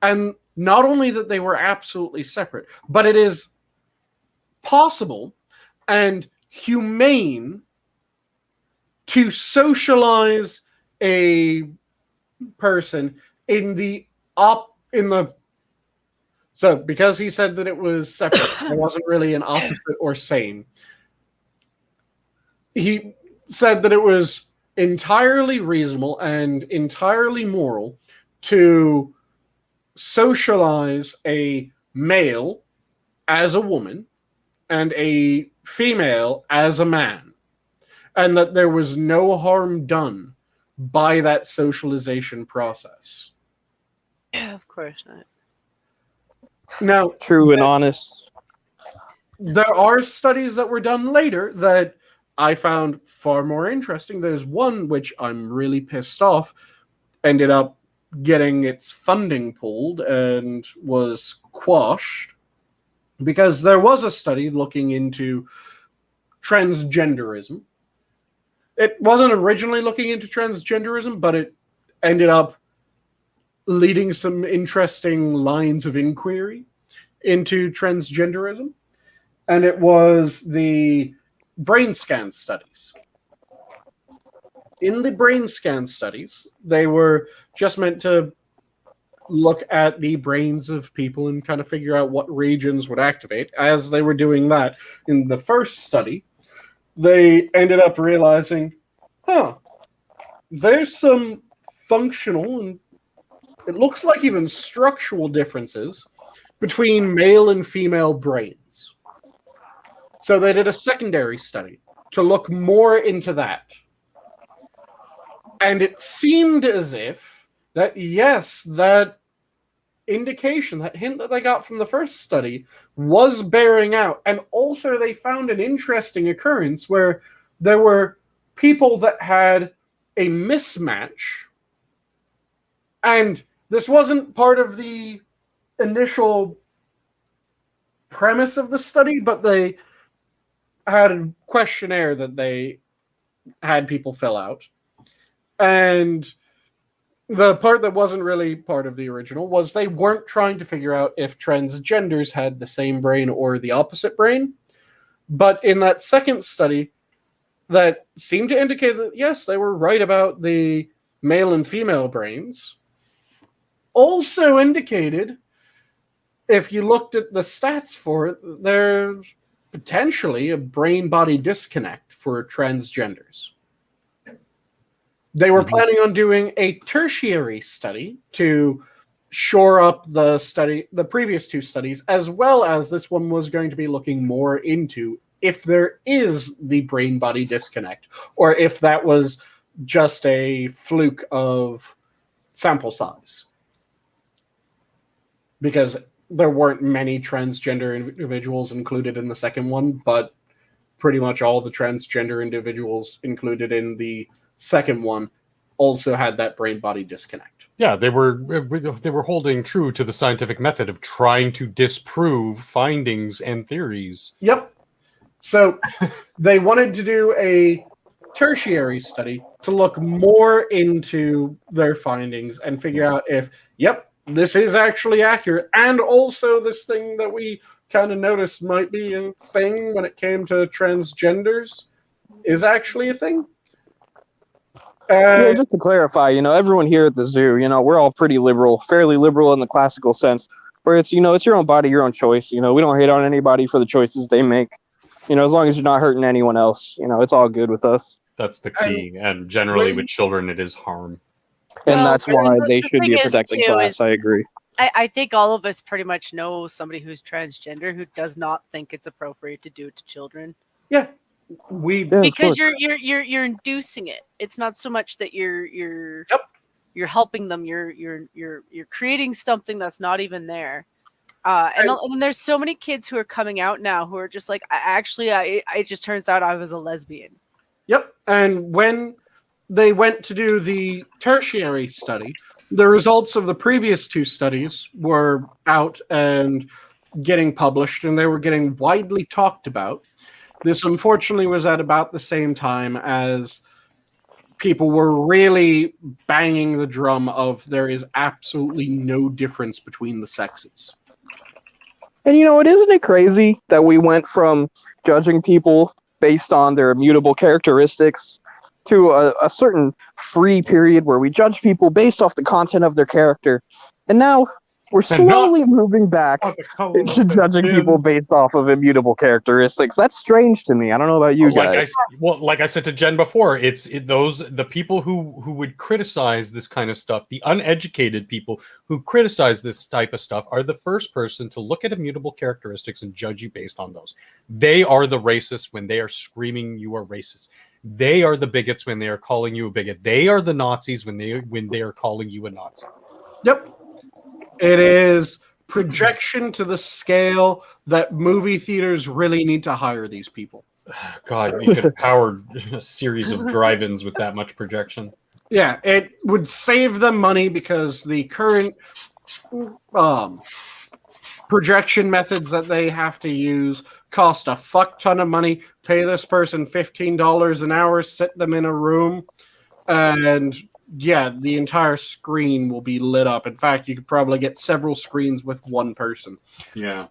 And not only that they were absolutely separate, but it is possible and humane to socialize a person so because he said that it was separate, it wasn't really an opposite or same. He said that it was entirely reasonable and entirely moral to socialize a male as a woman and a female as a man, and that there was no harm done by that socialization process. Yeah, of course not. Now, true and honest. There are studies that were done later that I found far more interesting. There's one which I'm really pissed off, ended up getting its funding pulled and was quashed, because there was a study looking into transgenderism. it wasn't originally looking into transgenderism, but it ended up leading some interesting lines of inquiry into transgenderism. And it was the brain scan studies. In the brain scan studies, they were just meant to look at the brains of people and kind of figure out what regions would activate. As they were doing that in the first study, they ended up realizing, there's some functional and it looks like even structural differences between male and female brains. So they did a secondary study to look more into that. And it seemed as if that, yes, that indication, that hint that they got from the first study was bearing out. And also they found an interesting occurrence where there were people that had a mismatch. And this wasn't part of the initial premise of the study, but they had a questionnaire that they had people fill out. And the part that wasn't really part of the original was they weren't trying to figure out if transgenders had the same brain or the opposite brain. But in that second study, that seemed to indicate that, yes, they were right about the male and female brains. Also indicated, if you looked at the stats for it, there's potentially a brain-body disconnect for transgenders. They were planning on doing a tertiary study to shore up the previous two studies, as well as this one was going to be looking more into if there is the brain-body disconnect, or if that was just a fluke of sample size. Because there weren't many transgender individuals included in the second one, but pretty much all the transgender individuals included in the second one also had that brain-body disconnect. Yeah, they were holding true to the scientific method of trying to disprove findings and theories. Yep. So they wanted to do a tertiary study to look more into their findings and figure out if, this is actually accurate. And also this thing that we kind of noticed might be a thing when it came to transgenders is actually a thing. Yeah, just to clarify, everyone here at the zoo, we're all pretty liberal, fairly liberal in the classical sense, where it's, it's your own body, your own choice. We don't hate on anybody for the choices they make. As long as you're not hurting anyone else, it's all good with us. That's the key. And generally with children, it is harm. And that's why they should be a protected class. I agree. I think all of us pretty much know somebody who's transgender who does not think it's appropriate to do it to children. Yeah. Because you're inducing it. It's not so much that you're helping them. You're creating something that's not even there. And there's so many kids who are coming out now who are just like, it just turns out I was a lesbian. Yep. And when they went to do the tertiary study, the results of the previous two studies were out and getting published, and they were getting widely talked about. This, unfortunately, was at about the same time as people were really banging the drum of there is absolutely no difference between the sexes. And isn't it crazy that we went from judging people based on their immutable characteristics to a certain free period where we judge people based off the content of their character, and now we're slowly moving back into judging people based off of immutable characteristics. That's strange to me. I don't know about you guys. Like I said to Jen before, the people who would criticize this kind of stuff, the uneducated people who criticize this type of stuff, are the first person to look at immutable characteristics and judge you based on those. They are the racists when they are screaming you are racist. They are the bigots when they are calling you a bigot. They are the Nazis when they are calling you a Nazi. Yep. It is projection to the scale that movie theaters really need to hire these people. God, you could power a series of drive-ins with that much projection. Yeah, it would save them money because the current projection methods that they have to use cost a fuck ton of money. Pay this person $15 an hour, sit them in a room, and yeah, the entire screen will be lit up. In fact, you could probably get several screens with one person. Yeah.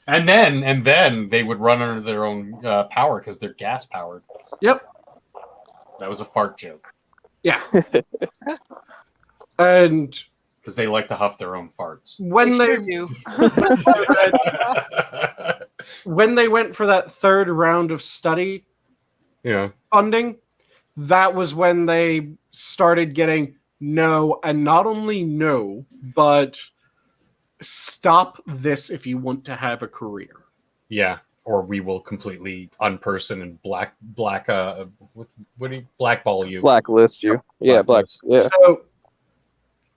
And then they would run under their own power because they're gas powered. Yep. That was a fart joke. Yeah. And because they like to huff their own farts. When they do. When they went for that third round of study funding, that was when they started getting no, and not only no, but stop this if you want to have a career. Yeah, or we will completely unperson and blackball you. Blacklist you. Yeah, yeah. So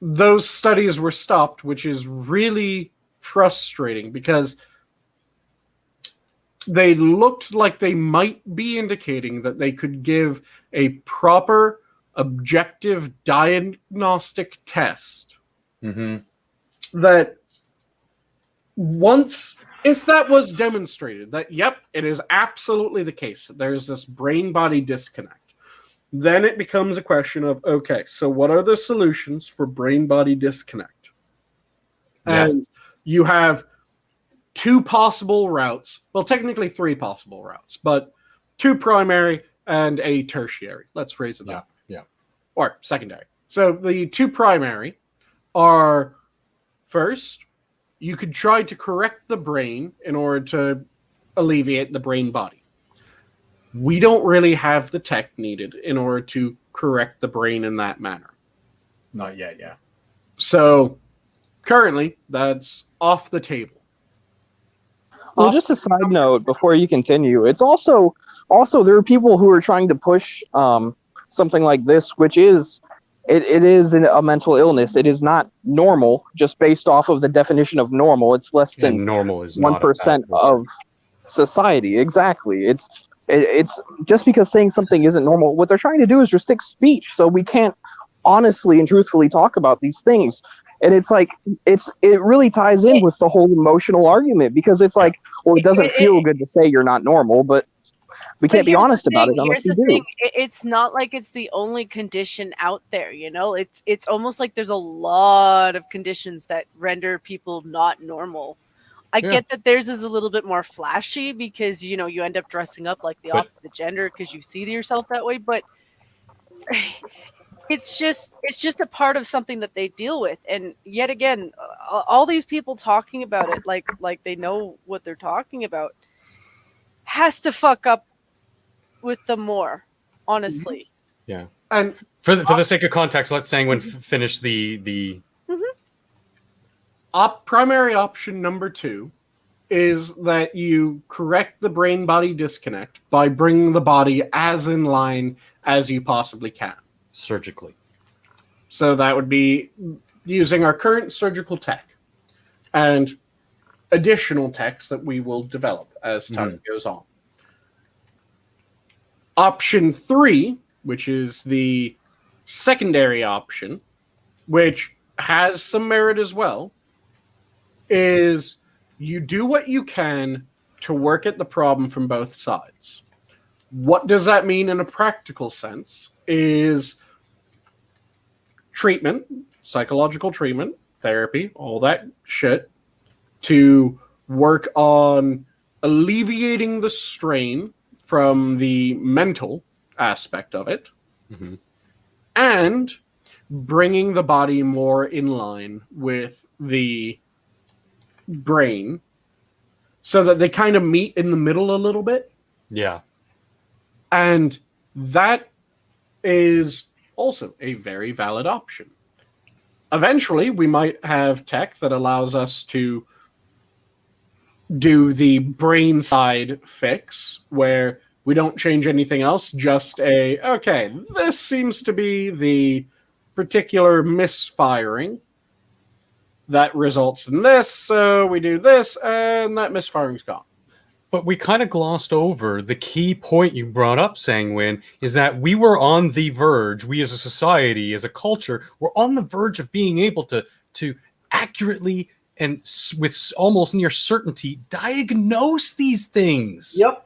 those studies were stopped, which is really frustrating because they looked like they might be indicating that they could give a proper objective diagnostic test that once, if that was demonstrated, that yep, it is absolutely the case, there's this brain-body disconnect, then it becomes a question of, okay, so what are the solutions for brain-body disconnect? Yeah. And you have two possible routes, well, technically three possible routes, but two primary and a tertiary. Let's phrase it that. Yeah. Or secondary. So the two primary are, first, you could try to correct the brain in order to alleviate the brain body. We don't really have the tech needed in order to correct the brain in that manner. Not yet, yeah. So currently, that's off the table. Well, just a side note before you continue, it's also there are people who are trying to push something like this, which is it is a mental illness. It is not normal, just based off of the definition of normal. It's less than normal is 1% of society. Exactly. It's just because saying something isn't normal. What they're trying to do is restrict speech, so we can't honestly and truthfully talk about these things. And it's like it really ties in with the whole emotional argument, because it's like, well, it doesn't feel good to say you're not normal, but we can't be honest about it unless we do. It's not like it's the only condition out there, you know? It's almost like there's a lot of conditions that render people not normal. I get that theirs is a little bit more flashy because, you know, you end up dressing up like the opposite gender because you see yourself that way, but it's just a part of something that they deal with. And yet again, all these people talking about it like they know what they're talking about has to fuck up with them more, honestly. Yeah. And for the sake of context, let's Sanguine finish the primary option number 2 is that you correct the brain-body disconnect by bringing the body as in line as you possibly can. Surgically. So that would be using our current surgical tech and additional techs that we will develop as time goes on. Option 3, which is the secondary option, which has some merit as well, is you do what you can to work at the problem from both sides. What does that mean in a practical sense is treatment, psychological treatment, therapy, all that shit, to work on alleviating the strain from the mental aspect of it, and bringing the body more in line with the brain so that they kind of meet in the middle a little bit. Yeah. And that is also a very valid option. Eventually, we might have tech that allows us to do the brain side fix where we don't change anything else, just okay, this seems to be the particular misfiring that results in this, so we do this, and that misfiring's gone. But we kind of glossed over the key point you brought up, Sanguine, is that we were on the verge, we as a society, as a culture, were on the verge of being able to accurately and with almost near certainty diagnose these things. Yep.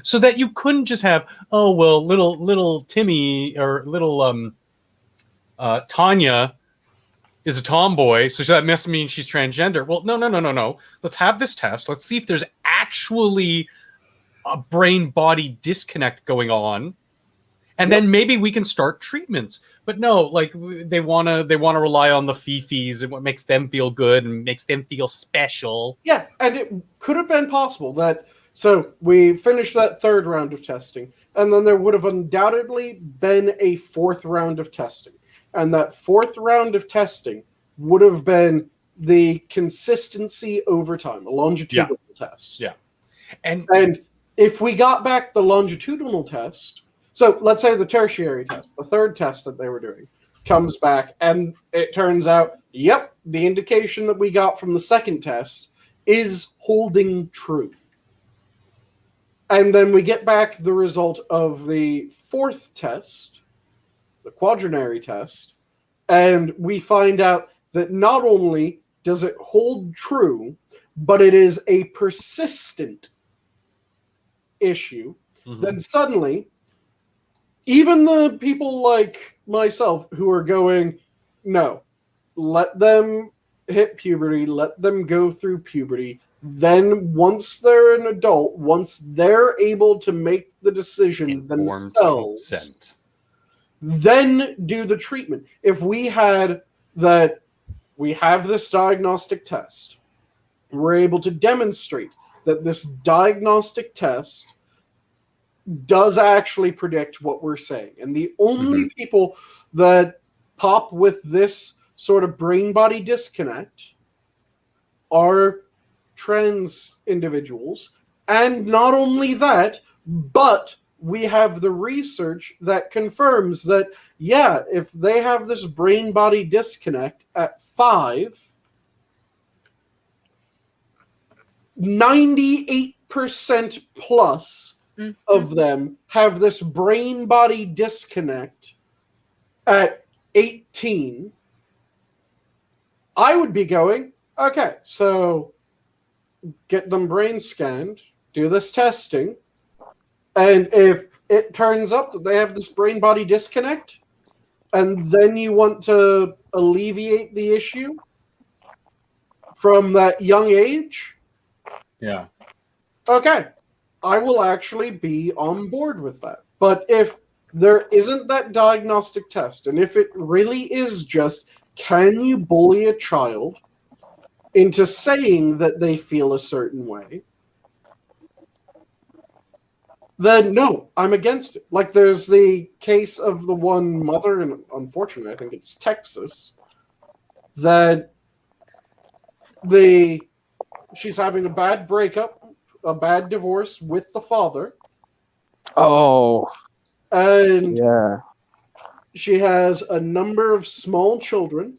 So that you couldn't just have, oh well, little Timmy or little Tanya is a tomboy, so that must mean she's transgender. Well, no. Let's have this test. Let's see if there's actually a brain-body disconnect going on, and then maybe we can start treatments. But no, like they wanna rely on the fifis and what makes them feel good and makes them feel special. Yeah, and it could have been possible that. So we finished that third round of testing, and then there would have undoubtedly been a fourth round of testing. And that fourth round of testing would have been the consistency over time, a longitudinal test. Yeah. And if we got back the longitudinal test, so let's say the tertiary test, the third test that they were doing, comes back, and it turns out, yep, the indication that we got from the second test is holding true. And then we get back the result of the fourth test, the quaternary test, and we find out that not only does it hold true, but it is a persistent issue. Then suddenly, even the people like myself who are going, no, let them hit puberty, let them go through puberty. Then once they're an adult, once they're able to make the decision themselves, consent. Then do the treatment. If we had that, we have this diagnostic test, we're able to demonstrate that this diagnostic test does actually predict what we're saying. And the only people that pop with this sort of brain-body disconnect are trans individuals. And not only that, but we have the research that confirms that, yeah, if they have this brain-body disconnect at 5, 98% plus of them have this brain-body disconnect at 18. I would be going, okay, so get them brain scanned, do this testing, and if it turns up that they have this brain-body disconnect, and then you want to alleviate the issue from that young age, yeah, okay, I will actually be on board with that. But if there isn't that diagnostic test, and if it really is just, can you bully a child into saying that they feel a certain way, then no, I'm against it. Like there's the case of the one mother, and unfortunately I think it's Texas, that she's having a bad breakup, a bad divorce with the father. Oh. And yeah. She has a number of small children.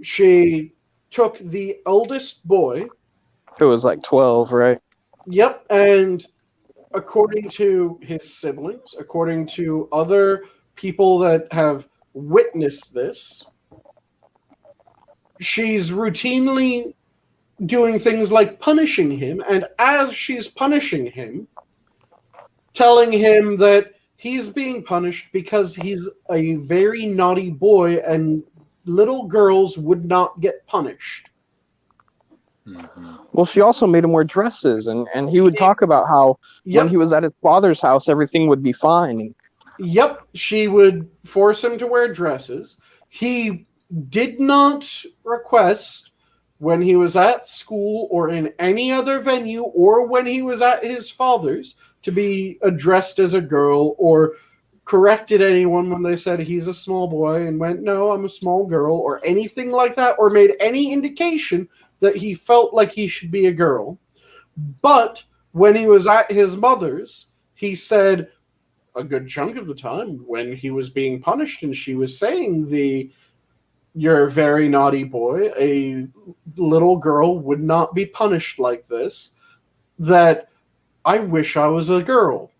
She took the eldest boy. It was like 12, right? Yep, and according to his siblings, according to other people that have witnessed this, she's routinely doing things like punishing him, and as she's punishing him, telling him that he's being punished because he's a very naughty boy and little girls would not get punished. Well, she also made him wear dresses, and he would talk about how when he was at his father's house, everything would be fine. Yep, she would force him to wear dresses. He did not request when he was at school or in any other venue or when he was at his father's to be addressed as a girl or corrected anyone when they said he's a small boy and went, no, I'm a small girl or anything like that, or made any indication that he felt like he should be a girl. But when he was at his mother's, he said a good chunk of the time when he was being punished and she was saying you're a very naughty boy, a little girl would not be punished like this, that I wish I was a girl.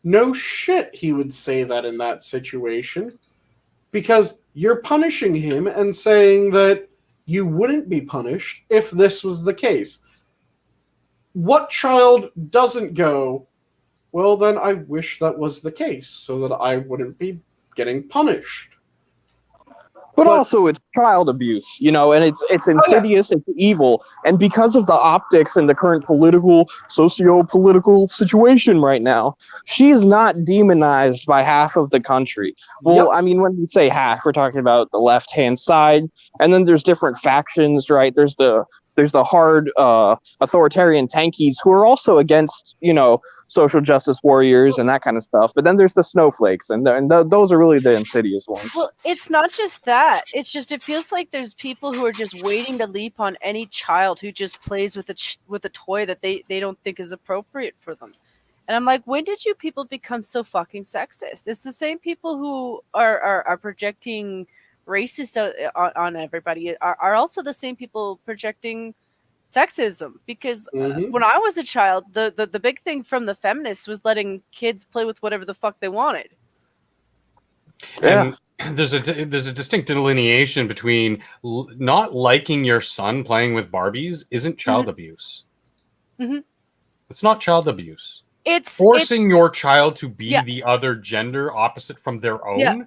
No shit, he would say that in that situation, because you're punishing him and saying that you wouldn't be punished if this was the case. What child doesn't go, well, then I wish that was the case so that I wouldn't be getting punished? But also, it's child abuse, you know, and it's insidious, it's evil, and because of the optics and the current political, socio-political situation right now, she's not demonized by half of the country. Well, I mean, when we say half, we're talking about the left-hand side, and then there's different factions, right? There's the hard authoritarian tankies who are also against, you know, social justice warriors and that kind of stuff. But then there's the snowflakes, and those are really the insidious ones. Well, it's not just that. It's just it feels like there's people who are just waiting to leap on any child who just plays with a toy that they don't think is appropriate for them. And I'm like, when did you people become so fucking sexist? It's the same people who are projecting racist on everybody are also the same people projecting sexism, because when I was a child, the big thing from the feminists was letting kids play with whatever the fuck they wanted. And there's a distinct delineation between not liking your son playing with Barbies isn't child abuse. It's not child abuse. It's forcing your child to be the other gender opposite from their own.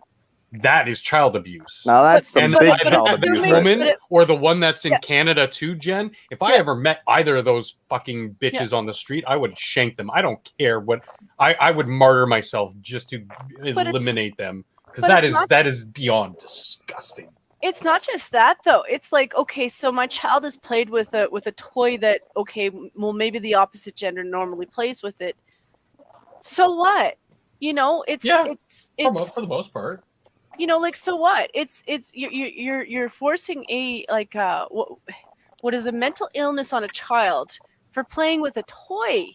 That is child abuse. Now that's some big child abuse. Woman, or the one that's in Canada too, Jen. If I ever met either of those fucking bitches on the street, I would shank them. I don't care what. I would martyr myself just to eliminate them, because that is beyond disgusting. It's not just that though. It's like, okay, so my child has played with a toy that, okay, well, maybe the opposite gender normally plays with it. So what? You know, it's for the most part. You know, like, so what? It's you're forcing a like what is a mental illness on a child for playing with a toy.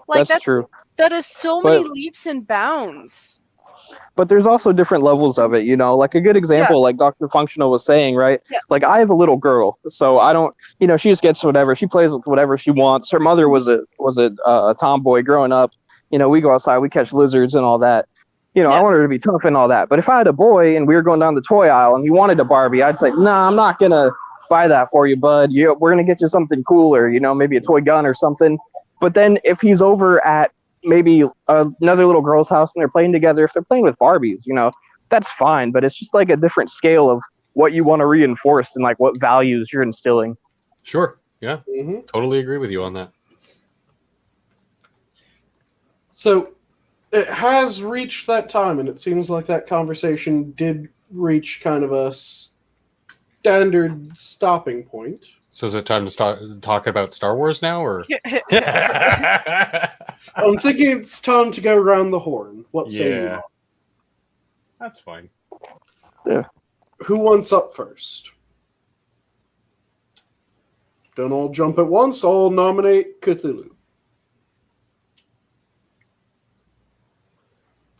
Like that's true. That is so many leaps and bounds. But there's also different levels of it, you know, like a good example, like Dr. Functional was saying, right? Like, I have a little girl, so I don't, you know, she just gets whatever, she plays with whatever she wants. Her mother was a tomboy growing up. You know, we go outside, we catch lizards and all that. You know, I want her to be tough and all that. But if I had a boy and we were going down the toy aisle and he wanted a Barbie, I'd say, nah, I'm not going to buy that for you, bud. We're going to get you something cooler, you know, maybe a toy gun or something. But then if he's over at maybe another little girl's house and they're playing together, if they're playing with Barbies, you know, that's fine. But it's just like a different scale of what you want to reinforce and like what values you're instilling. Sure. Yeah. Totally agree with you on that. So it has reached that time, and it seems like that conversation did reach kind of a standard stopping point. So is it time to talk about Star Wars now, or? I'm thinking it's time to go around the horn. What say you? That's fine. Yeah. Who wants up first? Don't all jump at once. I'll nominate Cthulhu.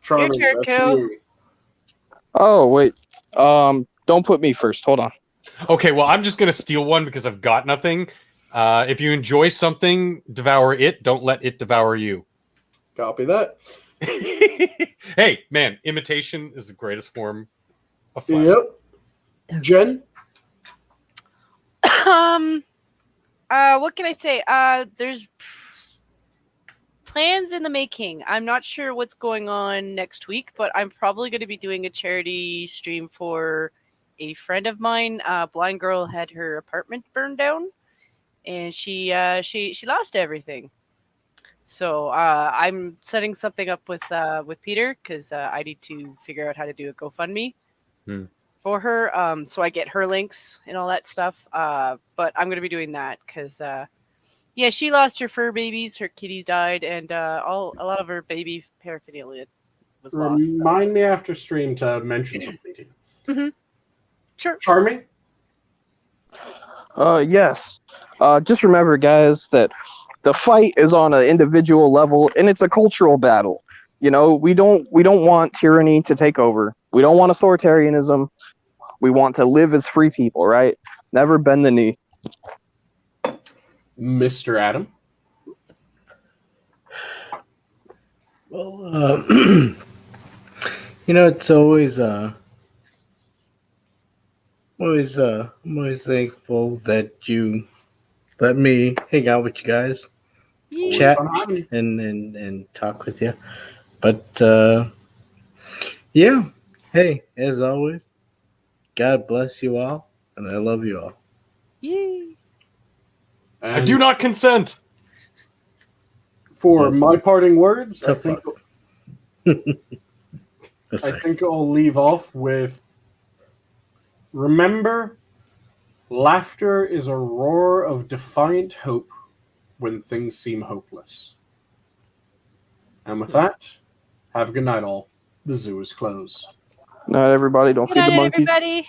Charming. Your turn, you. Oh, wait. Don't put me first. Hold on. Okay, well, I'm just going to steal one because I've got nothing. If you enjoy something, devour it. Don't let it devour you. Copy that. Hey, man, imitation is the greatest form of flattery. Yep. Jen? What can I say? There's plans in the making. I'm not sure what's going on next week, but I'm probably going to be doing a charity stream for a friend of mine. Blind girl had her apartment burned down, and she lost everything. So I'm setting something up with Peter, because I need to figure out how to do a GoFundMe for her. So I get her links and all that stuff. But I'm going to be doing that because she lost her fur babies, her kitties died, and a lot of her baby paraphernalia was lost. Remind me after stream to mention something to you. Sure. Charming? Yes. Just remember, guys, that the fight is on an individual level, and it's a cultural battle. You know, we don't want tyranny to take over. We don't want authoritarianism. We want to live as free people, right? Never bend the knee. Mr. Adam? Well, you know, it's always I'm always thankful that you let me hang out with you guys, Yee. chat, Fun having you. and talk with you. But yeah, hey, as always, God bless you all, and I love you all. Yee. I do not consent. For my parting words, I Tough think luck. I think I'll leave off with remember, laughter is a roar of defiant hope when things seem hopeless. And with that, have a good night, all. The zoo is closed. Not everybody. Don't Good feed the night, monkey. everybody.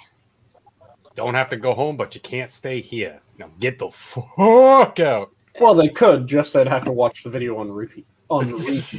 Don't have to go home, but you can't stay here. Now get the fuck out. Well, they could, just they'd have to watch the video on repeat. On repeat.